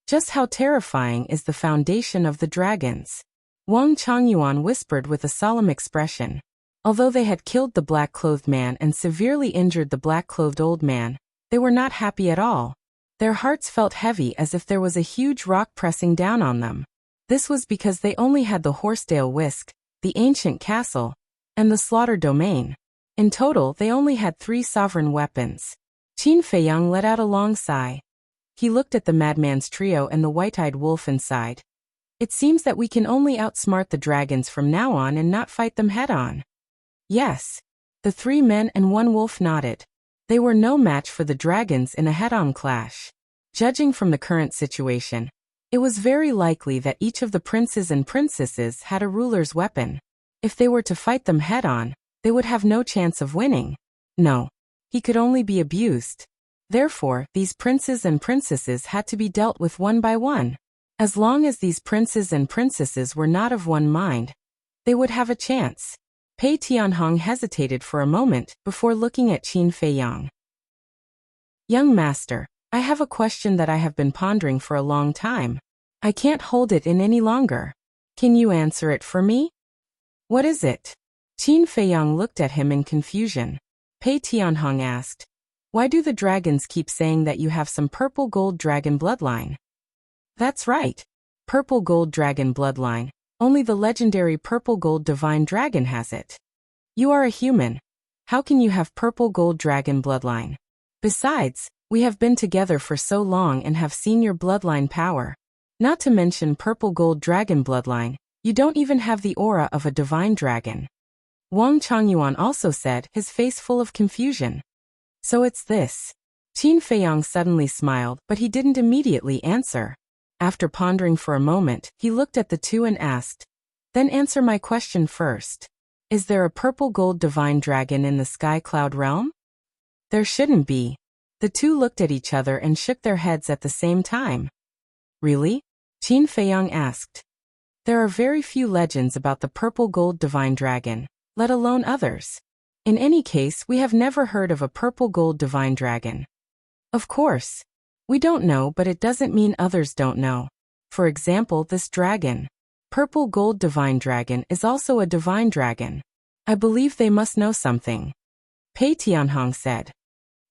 Just how terrifying is the foundation of the dragons? Wang Changyuan whispered with a solemn expression. Although they had killed the black-clothed man and severely injured the black-clothed old man, they were not happy at all. Their hearts felt heavy as if there was a huge rock pressing down on them. This was because they only had the horsetail whisk, the ancient castle, and the slaughter domain. In total, they only had 3 sovereign weapons. Qin Feiyang let out a long sigh. He looked at the madman's trio and the white-eyed wolf and sighed. "It seems that we can only outsmart the dragons from now on and not fight them head-on." "Yes." The 3 men and 1 wolf nodded. They were no match for the dragons in a head-on clash. Judging from the current situation, it was very likely that each of the princes and princesses had a ruler's weapon. If they were to fight them head-on, they would have no chance of winning. No, he could only be abused. Therefore, these princes and princesses had to be dealt with one by one. As long as these princes and princesses were not of one mind, they would have a chance. Pei Tianhong hesitated for a moment before looking at Qin Feiyang. "Young master, I have a question that I have been pondering for a long time. I can't hold it in any longer. Can you answer it for me?" "What is it?" Qin Feiyang looked at him in confusion. Pei Tianhong asked, "Why do the dragons keep saying that you have some purple gold dragon bloodline?" "That's right. Purple gold dragon bloodline. Only the legendary purple gold divine dragon has it. You are a human. How can you have purple gold dragon bloodline? Besides, we have been together for so long and have seen your bloodline power. Not to mention purple gold dragon bloodline, you don't even have the aura of a divine dragon. Wang Changyuan also said, his face full of confusion. So it's this. Qin Feiyang suddenly smiled, but he didn't immediately answer. After pondering for a moment, he looked at the two and asked, "Then answer my question first. Is there a purple gold divine dragon in the sky cloud realm?" "There shouldn't be." The two looked at each other and shook their heads at the same time. "Really?" Qin Feiyang asked. "There are very few legends about the purple gold divine dragon, let alone others. In any case, we have never heard of a purple gold divine dragon. Of course. We don't know, but it doesn't mean others don't know. For example, this dragon. Purple gold divine dragon is also a divine dragon. I believe they must know something." Pei Tianhong said.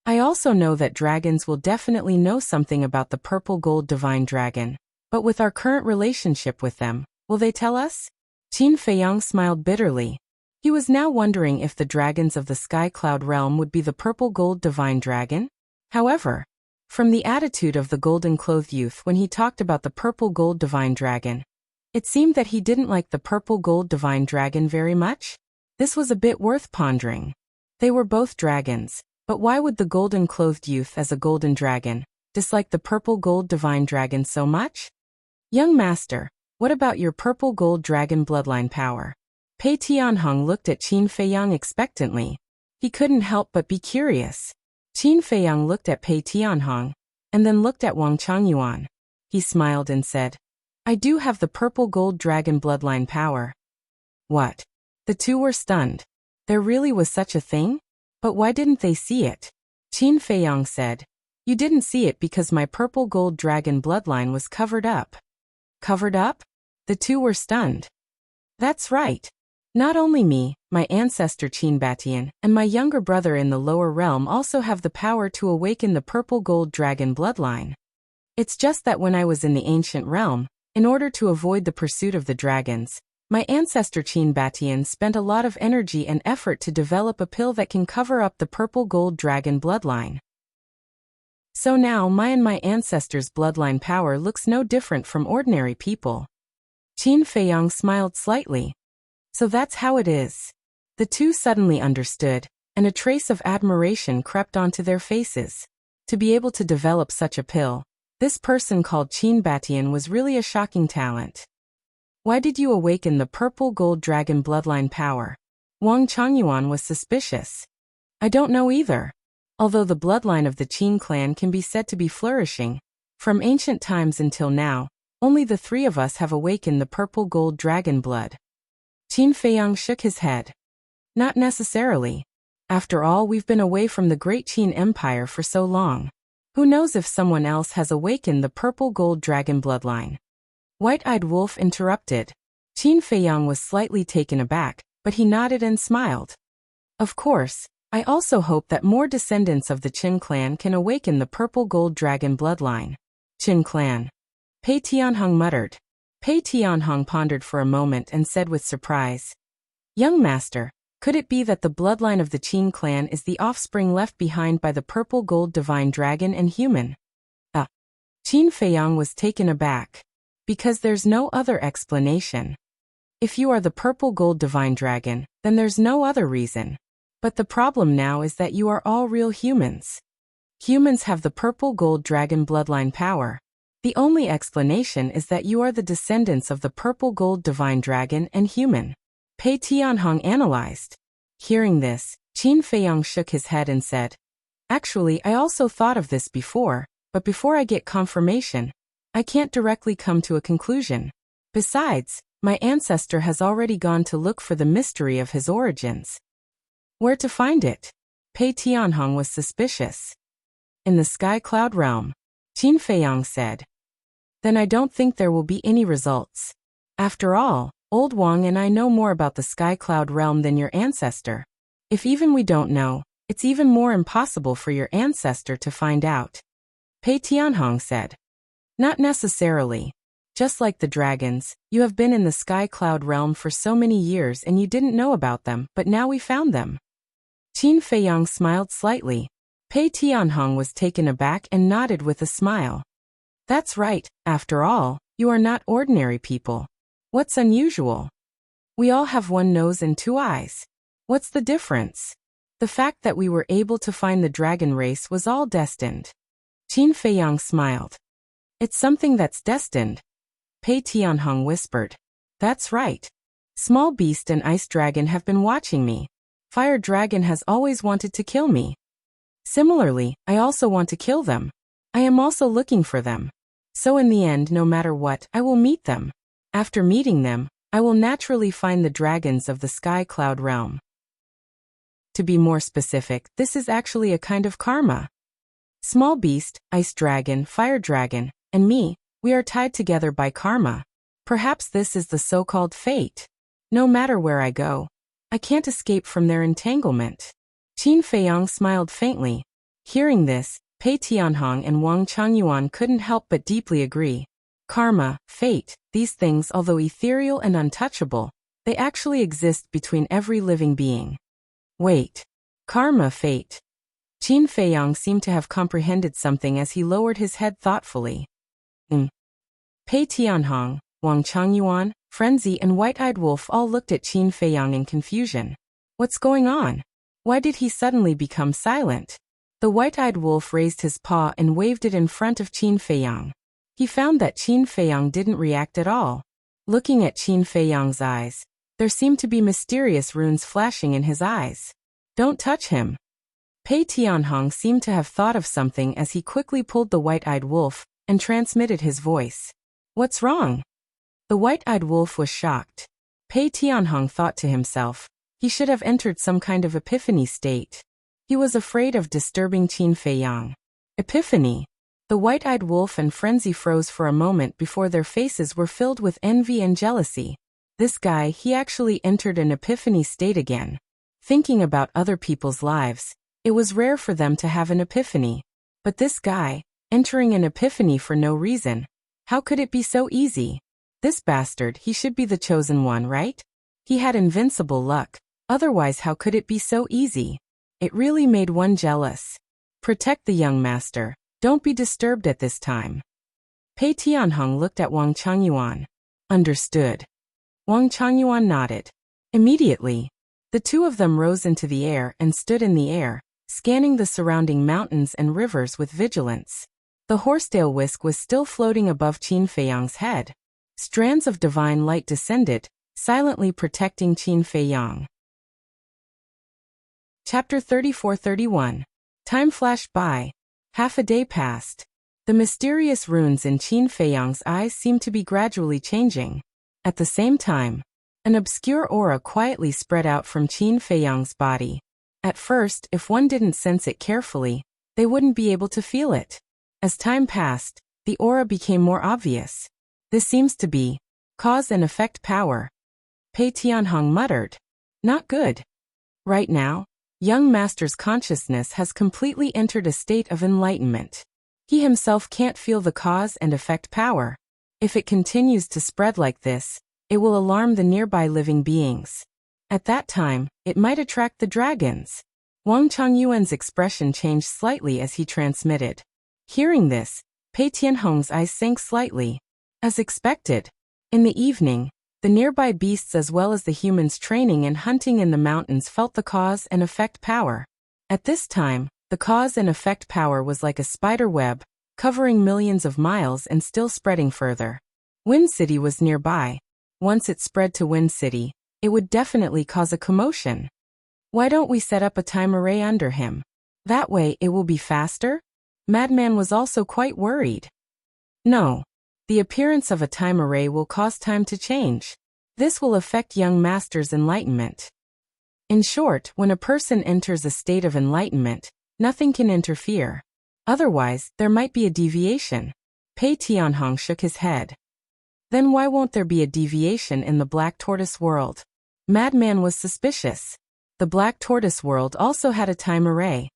"I also know that dragons will definitely know something about the purple gold divine dragon, but with our current relationship with them, will they tell us?" Qin Feiyang smiled bitterly. He was now wondering if the dragons of the sky cloud realm would be the purple gold divine dragon. However, from the attitude of the golden-clothed youth when he talked about the purple gold divine dragon, it seemed that he didn't like the purple gold divine dragon very much. This was a bit worth pondering. They were both dragons, but why would the golden-clothed youth as a golden dragon dislike the purple gold divine dragon so much? "Young master, what about your purple gold dragon bloodline power?" Pei Tianhong looked at Qin Feiyang expectantly. He couldn't help but be curious. Qin Feiyang looked at Pei Tianhong, and then looked at Wang Changyuan. He smiled and said, "I do have the purple gold dragon bloodline power." "What?" The two were stunned. There really was such a thing? But why didn't they see it? Qin Feiyang said, "You didn't see it because my purple gold dragon bloodline was covered up." "Covered up?" The two were stunned. "That's right. Not only me, my ancestor Qin Batian, and my younger brother in the lower realm also have the power to awaken the purple gold dragon bloodline. It's just that when I was in the ancient realm, in order to avoid the pursuit of the dragons, my ancestor Qin Batian spent a lot of energy and effort to develop a pill that can cover up the purple gold dragon bloodline. So now my ancestor's bloodline power looks no different from ordinary people." Qin Feiyang smiled slightly. "So that's how it is." The two suddenly understood, and a trace of admiration crept onto their faces. To be able to develop such a pill, this person called Qin Batian was really a shocking talent. "Why did you awaken the purple gold dragon bloodline power?" Wang Changyuan was suspicious. "I don't know either. Although the bloodline of the Qin clan can be said to be flourishing, from ancient times until now, only the three of us have awakened the purple gold dragon blood." Qin Feiyang shook his head. "Not necessarily. After all, we've been away from the great Qin Empire for so long. Who knows if someone else has awakened the purple gold dragon bloodline?" White-eyed Wolf interrupted. Qin Feiyang was slightly taken aback, but he nodded and smiled. "Of course, I also hope that more descendants of the Qin clan can awaken the purple gold dragon bloodline." "Qin clan," Pei Tianhong muttered. Pei Tianhong pondered for a moment and said with surprise, "Young master, could it be that the bloodline of the Qin clan is the offspring left behind by the purple gold divine dragon and human?" Qin Feiyang was taken aback. "Because there's no other explanation. If you are the purple gold divine dragon, then there's no other reason. But the problem now is that you are all real humans. Humans have the purple gold dragon bloodline power. The only explanation is that you are the descendants of the purple gold divine dragon and human." Pei Tianhong analyzed. Hearing this, Qin Feiyang shook his head and said, "Actually, I also thought of this before, but before I get confirmation, I can't directly come to a conclusion. Besides, my ancestor has already gone to look for the mystery of his origins." "Where to find it?" Pei Tianhong was suspicious. "In the sky cloud realm," Qin Feiyang said. "Then I don't think there will be any results. After all, old Wang and I know more about the sky cloud realm than your ancestor. If even we don't know, it's even more impossible for your ancestor to find out." Pei Tianhong said. "Not necessarily. Just like the dragons, you have been in the sky cloud realm for so many years and you didn't know about them, but now we found them." Qin Feiyang smiled slightly. Pei Tianhong was taken aback and nodded with a smile. "That's right. After all, You are not ordinary people. What's unusual? We all have one nose and two eyes. What's the difference? The fact that we were able to find the dragon race was all destined. Qin Feiyang smiled. It's something that's destined. Pei Tianhong whispered. That's right. Small Beast and Ice Dragon have been watching me. Fire Dragon has always wanted to kill me. Similarly, I also want to kill them. I am also looking for them. So in the end, no matter what, I will meet them. After meeting them, I will naturally find the dragons of the Sky Cloud realm. To be more specific, this is actually a kind of karma. Small Beast, Ice Dragon, Fire Dragon, and me, we are tied together by karma. Perhaps this is the so-called fate. No matter where I go, I can't escape from their entanglement. Qin Feiyang smiled faintly. Hearing this, Pei Tianhong and Wang Changyuan couldn't help but deeply agree. Karma, fate, these things, although ethereal and untouchable, they actually exist between every living being. Wait. Karma, fate. Qin Feiyang seemed to have comprehended something as he lowered his head thoughtfully. Pei Tianhong, Wang Changyuan, Frenzy and White-Eyed Wolf all looked at Qin Feiyang in confusion. What's going on? Why did he suddenly become silent? The White-Eyed Wolf raised his paw and waved it in front of Qin Feiyang. He found that Qin Feiyang didn't react at all. Looking at Qin Feiyang's eyes, there seemed to be mysterious runes flashing in his eyes. Don't touch him. Pei Tianhong seemed to have thought of something as he quickly pulled the White-Eyed Wolf and transmitted his voice. What's wrong? The White-Eyed Wolf was shocked. Pei Tianhong thought to himself, he should have entered some kind of epiphany state. He was afraid of disturbing Qin Feiyang. Epiphany. The White-Eyed Wolf and Frenzy froze for a moment before their faces were filled with envy and jealousy. This guy, he actually entered an epiphany state again. Thinking about other people's lives, it was rare for them to have an epiphany. But this guy, entering an epiphany for no reason, how could it be so easy? This bastard, he should be the chosen one, right? He had invincible luck, otherwise how could it be so easy? It really made one jealous. Protect the young master, don't be disturbed at this time. Pei Tianhong looked at Wang Changyuan. Understood. Wang Changyuan nodded. Immediately, the two of them rose into the air and stood in the air, scanning the surrounding mountains and rivers with vigilance. The horsetail whisk was still floating above Qin Feiyang's head. Strands of divine light descended, silently protecting Qin Feiyang. Chapter 34-31. Time flashed by. Half a day passed. The mysterious runes in Qin Feiyang's eyes seemed to be gradually changing. At the same time, an obscure aura quietly spread out from Qin Feiyang's body. At first, if one didn't sense it carefully, they wouldn't be able to feel it. As time passed, the aura became more obvious. This seems to be cause and effect power. Pei Tianhong muttered. Not good. Right now, young master's consciousness has completely entered a state of enlightenment. He himself can't feel the cause and effect power. If it continues to spread like this, it will alarm the nearby living beings. At that time, it might attract the dragons. Wang Changyuan's expression changed slightly as he transmitted. Hearing this, Pei Tianhong's eyes sank slightly. As expected, in the evening, the nearby beasts as well as the humans training and hunting in the mountains felt the cause and effect power. At this time, the cause and effect power was like a spider web, covering millions of miles and still spreading further. Wind City was nearby. Once it spread to Wind City, it would definitely cause a commotion. Why don't we set up a time array under him? That way it will be faster? Madman was also quite worried. No. The appearance of a time array will cause time to change. This will affect young master's enlightenment. In short, when a person enters a state of enlightenment, nothing can interfere. Otherwise, there might be a deviation. Pei Tianhong shook his head. Then why won't there be a deviation in the Black Tortoise world? Madman was suspicious. The Black Tortoise world also had a time array.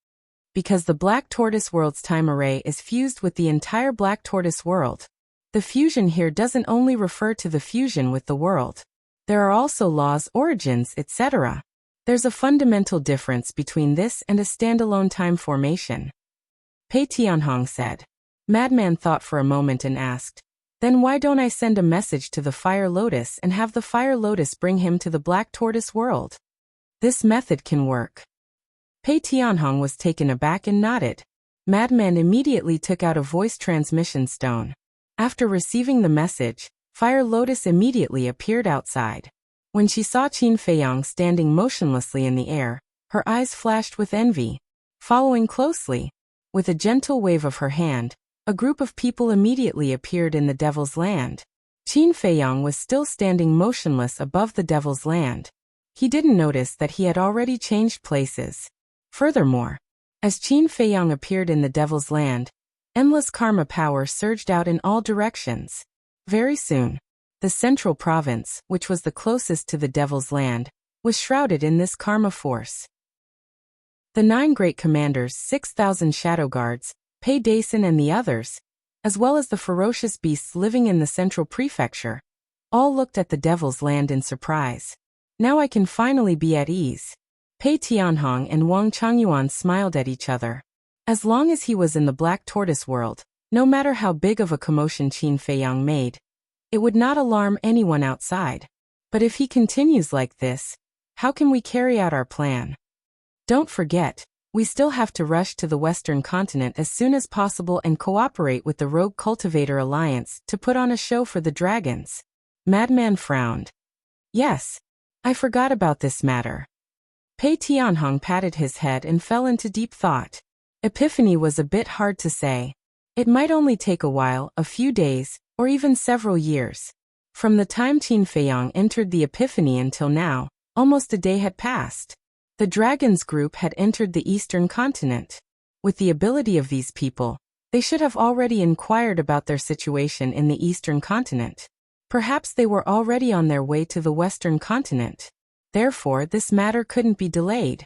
Because the Black Tortoise world's time array is fused with the entire Black Tortoise world. The fusion here doesn't only refer to the fusion with the world. There are also laws, origins, etc. There's a fundamental difference between this and a standalone time formation. Pei Tianhong said. Madman thought for a moment and asked, Then why don't I send a message to the Fire Lotus and have the Fire Lotus bring him to the Black Tortoise world? This method can work. Pei Tianhong was taken aback and nodded. Madman immediately took out a voice transmission stone. After receiving the message, Fire Lotus immediately appeared outside. When she saw Qin Feiyang standing motionlessly in the air, her eyes flashed with envy. Following closely, with a gentle wave of her hand, a group of people immediately appeared in the Devil's Land. Qin Feiyang was still standing motionless above the Devil's Land. He didn't notice that he had already changed places. Furthermore, as Qin Feiyang appeared in the Devil's Land, endless karma power surged out in all directions. Very soon, the central province, which was the closest to the Devil's Land, was shrouded in this karma force. The 9 great commanders, 6,000 shadow guards, Pei Dason and the others, as well as the ferocious beasts living in the central prefecture, all looked at the Devil's Land in surprise. Now I can finally be at ease. Pei Tianhong and Wang Changyuan smiled at each other. As long as he was in the Black Tortoise world, no matter how big of a commotion Qin Feiyang made, it would not alarm anyone outside. But if he continues like this, how can we carry out our plan? Don't forget, we still have to rush to the Western continent as soon as possible and cooperate with the Rogue Cultivator Alliance to put on a show for the dragons. Madman frowned. Yes, I forgot about this matter. Pei Tianhong patted his head and fell into deep thought. Epiphany was a bit hard to say. It might only take a while, a few days, or even several years. From the time Qin Feiyang entered the Epiphany until now, almost a day had passed. The Dragons group had entered the Eastern continent. With the ability of these people, they should have already inquired about their situation in the Eastern continent. Perhaps they were already on their way to the Western continent. Therefore, this matter couldn't be delayed.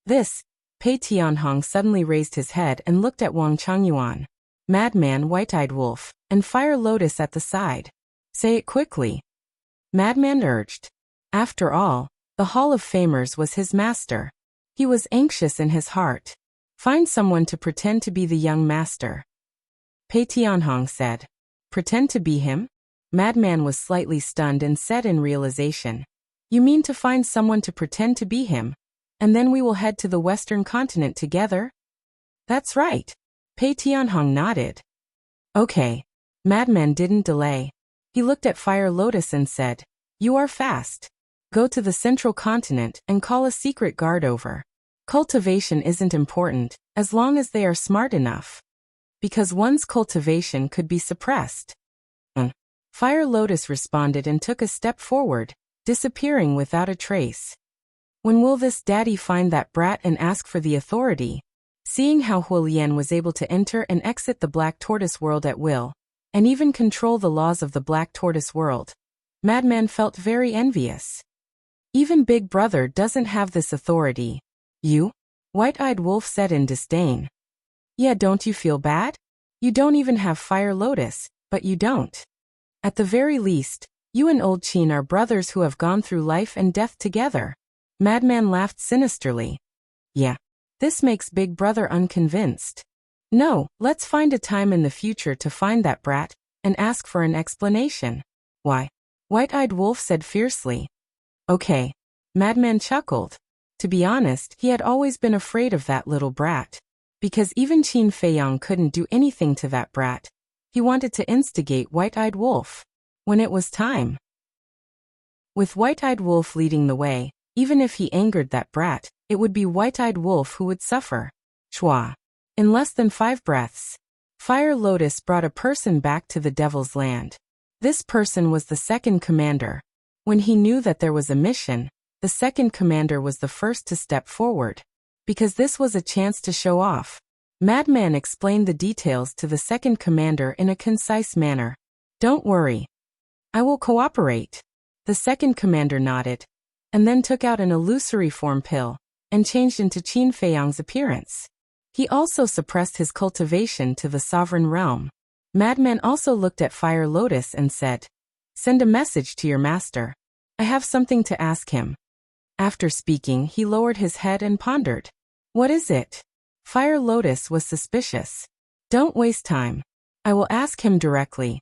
Pei Tianhong suddenly raised his head and looked at Wang Changyuan, Madman White-Eyed Wolf, and Fire Lotus at the side. Say it quickly. Madman urged. After all, the Hall of Famers was his master. He was anxious in his heart. Find someone to pretend to be the young master. Pei Tianhong said. Pretend to be him? Madman was slightly stunned and said in realization. You mean to find someone to pretend to be him, and then we will head to the Western continent together? That's right. Pei Tianhong nodded. Okay. Madman didn't delay. He looked at Fire Lotus and said, You are fast. Go to the central continent and call a secret guard over. Cultivation isn't important, as long as they are smart enough. Because one's cultivation could be suppressed. Fire Lotus responded and took a step forward, disappearing without a trace. When will this daddy find that brat and ask for the authority? Seeing how Huolian was able to enter and exit the Black Tortoise world at will, and even control the laws of the Black Tortoise world, Madman felt very envious. Even Big Brother doesn't have this authority. You? White-Eyed Wolf said in disdain. Yeah, don't you feel bad? You don't even have Fire Lotus, but you don't. At the very least, you and Old Qin are brothers who have gone through life and death together. Madman laughed sinisterly. Yeah. This makes Big Brother unconvinced. No, let's find a time in the future to find that brat, and ask for an explanation. Why? White-Eyed Wolf said fiercely. Okay. Madman chuckled. To be honest, he had always been afraid of that little brat. Because even Qin Feiyang couldn't do anything to that brat. He wanted to instigate White-Eyed Wolf. When it was time. With White-Eyed Wolf leading the way, even if he angered that brat, it would be White-Eyed Wolf who would suffer. Chua. In less than 5 breaths, Fire Lotus brought a person back to the Devil's Land. This person was the second commander. When he knew that there was a mission, the second commander was the first to step forward. Because this was a chance to show off. Madman explained the details to the second commander in a concise manner. Don't worry. I will cooperate. The second commander nodded, and then took out an illusory form pill, and changed into Qin Feiyang's appearance. He also suppressed his cultivation to the sovereign realm. Madman also looked at Fire Lotus and said, Send a message to your master. I have something to ask him. After speaking, he lowered his head and pondered. What is it? Fire Lotus was suspicious. Don't waste time. I will ask him directly.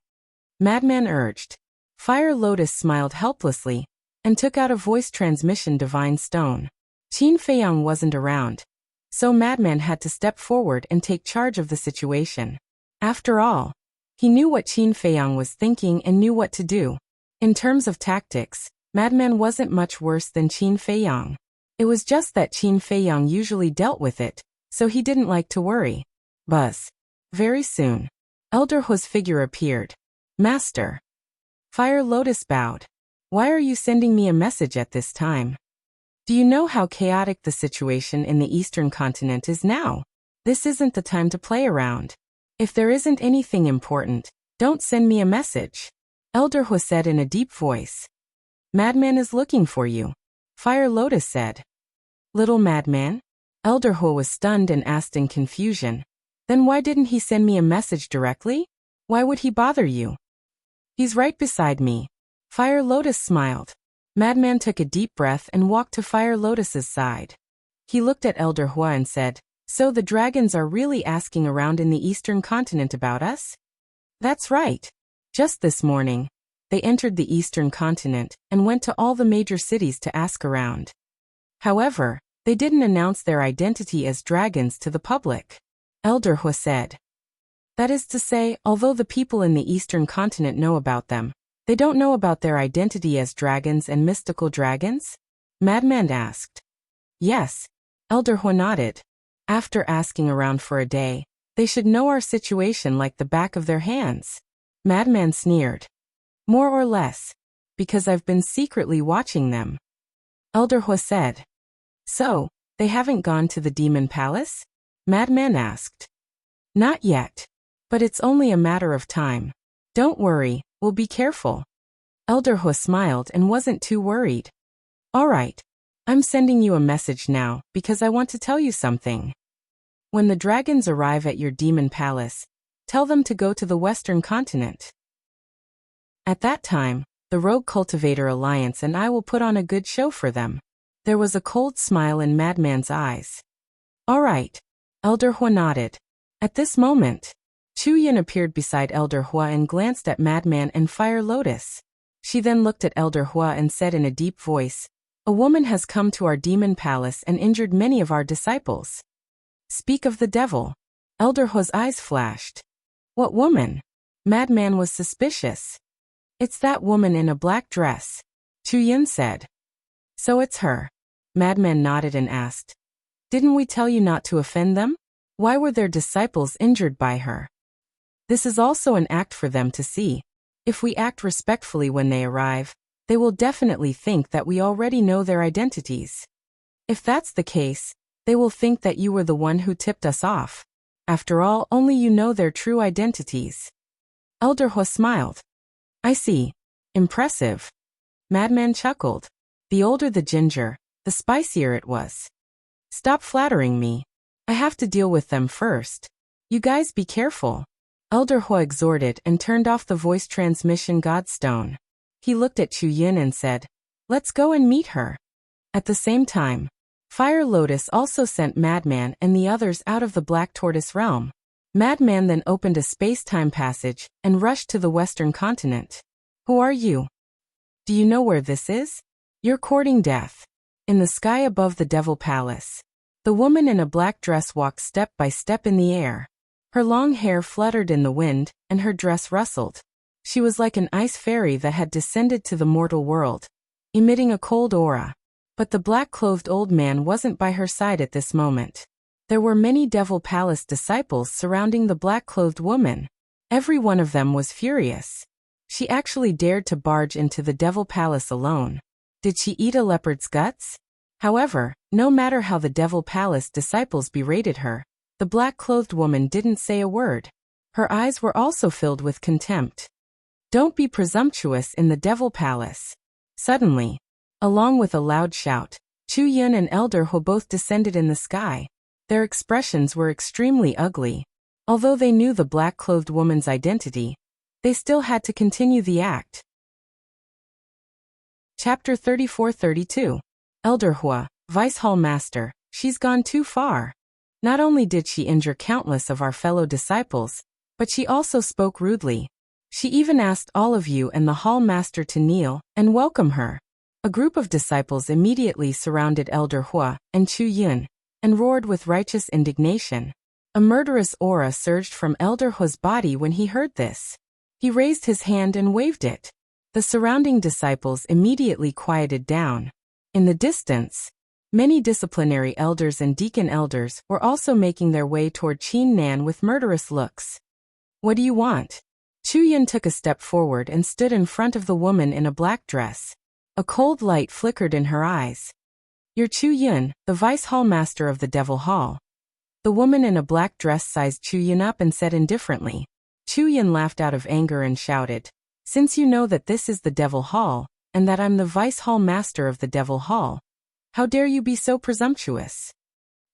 Madman urged. Fire Lotus smiled helplessly and took out a voice transmission divine stone. Qin Feiyang wasn't around, so Madman had to step forward and take charge of the situation. After all, he knew what Qin Feiyang was thinking and knew what to do. In terms of tactics, Madman wasn't much worse than Qin Feiyang. It was just that Qin Feiyang usually dealt with it, so he didn't like to worry. Buzz. Very soon, Elder Hu's figure appeared. Master. Fire Lotus bowed. Why are you sending me a message at this time? Do you know how chaotic the situation in the Eastern continent is now? This isn't the time to play around. If there isn't anything important, don't send me a message. Elder Hu said in a deep voice. Madman is looking for you. Fire Lotus said. Little Madman? Elder Hu was stunned and asked in confusion. Then why didn't he send me a message directly? Why would he bother you? He's right beside me. Fire Lotus smiled. Madman took a deep breath and walked to Fire Lotus's side. He looked at Elder Hua and said, So the dragons are really asking around in the Eastern continent about us? That's right. Just this morning, they entered the Eastern continent and went to all the major cities to ask around. However, they didn't announce their identity as dragons to the public. Elder Hua said. That is to say, although the people in the Eastern continent know about them, they don't know about their identity as dragons and mystical dragons? Madman asked. Yes. Elder Hua nodded. After asking around for a day, they should know our situation like the back of their hands. Madman sneered. More or less. Because I've been secretly watching them. Elder Hua said. So, they haven't gone to the Demon Palace? Madman asked. Not yet. But it's only a matter of time. Don't worry, we'll be careful. Elder Hua smiled and wasn't too worried. All right. I'm sending you a message now because I want to tell you something. When the dragons arrive at your Demon Palace, tell them to go to the Western continent. At that time, the Rogue Cultivator Alliance and I will put on a good show for them. There was a cold smile in Madman's eyes. All right. Elder Hua nodded. At this moment, Chu Yin appeared beside Elder Hua and glanced at Madman and Fire Lotus. She then looked at Elder Hua and said in a deep voice, A woman has come to our demon palace and injured many of our disciples. Speak of the devil. Elder Hua's eyes flashed. What woman? Madman was suspicious. It's that woman in a black dress, Chu Yin said. So it's her. Madman nodded and asked. Didn't we tell you not to offend them? Why were their disciples injured by her? This is also an act for them to see. If we act respectfully when they arrive, they will definitely think that we already know their identities. If that's the case, they will think that you were the one who tipped us off. After all, only you know their true identities. Elder Hua smiled. I see. Impressive. Madman chuckled. The older the ginger, the spicier it was. Stop flattering me. I have to deal with them first. You guys be careful. Elder Hua exhorted and turned off the voice transmission godstone. He looked at Chu Yin and said, Let's go and meet her. At the same time, Fire Lotus also sent Madman and the others out of the Black Tortoise realm. Madman then opened a space-time passage and rushed to the Western continent. Who are you? Do you know where this is? You're courting death. In the sky above the Devil Palace. The woman in a black dress walked step by step in the air. Her long hair fluttered in the wind, and her dress rustled. She was like an ice fairy that had descended to the mortal world, emitting a cold aura. But the black-clothed old man wasn't by her side at this moment. There were many Devil Palace disciples surrounding the black-clothed woman. Every one of them was furious. She actually dared to barge into the Devil Palace alone. Did she eat a leopard's guts? However, no matter how the Devil Palace disciples berated her, the black-clothed woman didn't say a word. Her eyes were also filled with contempt. Don't be presumptuous in the Devil Palace. Suddenly, along with a loud shout, Chu Yin and Elder Hu both descended in the sky. Their expressions were extremely ugly. Although they knew the black-clothed woman's identity, they still had to continue the act. Chapter 34-32. Elder Hua, Vice Hall Master, she's gone too far. Not only did she injure countless of our fellow disciples, but she also spoke rudely. She even asked all of you and the hall master to kneel and welcome her. A group of disciples immediately surrounded Elder Hua and Chu Yun and roared with righteous indignation. A murderous aura surged from Elder Hua's body when he heard this. He raised his hand and waved it. The surrounding disciples immediately quieted down. In the distance, many disciplinary elders and deacon elders were also making their way toward Qin Nan with murderous looks. What do you want? Chu Yun took a step forward and stood in front of the woman in a black dress. A cold light flickered in her eyes. You're Chu Yun, the vice hall master of the Devil Hall. The woman in a black dress sized Chu Yun up and said indifferently. Chu Yun laughed out of anger and shouted, "Since you know that this is the Devil Hall, and that I'm the vice hall master of the Devil Hall, how dare you be so presumptuous?"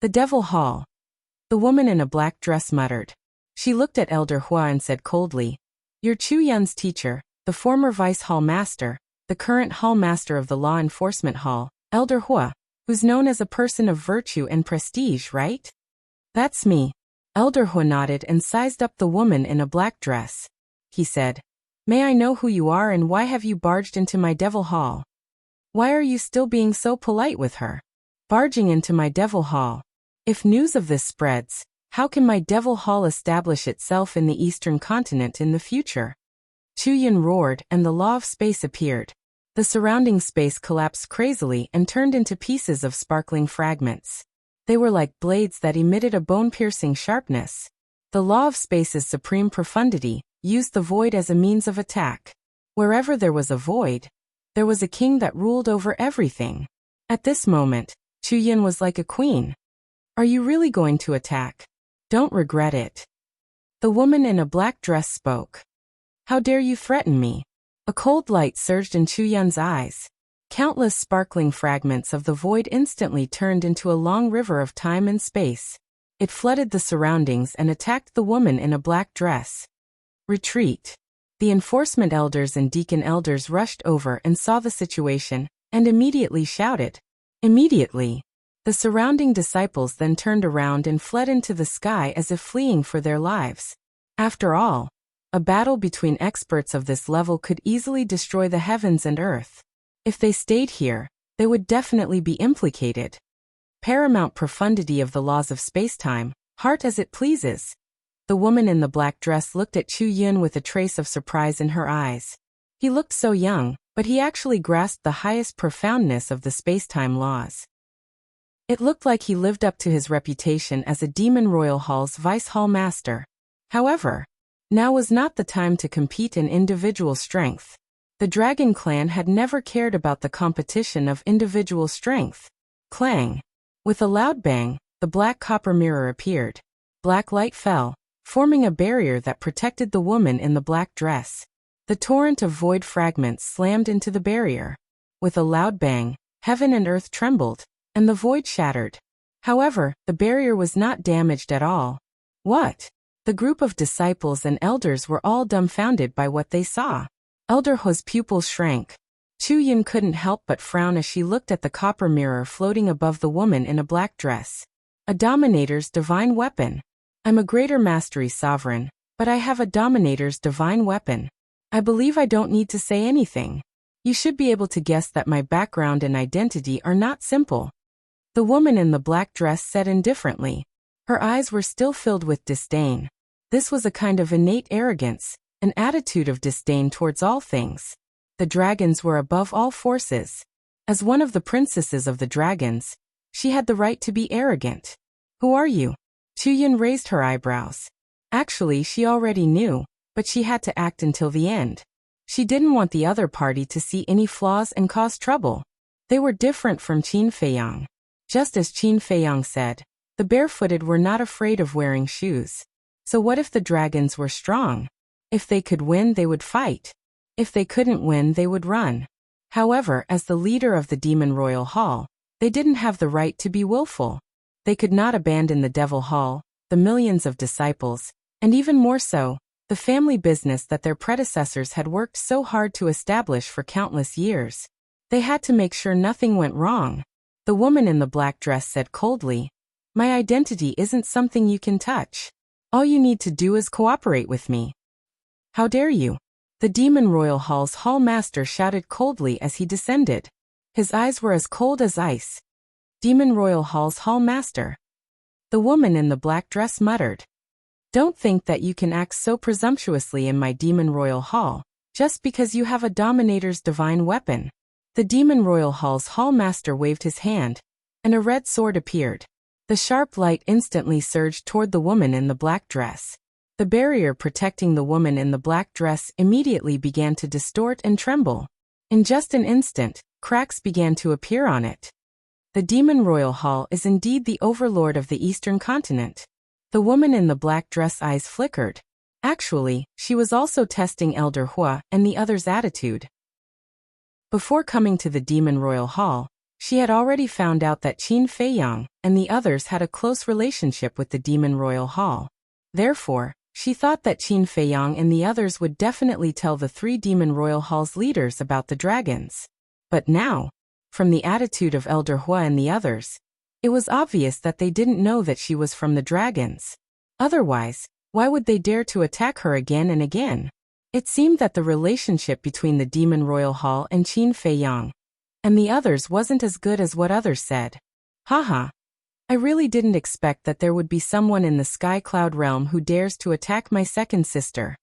The Devil Hall. The woman in a black dress muttered. She looked at Elder Hua and said coldly, "You're Chu Yun's teacher, the former vice hall master, the current hall master of the law enforcement hall, Elder Hua, who's known as a person of virtue and prestige, right?" "That's me." Elder Hua nodded and sized up the woman in a black dress. He said, "May I know who you are and why have you barged into my Devil Hall? Why are you still being so polite with her? Barging into my Devil Hall. If news of this spreads, how can my Devil Hall establish itself in the Eastern continent in the future?" Chu Yun roared and the law of space appeared. The surrounding space collapsed crazily and turned into pieces of sparkling fragments. They were like blades that emitted a bone-piercing sharpness. The law of space's supreme profundity used the void as a means of attack. Wherever there was a void, there was a king that ruled over everything. At this moment, Chu Yun was like a queen. "Are you really going to attack? Don't regret it." The woman in a black dress spoke. "How dare you threaten me?" A cold light surged in Chu Yun's eyes. Countless sparkling fragments of the void instantly turned into a long river of time and space. It flooded the surroundings and attacked the woman in a black dress. "Retreat." The enforcement elders and deacon elders rushed over and saw the situation, and immediately shouted. Immediately, the surrounding disciples then turned around and fled into the sky as if fleeing for their lives. After all, a battle between experts of this level could easily destroy the heavens and earth. If they stayed here, they would definitely be implicated. Paramount profundity of the laws of spacetime, heart as it pleases. The woman in the black dress looked at Chu Yun with a trace of surprise in her eyes. He looked so young, but he actually grasped the highest profoundness of the spacetime laws. It looked like he lived up to his reputation as a Demon Royal Hall's vice hall master. However, now was not the time to compete in individual strength. The Dragon Clan had never cared about the competition of individual strength. Clang! With a loud bang, the black copper mirror appeared. Black light fell, forming a barrier that protected the woman in the black dress. The torrent of void fragments slammed into the barrier. With a loud bang, heaven and earth trembled, and the void shattered. However, the barrier was not damaged at all. What? The group of disciples and elders were all dumbfounded by what they saw. Elder Hua's pupils shrank. Chu Yun couldn't help but frown as she looked at the copper mirror floating above the woman in a black dress. A dominator's divine weapon. I'm a greater mastery sovereign, but I have a dominator's divine weapon. I believe I don't need to say anything. You should be able to guess that my background and identity are not simple. The woman in the black dress said indifferently. Her eyes were still filled with disdain. This was a kind of innate arrogance, an attitude of disdain towards all things. The dragons were above all forces. As one of the princesses of the dragons, she had the right to be arrogant. Who are you? Chu Yun raised her eyebrows. Actually, she already knew, but she had to act until the end. She didn't want the other party to see any flaws and cause trouble. They were different from Qin Feiyang. Just as Qin Feiyang said, the barefooted were not afraid of wearing shoes. So what if the dragons were strong? If they could win, they would fight. If they couldn't win, they would run. However, as the leader of the Demon Royal Hall, they didn't have the right to be willful. They could not abandon the Devil Hall, the millions of disciples, and even more so, the family business that their predecessors had worked so hard to establish for countless years. They had to make sure nothing went wrong. The woman in the black dress said coldly, "My identity isn't something you can touch. All you need to do is cooperate with me." "How dare you?" The Demon Royal Hall's Hall Master shouted coldly as he descended. His eyes were as cold as ice. Demon Royal Hall's Hall Master. The woman in the black dress muttered. Don't think that you can act so presumptuously in my Demon Royal Hall, just because you have a Dominator's divine weapon. The Demon Royal Hall's Hall Master waved his hand, and a red sword appeared. The sharp light instantly surged toward the woman in the black dress. The barrier protecting the woman in the black dress immediately began to distort and tremble. In just an instant, cracks began to appear on it. The Demon Royal Hall is indeed the overlord of the Eastern continent. The woman in the black dress eyes flickered. Actually, she was also testing Elder Hua and the other's attitude. Before coming to the Demon Royal Hall, she had already found out that Qin Feiyang and the others had a close relationship with the Demon Royal Hall. Therefore, she thought that Qin Feiyang and the others would definitely tell the 3 Demon Royal Hall's leaders about the dragons. But now, from the attitude of Elder Hua and the others, it was obvious that they didn't know that she was from the dragons. Otherwise, why would they dare to attack her again and again? It seemed that the relationship between the Demon Royal Hall and Qin Feiyang and the others wasn't as good as what others said. Haha. I really didn't expect that there would be someone in the Sky Cloud realm who dares to attack my second sister.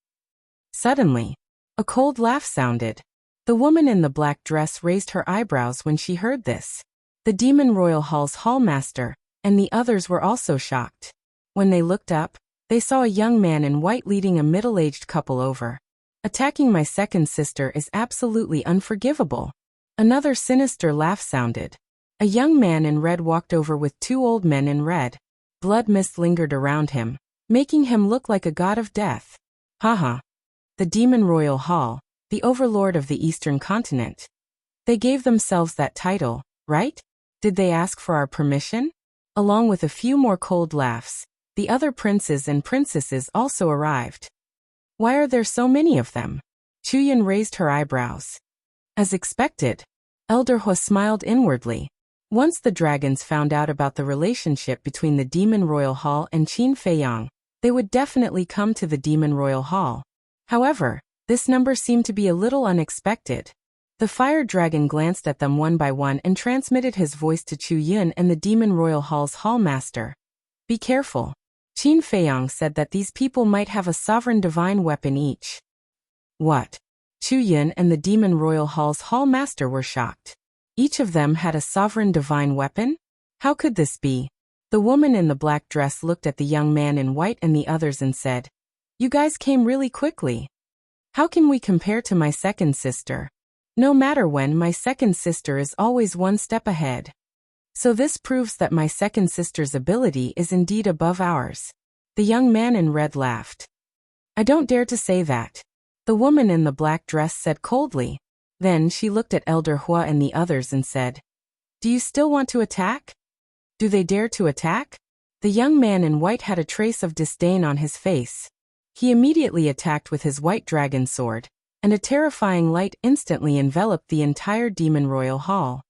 Suddenly, a cold laugh sounded. The woman in the black dress raised her eyebrows when she heard this. The Demon Royal Hall's Hall Master and the others were also shocked. When they looked up, they saw a young man in white leading a middle-aged couple over. Attacking my second sister is absolutely unforgivable. Another sinister laugh sounded. A young man in red walked over with 2 old men in red. Blood mist lingered around him, making him look like a god of death. Haha. The Demon Royal Hall, the overlord of the Eastern continent. They gave themselves that title, right? Did they ask for our permission? Along with a few more cold laughs, the other princes and princesses also arrived. Why are there so many of them? Chuyin raised her eyebrows. As expected, Elder Hua smiled inwardly. Once the dragons found out about the relationship between the Demon Royal Hall and Qin Feiyang, they would definitely come to the Demon Royal Hall. However, this number seemed to be a little unexpected. The fire dragon glanced at them one by one and transmitted his voice to Chu Yun and the Demon Royal Hall's Hall Master. Be careful. Qin Feiyang said that these people might have a sovereign divine weapon each. What? Chu Yun and the Demon Royal Hall's Hall Master were shocked. Each of them had a sovereign divine weapon? How could this be? The woman in the black dress looked at the young man in white and the others and said, You guys came really quickly. How can we compare to my second sister? No matter when, my second sister is always one step ahead. So this proves that my second sister's ability is indeed above ours. The young man in red laughed. I don't dare to say that. The woman in the black dress said coldly. Then she looked at Elder Hua and the others and said, Do you still want to attack? Do they dare to attack? The young man in white had a trace of disdain on his face. He immediately attacked with his white dragon sword, and a terrifying light instantly enveloped the entire Demon Royal Hall.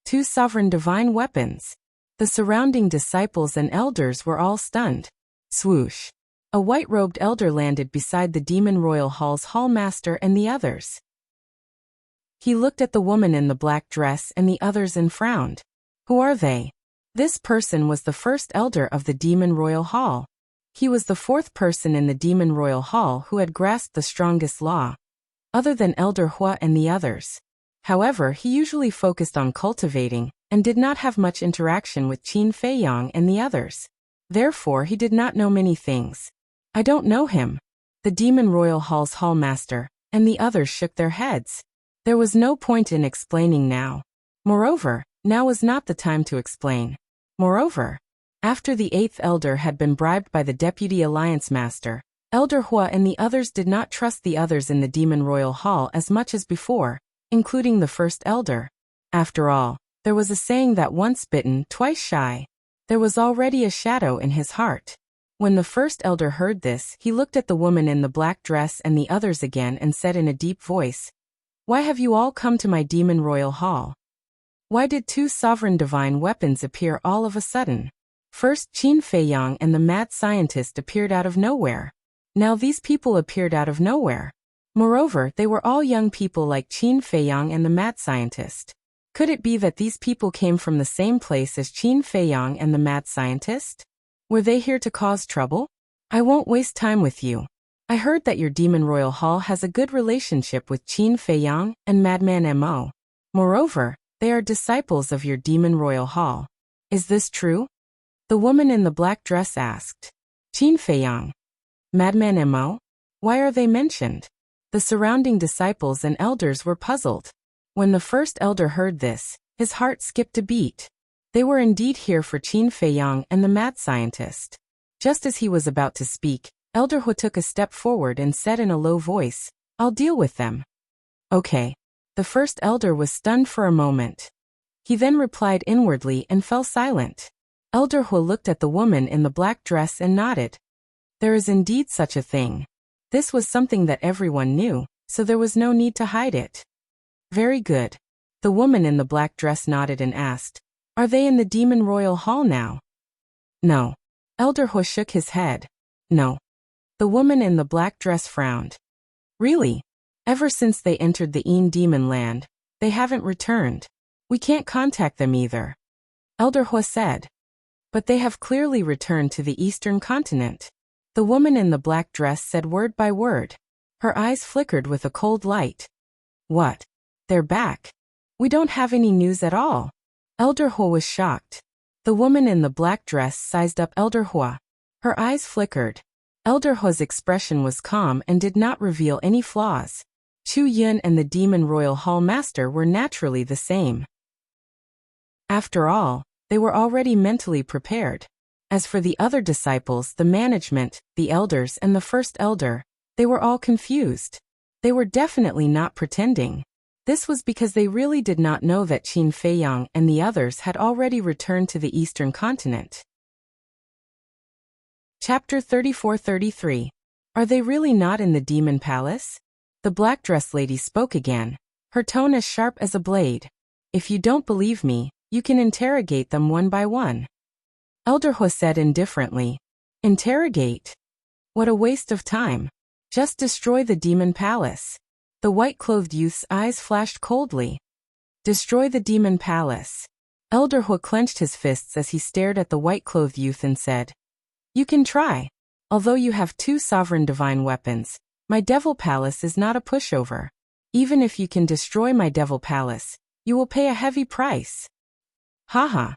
2 sovereign divine weapons. The surrounding disciples and elders were all stunned. Swoosh. A white-robed elder landed beside the Demon Royal Hall's Hall Master and the others. He looked at the woman in the black dress and the others and frowned. Who are they? This person was the first elder of the Demon Royal Hall. He was the 4th person in the Demon Royal Hall who had grasped the strongest law, other than Elder Hua and the others. However, he usually focused on cultivating and did not have much interaction with Qin Feiyang and the others. Therefore, he did not know many things. I don't know him. The Demon Royal Hall's Hall Master and the others shook their heads. There was no point in explaining now. Moreover, now was not the time to explain. Moreover, after the 8th elder had been bribed by the Deputy Alliance Master, Elder Hua and the others did not trust the others in the Demon Royal Hall as much as before, including the first elder. After all, there was a saying that once bitten, twice shy. There was already a shadow in his heart. When the first elder heard this, he looked at the woman in the black dress and the others again and said in a deep voice, Why have you all come to my Demon Royal Hall? Why did 2 sovereign divine weapons appear all of a sudden? First Qin Feiyang and the mad scientist appeared out of nowhere. Now these people appeared out of nowhere. Moreover, they were all young people like Qin Feiyang and the mad scientist. Could it be that these people came from the same place as Qin Feiyang and the mad scientist? Were they here to cause trouble? I won't waste time with you. I heard that your Demon Royal Hall has a good relationship with Qin Feiyang and Madman Mo. Moreover, they are disciples of your Demon Royal Hall. Is this true? The woman in the black dress asked. Qin Feiyang. Madman Mo? Why are they mentioned? The surrounding disciples and elders were puzzled. When the first elder heard this, his heart skipped a beat. They were indeed here for Qin Feiyang and the mad scientist. Just as he was about to speak, Elder Hu took a step forward and said in a low voice, I'll deal with them. Okay. The first elder was stunned for a moment. He then replied inwardly and fell silent. Elder Hu looked at the woman in the black dress and nodded. There is indeed such a thing. This was something that everyone knew, so there was no need to hide it. Very good. The woman in the black dress nodded and asked, Are they in the Demon Royal Hall now? No. Elder Hu shook his head. No. The woman in the black dress frowned. Really? Ever since they entered the Een Demon Land, they haven't returned. We can't contact them either. Elder Hu said. But they have clearly returned to the Eastern Continent. The woman in the black dress said word by word. Her eyes flickered with a cold light. What? They're back. We don't have any news at all. Elder Hu was shocked. The woman in the black dress sized up Elder Hu. Her eyes flickered. Elder Hu's expression was calm and did not reveal any flaws. Chu Yun and the Demon Royal Hall Master were naturally the same. After all, they were already mentally prepared. As for the other disciples, the management, the elders and the first elder, they were all confused. They were definitely not pretending. This was because they really did not know that Qin Feiyang and the others had already returned to the Eastern Continent. Chapter 34-33. Are they really not in the Demon Palace? The black dress lady spoke again, her tone as sharp as a blade. If you don't believe me, you can interrogate them one by one. Elder Hu said indifferently. Interrogate? What a waste of time. Just destroy the Demon Palace. The white-clothed youth's eyes flashed coldly. Destroy the Demon Palace. Elder Hu clenched his fists as he stared at the white-clothed youth and said, You can try. Although you have 2 sovereign divine weapons, my Devil Palace is not a pushover. Even if you can destroy my Devil Palace, you will pay a heavy price. Haha.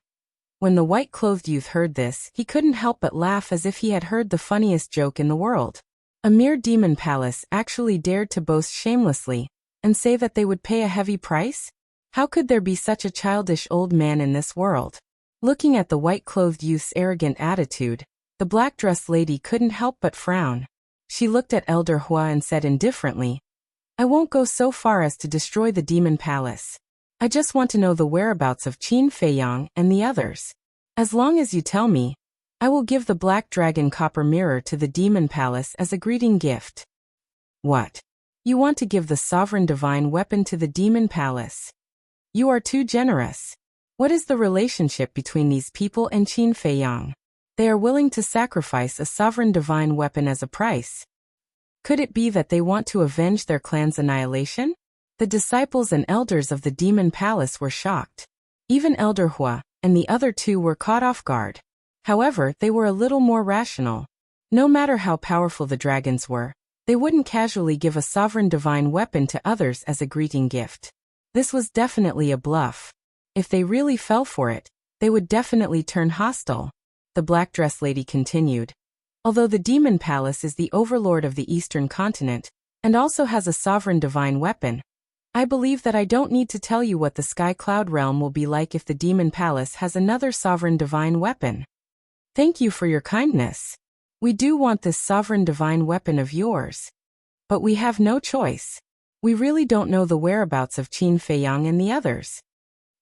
When the white-clothed youth heard this, he couldn't help but laugh as if he had heard the funniest joke in the world. A mere demon palace actually dared to boast shamelessly and say that they would pay a heavy price? How could there be such a childish old man in this world? Looking at the white-clothed youth's arrogant attitude, the black-dressed lady couldn't help but frown. She looked at Elder Hu and said indifferently, I won't go so far as to destroy the Demon Palace. I just want to know the whereabouts of Qin Feiyang and the others. As long as you tell me, I will give the Black Dragon Copper Mirror to the Demon Palace as a greeting gift. What? You want to give the Sovereign Divine Weapon to the Demon Palace? You are too generous. What is the relationship between these people and Qin Feiyang? They are willing to sacrifice a Sovereign Divine Weapon as a price. Could it be that they want to avenge their clan's annihilation? The disciples and elders of the Demon Palace were shocked. Even Elder Hu and the other 2 were caught off guard. However, they were a little more rational. No matter how powerful the dragons were, they wouldn't casually give a sovereign divine weapon to others as a greeting gift. This was definitely a bluff. If they really fell for it, they would definitely turn hostile. The black dress lady continued. Although the Demon Palace is the overlord of the Eastern Continent, and also has a sovereign divine weapon, I believe that I don't need to tell you what the Sky Cloud Realm will be like if the Demon Palace has another sovereign divine weapon. Thank you for your kindness. We do want this sovereign divine weapon of yours. But we have no choice. We really don't know the whereabouts of Qin Feiyang and the others.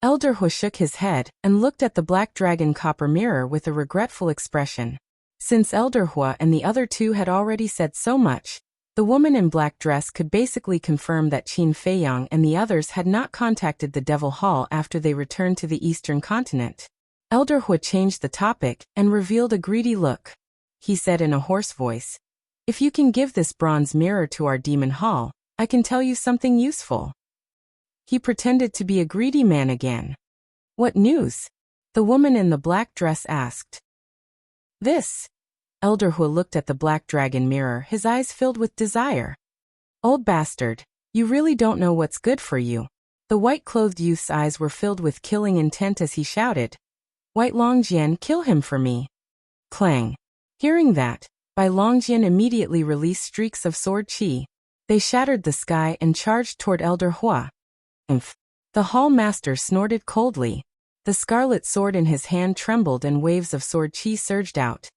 Elder Hu shook his head and looked at the Black Dragon Copper Mirror with a regretful expression. Since Elder Hu and the other 2 had already said so much, the woman in black dress could basically confirm that Qin Feiyang and the others had not contacted the Devil Hall after they returned to the Eastern Continent. Elder Hu changed the topic and revealed a greedy look. He said in a hoarse voice, If you can give this bronze mirror to our Demon Hall, I can tell you something useful. He pretended to be a greedy man again. What news? The woman in the black dress asked. This. Elder Hua looked at the black dragon mirror, his eyes filled with desire. Old bastard, you really don't know what's good for you. The white-clothed youth's eyes were filled with killing intent as he shouted. White Longjian, kill him for me. Clang. Hearing that, Bai Longjian immediately released streaks of sword qi. They shattered the sky and charged toward Elder Hua. Umph. The hall master snorted coldly. The scarlet sword in his hand trembled and waves of sword qi surged out,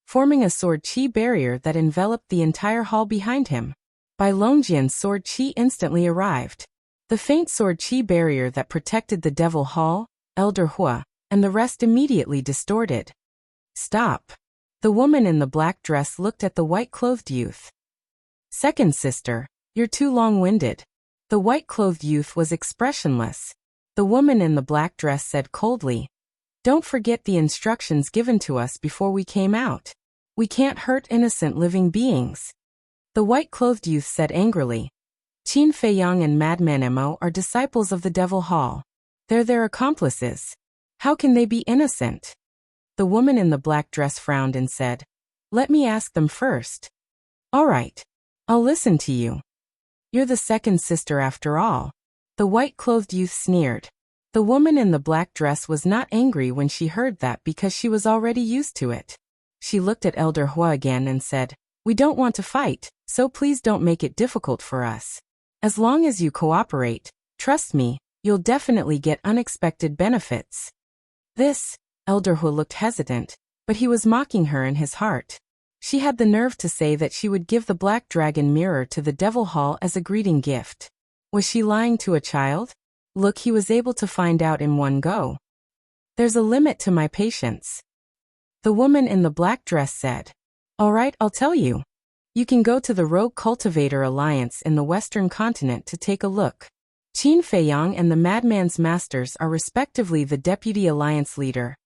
forming a sword qi barrier that enveloped the entire hall behind him. Bai Longjian's sword qi instantly arrived. The faint sword qi barrier that protected the Devil Hall, Elder Hua, and the rest immediately distorted. Stop. The woman in the black dress looked at the white-clothed youth. Second sister, you're too long-winded. The white-clothed youth was expressionless. The woman in the black dress said coldly, Don't forget the instructions given to us before we came out. We can't hurt innocent living beings. The white-clothed youth said angrily, Qin Feiyang and Madman Mo are disciples of the Devil Hall. They're their accomplices. How can they be innocent? The woman in the black dress frowned and said, Let me ask them first. All right. I'll listen to you. You're the second sister after all. The white-clothed youth sneered. The woman in the black dress was not angry when she heard that because she was already used to it. She looked at Elder Hua again and said, We don't want to fight, so please don't make it difficult for us. As long as you cooperate, trust me, you'll definitely get unexpected benefits. This, Elder Hua looked hesitant, but he was mocking her in his heart. She had the nerve to say that she would give the black dragon mirror to the Devil Hall as a greeting gift. Was she lying to a child? Look, he was able to find out in one go. There's a limit to my patience. The woman in the black dress said. All right, I'll tell you. You can go to the Rogue Cultivator Alliance in the Western Continent to take a look. Qin Feiyang and the Madman's Masters are respectively the Deputy Alliance Leader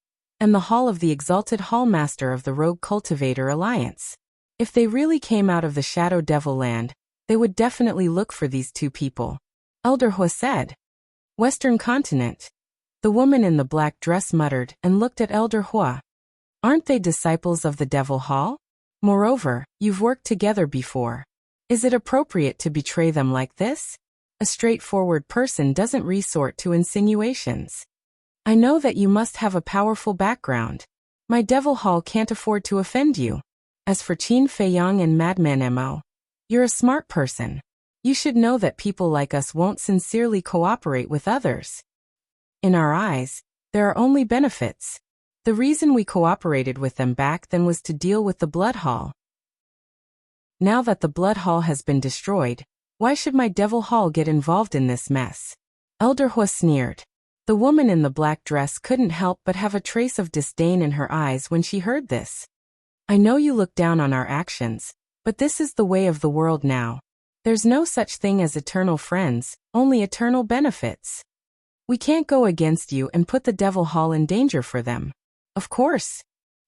and the Hall of the Exalted Hall Master of the Rogue Cultivator Alliance. If they really came out of the Shadow Devil Land, they would definitely look for these two people. Elder Hua said. Western Continent. The woman in the black dress muttered and looked at Elder Hua. Aren't they disciples of the Devil Hall? Moreover, you've worked together before. Is it appropriate to betray them like this? A straightforward person doesn't resort to insinuations. I know that you must have a powerful background. My Devil Hall can't afford to offend you. As for Qin Feiyang and Madman Mo, you're a smart person. You should know that people like us won't sincerely cooperate with others. In our eyes, there are only benefits. The reason we cooperated with them back then was to deal with the Blood Hall. Now that the Blood Hall has been destroyed, why should my Devil Hall get involved in this mess? Elder Hua sneered. The woman in the black dress couldn't help but have a trace of disdain in her eyes when she heard this. I know you look down on our actions, but this is the way of the world now. There's no such thing as eternal friends, only eternal benefits. We can't go against you and put the Devil Hall in danger for them. Of course.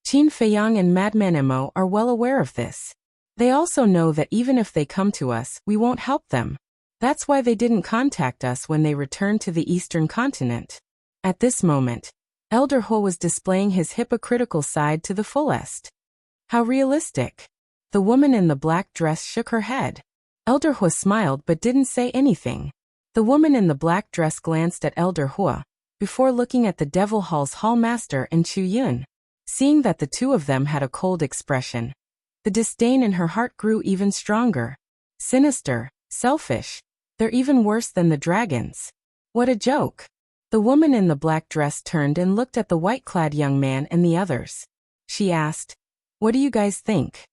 Qin Feiyang and Madman Mo are well aware of this. They also know that even if they come to us, we won't help them. That's why they didn't contact us when they returned to the Eastern Continent. At this moment, Elder Hua was displaying his hypocritical side to the fullest. How realistic. The woman in the black dress shook her head. Elder Hua smiled but didn't say anything. The woman in the black dress glanced at Elder Hua, before looking at the Devil Hall's Hall Master and Chu Yun. Seeing that the two of them had a cold expression, the disdain in her heart grew even stronger. Sinister, selfish, they're even worse than the dragons. What a joke. The woman in the black dress turned and looked at the white-clad young man and the others. She asked, What do you guys think?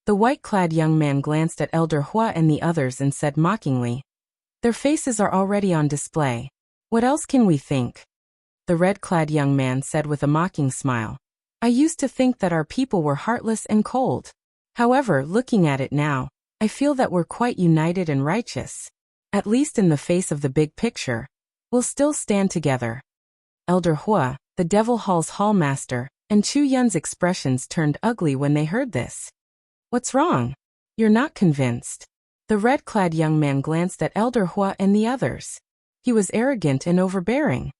The white-clad young man glanced at Elder Hua and the others and said mockingly, Their faces are already on display. What else can we think? The red-clad young man said with a mocking smile, I used to think that our people were heartless and cold. However, looking at it now, I feel that we're quite united and righteous. At least in the face of the big picture, we'll still stand together. Elder Hua, the Devil Hall's Hall Master, and Chu Yun's expressions turned ugly when they heard this. What's wrong? You're not convinced. The red-clad young man glanced at Elder Hua and the others. He was arrogant and overbearing.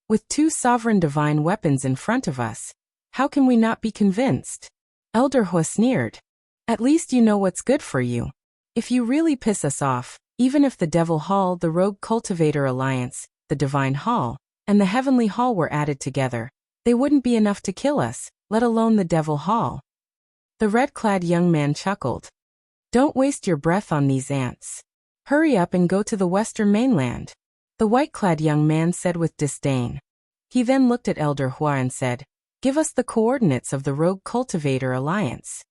With 2 sovereign divine weapons in front of us, how can we not be convinced? Elder Hua sneered. At least you know what's good for you. If you really piss us off, even if the Devil Hall, the Rogue Cultivator Alliance, the Divine Hall, and the Heavenly Hall were added together, they wouldn't be enough to kill us, let alone the Devil Hall. The red-clad young man chuckled. Don't waste your breath on these ants. Hurry up and go to the Western mainland. The white-clad young man said with disdain. He then looked at Elder Hua and said, Give us the coordinates of the Rogue Cultivator Alliance.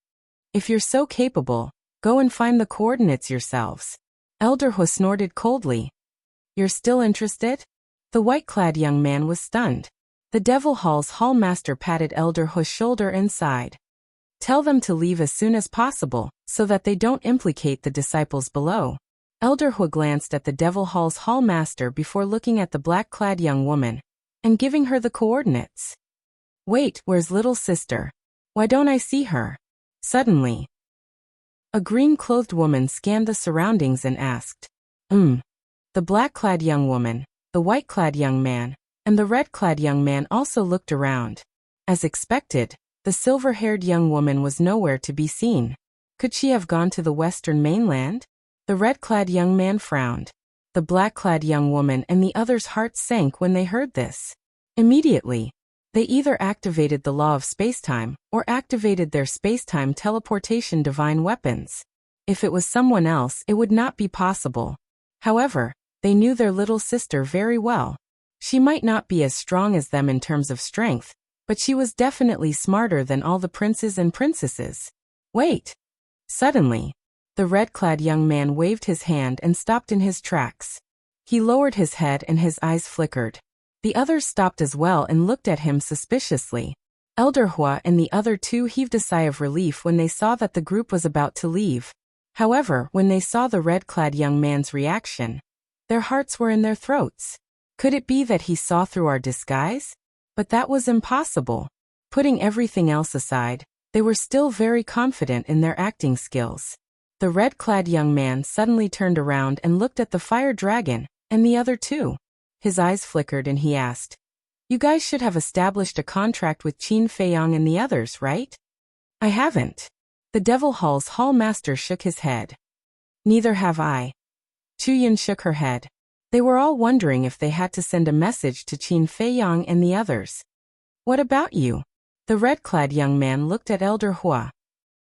If you're so capable, go and find the coordinates yourselves. Elder Hua snorted coldly. You're still interested? The white-clad young man was stunned. The Devil Hall's hallmaster patted Elder Hua's shoulder and sighed. Tell them to leave as soon as possible, so that they don't implicate the disciples below. Elder Hua glanced at the Devil Hall's hallmaster before looking at the black-clad young woman, and giving her the coordinates. Wait, where's little sister? Why don't I see her? Suddenly, a green-clothed woman scanned the surroundings and asked, The black-clad young woman, the white-clad young man, and the red-clad young man also looked around. As expected, the silver-haired young woman was nowhere to be seen. Could she have gone to the Western mainland? The red-clad young man frowned. The black-clad young woman and the others' hearts sank when they heard this. Immediately, they either activated the law of spacetime or activated their spacetime teleportation divine weapons. If it was someone else, it would not be possible. However, they knew their little sister very well. She might not be as strong as them in terms of strength, but she was definitely smarter than all the princes and princesses. Wait! Suddenly, the red-clad young man waved his hand and stopped in his tracks. He lowered his head and his eyes flickered. The others stopped as well and looked at him suspiciously. Elder Hua and the other 2 heaved a sigh of relief when they saw that the group was about to leave. However, when they saw the red-clad young man's reaction, their hearts were in their throats. Could it be that he saw through our disguise? But that was impossible. Putting everything else aside, they were still very confident in their acting skills. The red-clad young man suddenly turned around and looked at the fire dragon and the other 2. His eyes flickered and he asked, You guys should have established a contract with Qin Feiyang and the others, right? I haven't. The Devil Hall's hallmaster shook his head. Neither have I. Chuyin shook her head. They were all wondering if they had to send a message to Qin Feiyang and the others. What about you? The red-clad young man looked at Elder Hua.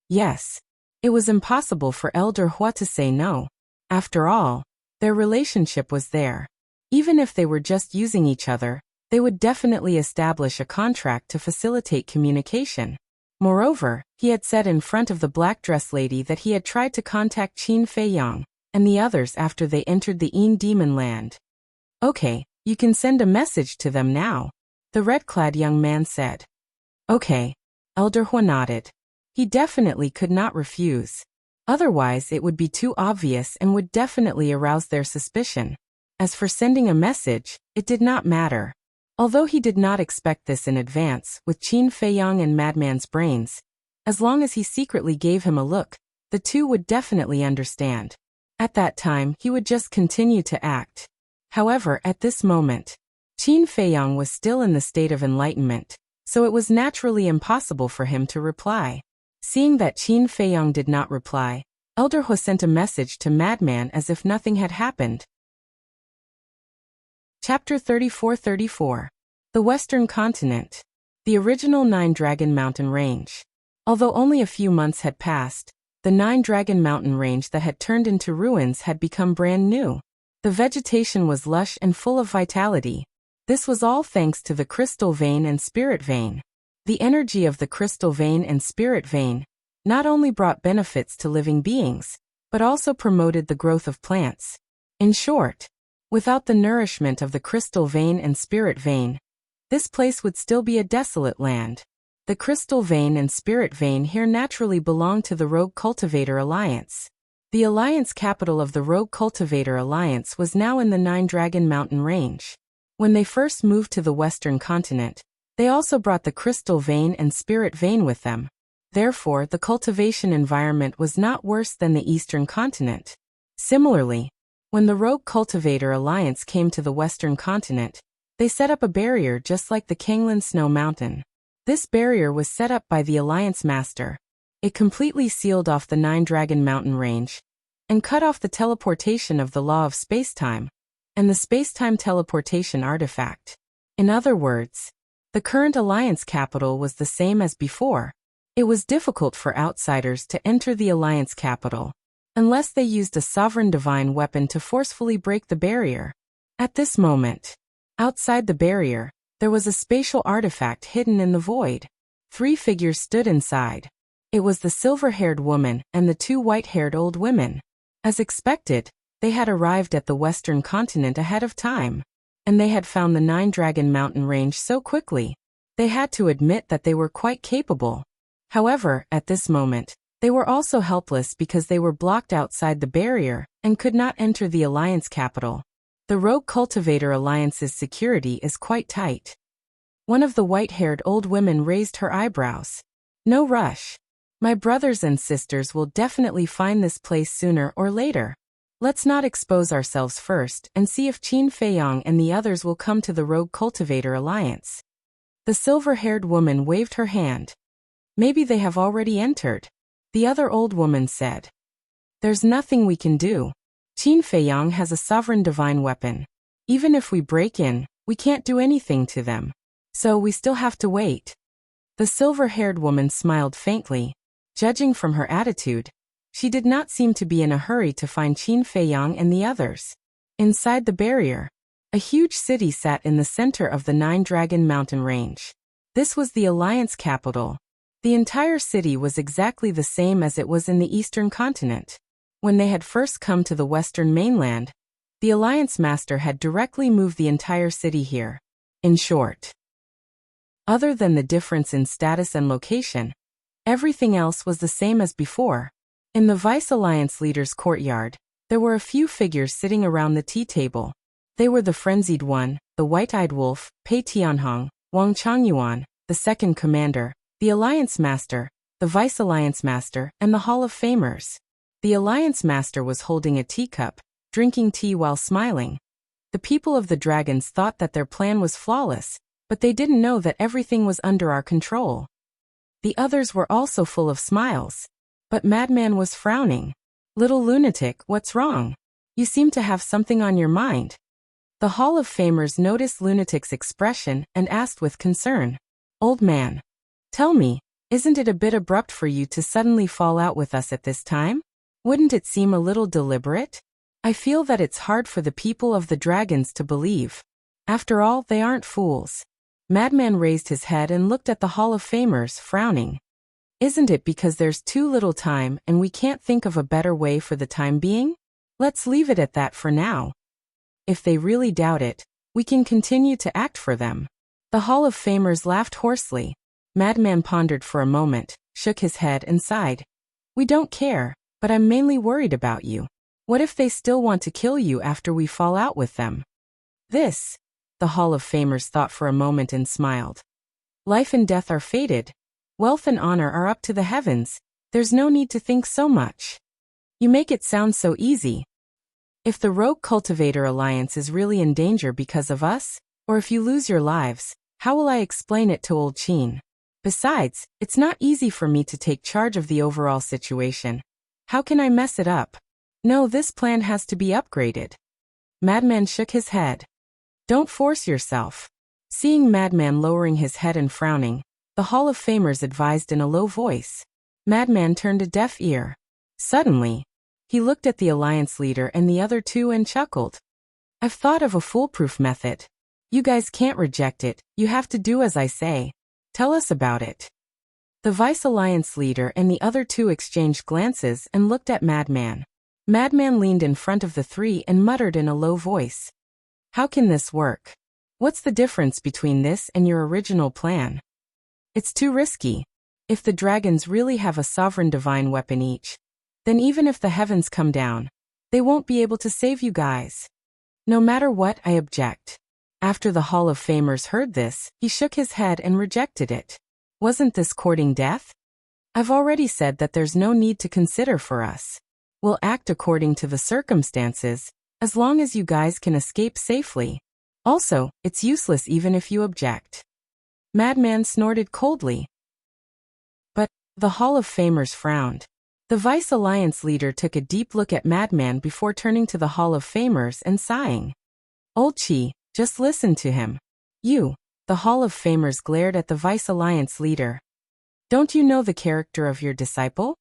Yes. It was impossible for Elder Hua to say no. After all, their relationship was there. Even if they were just using each other, they would definitely establish a contract to facilitate communication. Moreover, he had said in front of the black dress lady that he had tried to contact Qin Feiyang and the others after they entered the Yin Demon Land. Okay, you can send a message to them now, the red-clad young man said. Okay. Elder Hua nodded. He definitely could not refuse. Otherwise it would be too obvious and would definitely arouse their suspicion. As for sending a message, it did not matter. Although he did not expect this in advance, with Qin Feiyang and Madman's brains, as long as he secretly gave him a look, the 2 would definitely understand. At that time, he would just continue to act. However, at this moment, Qin Feiyang was still in the state of enlightenment, so it was naturally impossible for him to reply. Seeing that Qin Feiyang did not reply, Elder Hua sent a message to Madman as if nothing had happened. Chapter 34-34. The Western Continent. The original Nine-Dragon Mountain Range. Although only a few months had passed, the Nine-Dragon Mountain Range that had turned into ruins had become brand new. The vegetation was lush and full of vitality. This was all thanks to the crystal vein and spirit vein. The energy of the crystal vein and spirit vein not only brought benefits to living beings, but also promoted the growth of plants. In short, without the nourishment of the crystal vein and spirit vein, this place would still be a desolate land. The crystal vein and spirit vein here naturally belong to the Rogue Cultivator Alliance. The alliance capital of the Rogue Cultivator Alliance was now in the Nine-Dragon Mountain Range. When they first moved to the Western Continent, they also brought the crystal vein and spirit vein with them. Therefore, the cultivation environment was not worse than the Eastern Continent. Similarly, when the Rogue Cultivator Alliance came to the Western continent, they set up a barrier just like the Kanglan Snow Mountain. This barrier was set up by the Alliance Master. It completely sealed off the Nine Dragon Mountain range and cut off the teleportation of the Law of Spacetime and the Spacetime Teleportation Artifact. In other words, the current Alliance capital was the same as before. It was difficult for outsiders to enter the Alliance capital unless they used a sovereign divine weapon to forcefully break the barrier. At this moment, outside the barrier, there was a spatial artifact hidden in the void. 3 figures stood inside. It was the silver-haired woman and the 2 white-haired old women. As expected, they had arrived at the Western continent ahead of time, and they had found the Nine Dragon Mountain range so quickly. They had to admit that they were quite capable. However, at this moment, they were also helpless because they were blocked outside the barrier and could not enter the Alliance capital. The Rogue Cultivator Alliance's security is quite tight. One of the white-haired old women raised her eyebrows. No rush. My brothers and sisters will definitely find this place sooner or later. Let's not expose ourselves first and see if Qin Feiyang and the others will come to the Rogue Cultivator Alliance. The silver-haired woman waved her hand. Maybe they have already entered. The other old woman said. There's nothing we can do. Qin Feiyang has a sovereign divine weapon. Even if we break in, we can't do anything to them. So we still have to wait. The silver-haired woman smiled faintly. Judging from her attitude, she did not seem to be in a hurry to find Qin Feiyang and the others. Inside the barrier, a huge city sat in the center of the Nine Dragon Mountain range. This was the Alliance capital. The entire city was exactly the same as it was in the Eastern continent. When they had first come to the Western mainland, the Alliance Master had directly moved the entire city here. In short, other than the difference in status and location, everything else was the same as before. In the Vice Alliance leader's courtyard, there were a few figures sitting around the tea table. They were the Frenzied One, the White-Eyed Wolf, Pei Tianhong, Wang Changyuan, the Second Commander, the Alliance Master, the Vice Alliance Master, and the Hall of Famers. The Alliance Master was holding a teacup, drinking tea while smiling. The people of the dragons thought that their plan was flawless, but they didn't know that everything was under our control. The others were also full of smiles. But Madman was frowning. Little lunatic, what's wrong? You seem to have something on your mind. The Hall of Famers noticed Lunatic's expression and asked with concern. Old man, tell me, isn't it a bit abrupt for you to suddenly fall out with us at this time? Wouldn't it seem a little deliberate? I feel that it's hard for the people of the dragons to believe. After all, they aren't fools. Madman raised his head and looked at the Hall of Famers, frowning. Isn't it because there's too little time and we can't think of a better way for the time being? Let's leave it at that for now. If they really doubt it, we can continue to act for them. The Hall of Famers laughed hoarsely. Madman pondered for a moment, shook his head and sighed. We don't care, but I'm mainly worried about you. What if they still want to kill you after we fall out with them? This, the Hall of Famers thought for a moment and smiled. Life and death are fated. Wealth and honor are up to the heavens. There's no need to think so much. You make it sound so easy. If the Rogue Cultivator Alliance is really in danger because of us, or if you lose your lives, how will I explain it to old Qin? Besides, it's not easy for me to take charge of the overall situation. How can I mess it up? No, this plan has to be upgraded. Madman shook his head. Don't force yourself. Seeing Madman lowering his head and frowning, the Hall of Famers advised in a low voice. Madman turned a deaf ear. Suddenly, he looked at the Alliance leader and the other two and chuckled. I've thought of a foolproof method. You guys can't reject it, you have to do as I say. Tell us about it. The Vice Alliance leader and the other two exchanged glances and looked at Madman. Madman leaned in front of the three and muttered in a low voice. How can this work? What's the difference between this and your original plan? It's too risky. If the dragons really have a sovereign divine weapon each, then even if the heavens come down, they won't be able to save you guys. No matter what, I object. After the Hall of Famers heard this, he shook his head and rejected it. Wasn't this courting death? I've already said that there's no need to consider for us. We'll act according to the circumstances, as long as you guys can escape safely. Also, it's useless even if you object. Madman snorted coldly. But the Hall of Famers frowned. The Vice Alliance leader took a deep look at Madman before turning to the Hall of Famers and sighing. Old Chi, just listen to him. You, the Hall of Famers glared at the Vice Alliance leader. Don't you know the character of your disciple?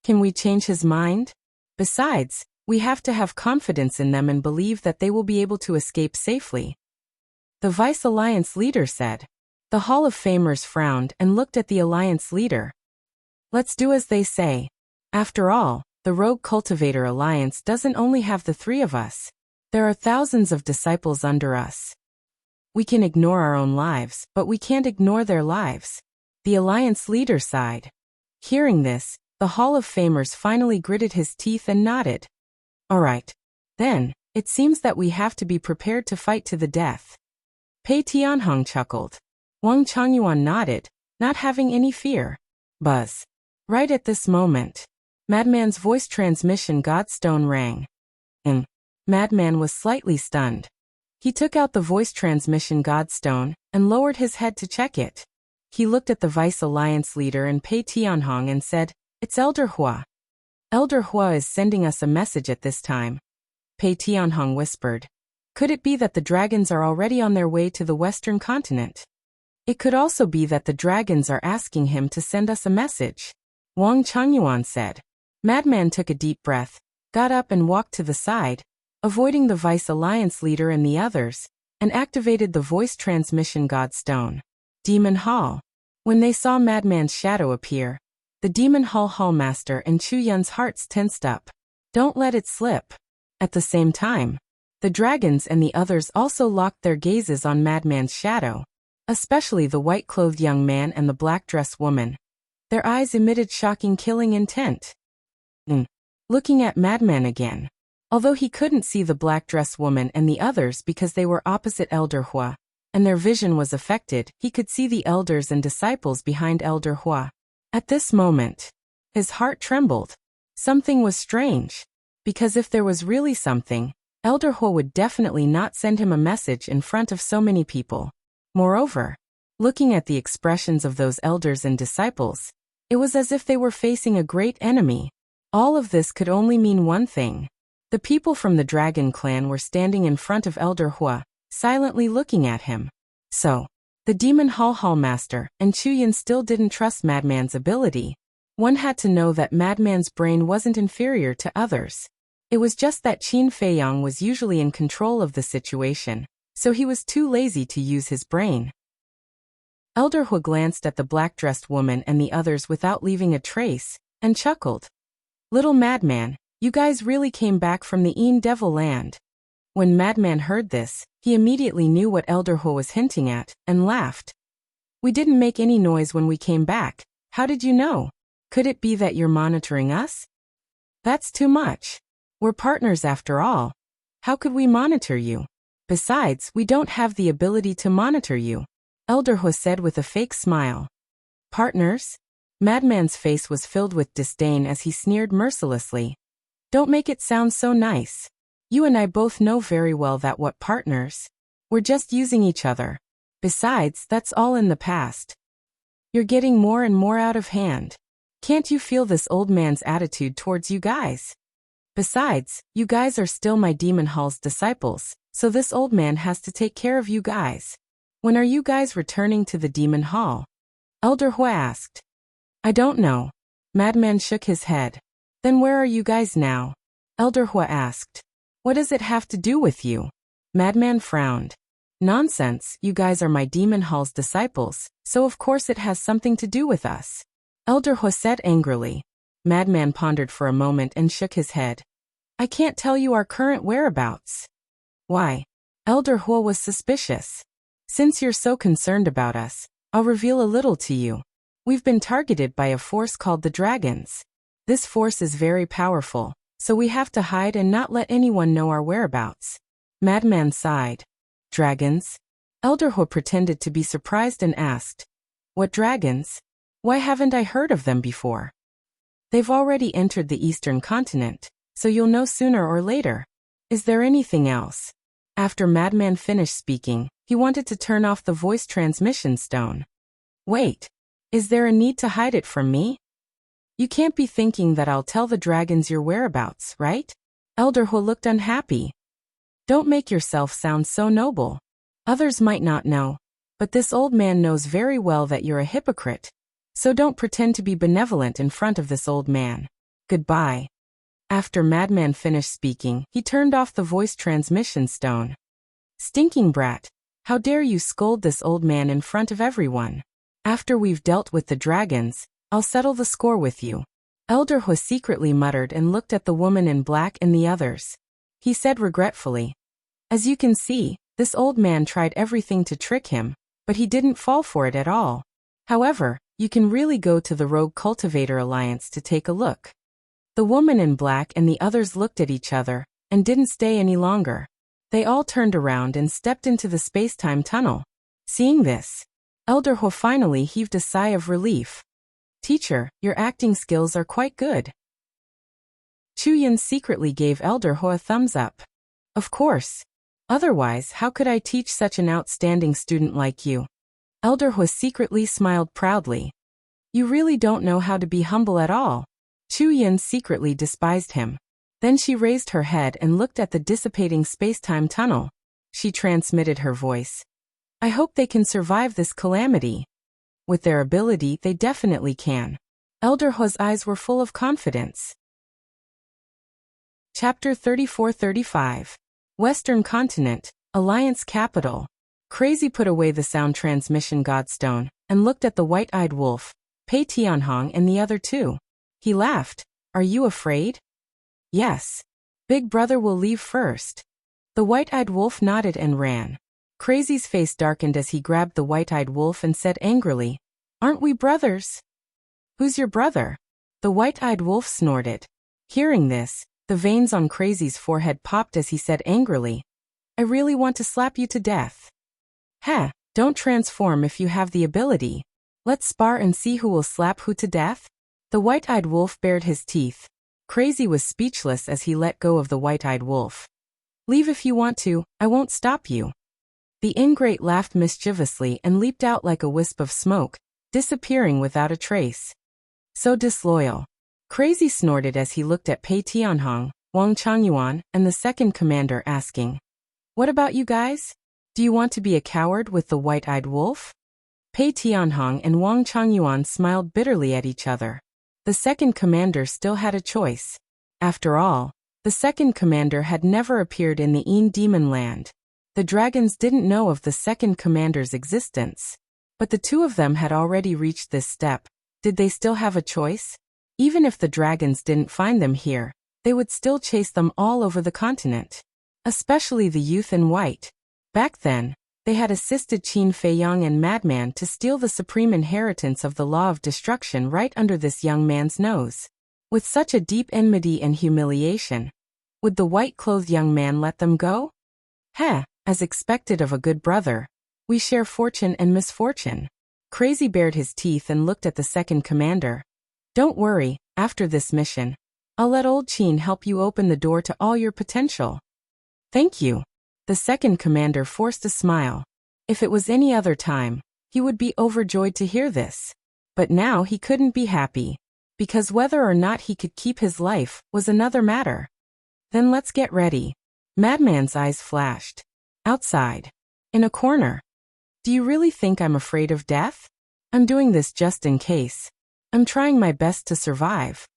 Can we change his mind? Besides, we have to have confidence in them and believe that they will be able to escape safely. The Vice Alliance leader said. The Hall of Famers frowned and looked at the Alliance leader. Let's do as they say. After all, the Rogue Cultivator Alliance doesn't only have the three of us. There are thousands of disciples under us. We can ignore our own lives, but we can't ignore their lives. The Alliance leader sighed. Hearing this, the Hall of Famers finally gritted his teeth and nodded. All right. Then, it seems that we have to be prepared to fight to the death. Pei Tianhong chuckled. Wang Changyuan nodded, not having any fear. Buzz. Right at this moment, Madman's voice transmission godstone rang. Madman was slightly stunned. He took out the voice transmission godstone and lowered his head to check it. He looked at the Vice Alliance leader and Pei Tianhong and said, It's Elder Hua. Elder Hua is sending us a message at this time. Pei Tianhong whispered. Could it be that the dragons are already on their way to the western continent? It could also be that the dragons are asking him to send us a message. Wang Changyuan said. Madman took a deep breath, got up and walked to the side, avoiding the Vice Alliance leader and the others, and activated the voice transmission godstone. Demon Hall. When they saw Madman's shadow appear, the Demon Hall Hallmaster and Chu Yun's hearts tensed up. Don't let it slip. At the same time, the dragons and the others also locked their gazes on Madman's shadow, especially the white-clothed young man and the black-dressed woman. Their eyes emitted shocking killing intent. Looking at Madman again. Although he couldn't see the black-dressed woman and the others because they were opposite Elder Hua, and their vision was affected, he could see the elders and disciples behind Elder Hua. At this moment, his heart trembled. Something was strange. Because if there was really something, Elder Hua would definitely not send him a message in front of so many people. Moreover, looking at the expressions of those elders and disciples, it was as if they were facing a great enemy. All of this could only mean one thing. The people from the Dragon Clan were standing in front of Elder Hua, silently looking at him. So, the Demon Hall Hallmaster and Chu Yun still didn't trust Madman's ability. One had to know that Madman's brain wasn't inferior to others. It was just that Qin Feiyang was usually in control of the situation, so he was too lazy to use his brain. Elder Hua glanced at the black-dressed woman and the others without leaving a trace, and chuckled. Little Madman, you guys really came back from the Een Devil Land. When Madman heard this, he immediately knew what Elder Hua was hinting at, and laughed. We didn't make any noise when we came back. How did you know? Could it be that you're monitoring us? That's too much. We're partners after all. How could we monitor you? Besides, we don't have the ability to monitor you, Elder Hua said with a fake smile. Partners? Madman's face was filled with disdain as he sneered mercilessly. Don't make it sound so nice. You and I both know very well that what partners? We're just using each other. Besides, that's all in the past. You're getting more and more out of hand. Can't you feel this old man's attitude towards you guys? Besides, you guys are still my Demon Hall's disciples, so this old man has to take care of you guys. When are you guys returning to the Demon Hall? Elder Hua asked. I don't know. Madman shook his head. Then where are you guys now? Elder Hua asked. What does it have to do with you? Madman frowned. Nonsense, you guys are my Demon Hall's disciples, so of course it has something to do with us. Elder Hua said angrily. Madman pondered for a moment and shook his head. I can't tell you our current whereabouts. Why? Elder Hua was suspicious. Since you're so concerned about us, I'll reveal a little to you. We've been targeted by a force called the Dragons. This force is very powerful, so we have to hide and not let anyone know our whereabouts. Madman sighed. Dragons? Elder Hua pretended to be surprised and asked. What dragons? Why haven't I heard of them before? They've already entered the eastern continent, so you'll know sooner or later. Is there anything else? After Madman finished speaking, he wanted to turn off the voice transmission stone. Wait. Is there a need to hide it from me? You can't be thinking that I'll tell the dragons your whereabouts, right? Elder Hu looked unhappy. Don't make yourself sound so noble. Others might not know, but this old man knows very well that you're a hypocrite. So don't pretend to be benevolent in front of this old man. Goodbye. After Madman finished speaking, he turned off the voice transmission stone. Stinking brat. How dare you scold this old man in front of everyone? After we've dealt with the dragons, I'll settle the score with you. Elder Hu secretly muttered and looked at the woman in black and the others. He said regretfully, as you can see, this old man tried everything to trick him, but he didn't fall for it at all. However, you can really go to the Rogue Cultivator Alliance to take a look. The woman in black and the others looked at each other, and didn't stay any longer. They all turned around and stepped into the space-time tunnel. Seeing this, Elder Hu finally heaved a sigh of relief. Teacher, your acting skills are quite good. Chu Yin secretly gave Elder Hu a thumbs up. Of course. Otherwise, how could I teach such an outstanding student like you? Elder Hu secretly smiled proudly. You really don't know how to be humble at all. Chu Yin secretly despised him. Then she raised her head and looked at the dissipating space-time tunnel. She transmitted her voice. I hope they can survive this calamity. With their ability, they definitely can. Elder Hu's eyes were full of confidence. Chapter 34-35. Western Continent, Alliance Capital. Crazy put away the sound transmission godstone and looked at the white-eyed wolf, Pei Tianhong and the other two. He laughed. Are you afraid? Yes. Big brother will leave first. The white-eyed wolf nodded and ran. Crazy's face darkened as he grabbed the white-eyed wolf and said angrily, Aren't we brothers? Who's your brother? The white-eyed wolf snorted. Hearing this, the veins on Crazy's forehead popped as he said angrily, I really want to slap you to death. Heh, don't transform if you have the ability. Let's spar and see who will slap who to death. The white-eyed wolf bared his teeth. Crazy was speechless as he let go of the white-eyed wolf. Leave if you want to, I won't stop you. The ingrate laughed mischievously and leaped out like a wisp of smoke, disappearing without a trace. So disloyal. Crazy snorted as he looked at Pei Tianhong, Wang Changyuan, and the second commander asking, What about you guys? Do you want to be a coward with the white-eyed wolf? Pei Tianhong and Wang Changyuan smiled bitterly at each other. The second commander still had a choice. After all, the second commander had never appeared in the Een Demon Land. The dragons didn't know of the second commander's existence. But the two of them had already reached this step. Did they still have a choice? Even if the dragons didn't find them here, they would still chase them all over the continent. Especially the youth in white. Back then, they had assisted Qin Feiyang and Madman to steal the supreme inheritance of the law of destruction right under this young man's nose. With such a deep enmity and humiliation, would the white-clothed young man let them go? Heh, as expected of a good brother, we share fortune and misfortune. Crazy bared his teeth and looked at the second commander. Don't worry, after this mission, I'll let old Qin help you open the door to all your potential. Thank you. The second commander forced a smile. If it was any other time, he would be overjoyed to hear this. But now he couldn't be happy, because whether or not he could keep his life was another matter. Then let's get ready. Madman's eyes flashed. Outside. In a corner. Do you really think I'm afraid of death? I'm doing this just in case. I'm trying my best to survive.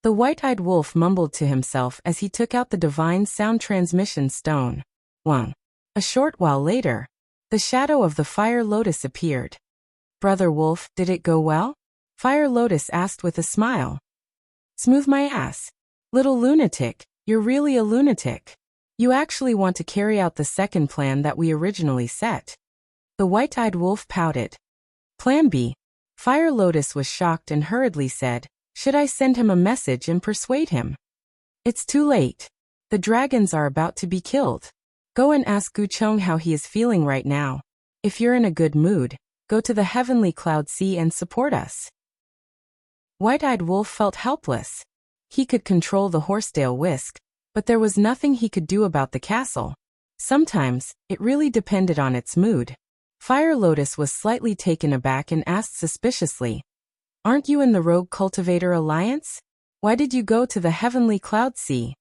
The white-eyed wolf mumbled to himself as he took out the divine sound transmission stone. Wang. A short while later, the shadow of the Fire Lotus appeared. Brother Wolf, did it go well? Fire Lotus asked with a smile. Smooth my ass. Little lunatic, you're really a lunatic. You actually want to carry out the second plan that we originally set. The white-eyed wolf pouted. Plan B. Fire Lotus was shocked and hurriedly said, Should I send him a message and persuade him? It's too late. The dragons are about to be killed. Go and ask Gu Chong how he is feeling right now. If you're in a good mood, go to the heavenly cloud sea and support us. White-Eyed Wolf felt helpless. He could control the horsetail whisk, but there was nothing he could do about the castle. Sometimes, it really depended on its mood. Fire Lotus was slightly taken aback and asked suspiciously, "Aren't you in the Rogue Cultivator Alliance? Why did you go to the Heavenly Cloud Sea?"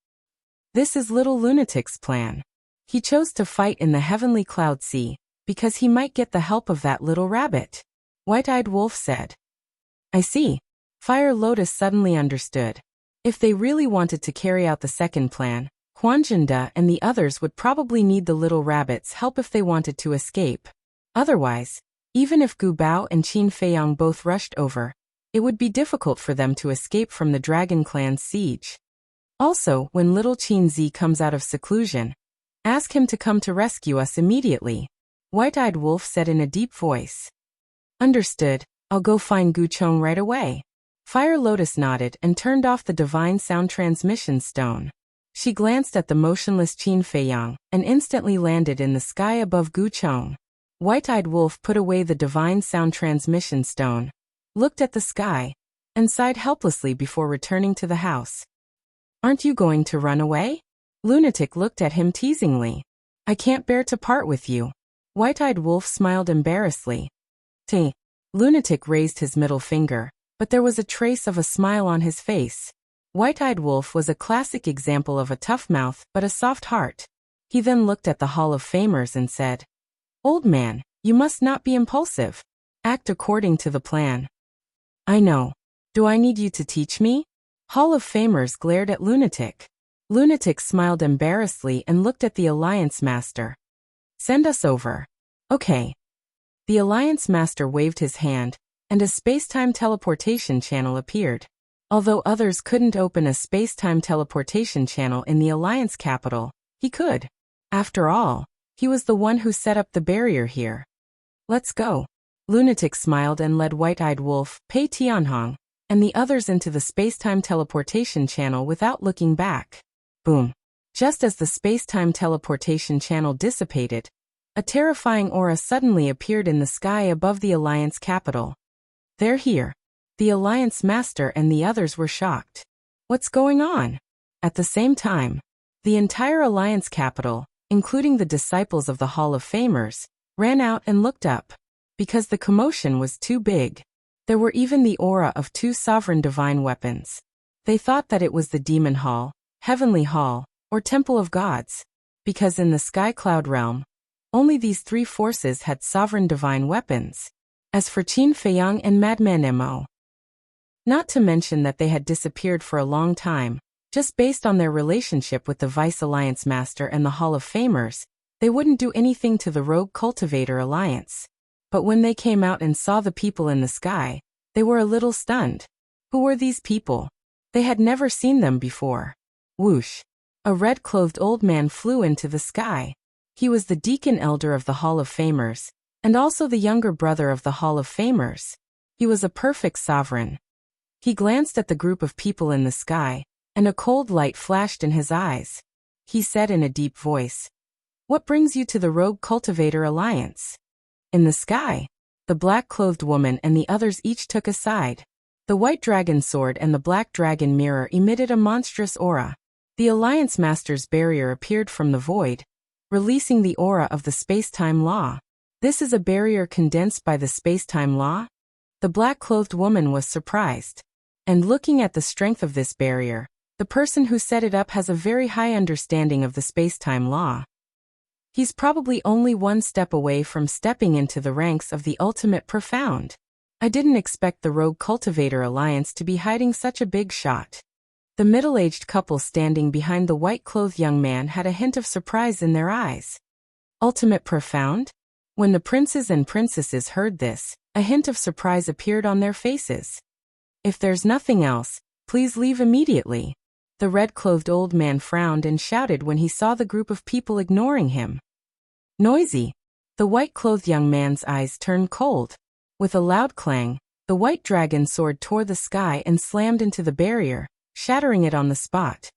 "This is Little Lunatic's plan. He chose to fight in the Heavenly Cloud Sea, because he might get the help of that little rabbit," White-Eyed Wolf said. "I see." Fire Lotus suddenly understood. If they really wanted to carry out the second plan, Huanjinda and the others would probably need the little rabbit's help if they wanted to escape. Otherwise, even if Gu Bao and Qin Feiyang both rushed over, it would be difficult for them to escape from the Dragon Clan's siege. Also, when little Qin Zi comes out of seclusion, ask him to come to rescue us immediately, White-Eyed Wolf said in a deep voice. "Understood, I'll go find Gu Chong right away." Fire Lotus nodded and turned off the divine sound transmission stone. She glanced at the motionless Qin Feiyang and instantly landed in the sky above Gu Chong. White-Eyed Wolf put away the divine sound transmission stone, looked at the sky, and sighed helplessly before returning to the house. "Aren't you going to run away?" Lunatic looked at him teasingly. "I can't bear to part with you." White-Eyed Wolf smiled embarrassedly. "Teh." Lunatic raised his middle finger, but there was a trace of a smile on his face. White-Eyed Wolf was a classic example of a tough mouth but a soft heart. He then looked at the Hall of Famers and said, "Old man, you must not be impulsive. Act according to the plan." "I know. Do I need you to teach me?" Hall of Famers glared at Lunatic. Lunatic smiled embarrassedly and looked at the Alliance Master. "Send us over." "Okay." The Alliance Master waved his hand, and a space-time teleportation channel appeared. Although others couldn't open a space-time teleportation channel in the Alliance capital, he could. After all, he was the one who set up the barrier here. "Let's go." Lunatic smiled and led White-Eyed Wolf, Pei Tianhong, and the others into the space-time teleportation channel without looking back. Boom. Just as the space-time teleportation channel dissipated, a terrifying aura suddenly appeared in the sky above the Alliance capital. "They're here." The Alliance Master and the others were shocked. "What's going on?" At the same time, the entire Alliance capital, including the disciples of the Hall of Famers, ran out and looked up. Because the commotion was too big. There were even the aura of two sovereign divine weapons. They thought that it was the Demon Hall, Heavenly Hall, or Temple of Gods. Because in the Sky Cloud realm, only these three forces had sovereign divine weapons. As for Qin Feiyang and Madman Mo. Not to mention that they had disappeared for a long time, just based on their relationship with the Vice Alliance Master and the Hall of Famers, they wouldn't do anything to the Rogue Cultivator Alliance. But when they came out and saw the people in the sky, they were a little stunned. Who were these people? They had never seen them before. Whoosh! A red-clothed old man flew into the sky. He was the Deacon Elder of the Hall of Famers, and also the younger brother of the Hall of Famers. He was a perfect sovereign. He glanced at the group of people in the sky, and a cold light flashed in his eyes. He said in a deep voice, "What brings you to the Rogue Cultivator Alliance?" In the sky, the black-clothed woman and the others each took a side. The white dragon sword and the black dragon mirror emitted a monstrous aura. The Alliance Master's barrier appeared from the void, releasing the aura of the space-time law. "This is a barrier condensed by the space-time law?" The black-clothed woman was surprised. And looking at the strength of this barrier, the person who set it up has a very high understanding of the space-time law. He's probably only one step away from stepping into the ranks of the ultimate profound. I didn't expect the Rogue Cultivator Alliance to be hiding such a big shot. The middle-aged couple standing behind the white-clothed young man had a hint of surprise in their eyes. Ultimate profound? When the princes and princesses heard this, a hint of surprise appeared on their faces. "If there's nothing else, please leave immediately." The red-clothed old man frowned and shouted when he saw the group of people ignoring him. "Noisy!" The white-clothed young man's eyes turned cold. With a loud clang, the white dragon sword tore the sky and slammed into the barrier, shattering it on the spot.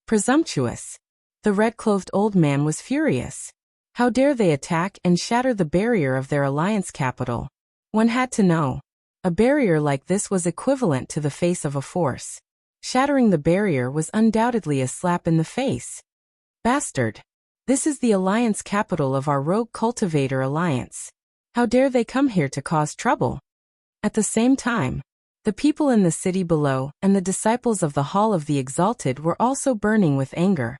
"Presumptuous!" The red-clothed old man was furious. How dare they attack and shatter the barrier of their alliance capital? One had to know. A barrier like this was equivalent to the face of a force. Shattering the barrier was undoubtedly a slap in the face. Bastard! This is the alliance capital of our rogue cultivator alliance. How dare they come here to cause trouble? At the same time, the people in the city below and the disciples of the Hall of the Exalted were also burning with anger.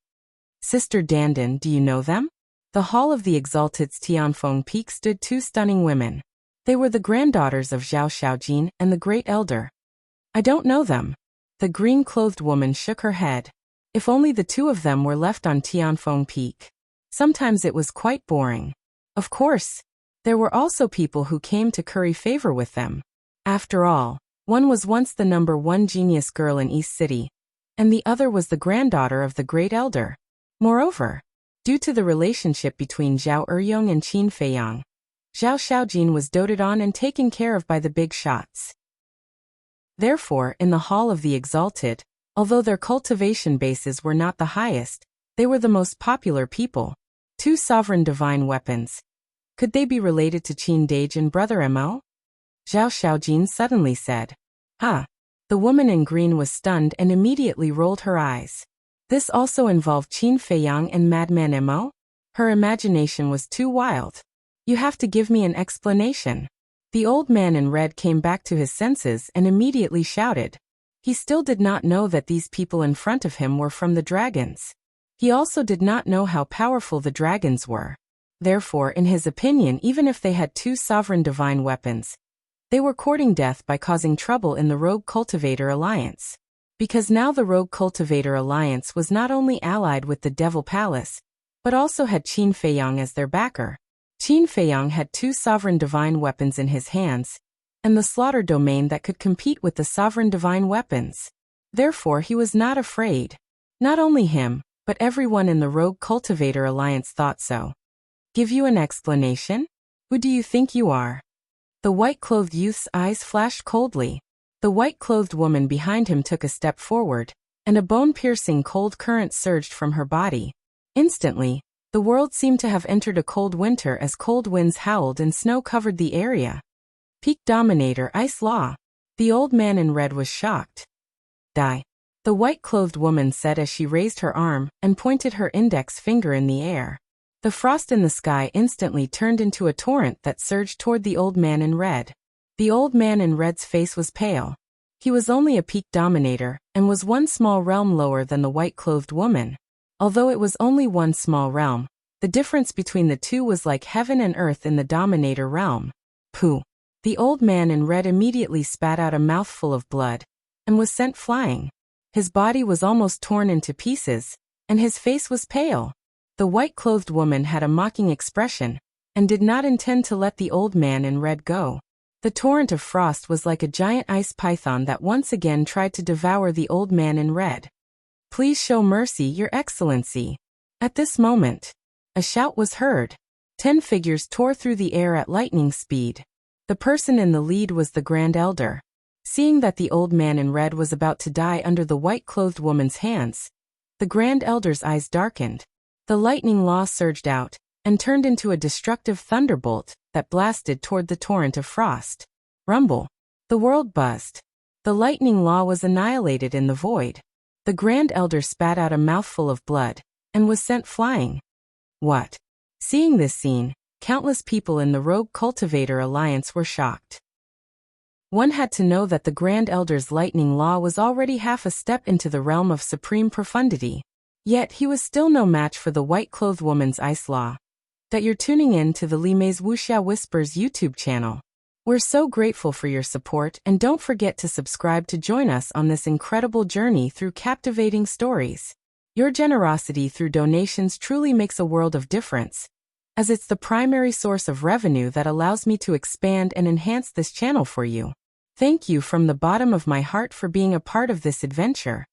Sister Dandan, do you know them? The Hall of the Exalted's Tianfeng Peak stood two stunning women. They were the granddaughters of Zhao Xiaojin and the Great Elder. I don't know them. The green-clothed woman shook her head. If only the two of them were left on Tianfeng Peak. Sometimes it was quite boring. Of course, there were also people who came to curry favor with them. After all, one was once the #1 genius girl in East City, and the other was the granddaughter of the Great Elder. Moreover, due to the relationship between Zhao Eryong and Qin Feiyang, Zhao Xiaojin was doted on and taken care of by the big shots. Therefore, in the Hall of the Exalted, although their cultivation bases were not the highest, they were the most popular people. Two sovereign divine weapons. Could they be related to Qin Dage and Brother Mo? Zhao Xiaojin suddenly said. Huh. The woman in green was stunned and immediately rolled her eyes. This also involved Qin Feiyang and Madman Mo? Her imagination was too wild. You have to give me an explanation. The old man in red came back to his senses and immediately shouted. He still did not know that these people in front of him were from the dragons. He also did not know how powerful the dragons were. Therefore, in his opinion, even if they had two sovereign divine weapons, they were courting death by causing trouble in the Rogue Cultivator Alliance. Because now the Rogue Cultivator Alliance was not only allied with the Devil Palace, but also had Qin Feiyang as their backer. Qin Feiyang had two sovereign divine weapons in his hands, and the slaughter domain that could compete with the sovereign divine weapons. Therefore he was not afraid. Not only him, but everyone in the Rogue Cultivator Alliance thought so. Give you an explanation? Who do you think you are? The white-clothed youth's eyes flashed coldly. The white-clothed woman behind him took a step forward, and a bone-piercing cold current surged from her body. Instantly, the world seemed to have entered a cold winter as cold winds howled and snow covered the area. Peak Dominator Ice Law. The old man in red was shocked. Die. The white-clothed woman said as she raised her arm and pointed her index finger in the air. The frost in the sky instantly turned into a torrent that surged toward the old man in red. The old man in red's face was pale. He was only a peak dominator and was one small realm lower than the white-clothed woman. Although it was only one small realm, the difference between the two was like heaven and earth in the dominator realm. Pooh! The old man in red immediately spat out a mouthful of blood and was sent flying. His body was almost torn into pieces, and his face was pale. The white-clothed woman had a mocking expression and did not intend to let the old man in red go. The torrent of frost was like a giant ice python that once again tried to devour the old man in red. Please show mercy, Your Excellency. At this moment, a shout was heard. 10 figures tore through the air at lightning speed. The person in the lead was the Grand Elder. Seeing that the old man in red was about to die under the white-clothed woman's hands, the Grand Elder's eyes darkened. The lightning law surged out and turned into a destructive thunderbolt that blasted toward the torrent of frost. Rumble. The world buzzed. The lightning law was annihilated in the void. The Grand Elder spat out a mouthful of blood and was sent flying. What? Seeing this scene, countless people in the Rogue Cultivator Alliance were shocked. One had to know that the Grand Elder's lightning law was already half a step into the realm of supreme profundity. Yet he was still no match for the white-clothed woman's ice law. That you're tuning in to the Limei's Wuxia Whispers YouTube channel. We're so grateful for your support, and don't forget to subscribe to join us on this incredible journey through captivating stories. Your generosity through donations truly makes a world of difference, as it's the primary source of revenue that allows me to expand and enhance this channel for you. Thank you from the bottom of my heart for being a part of this adventure.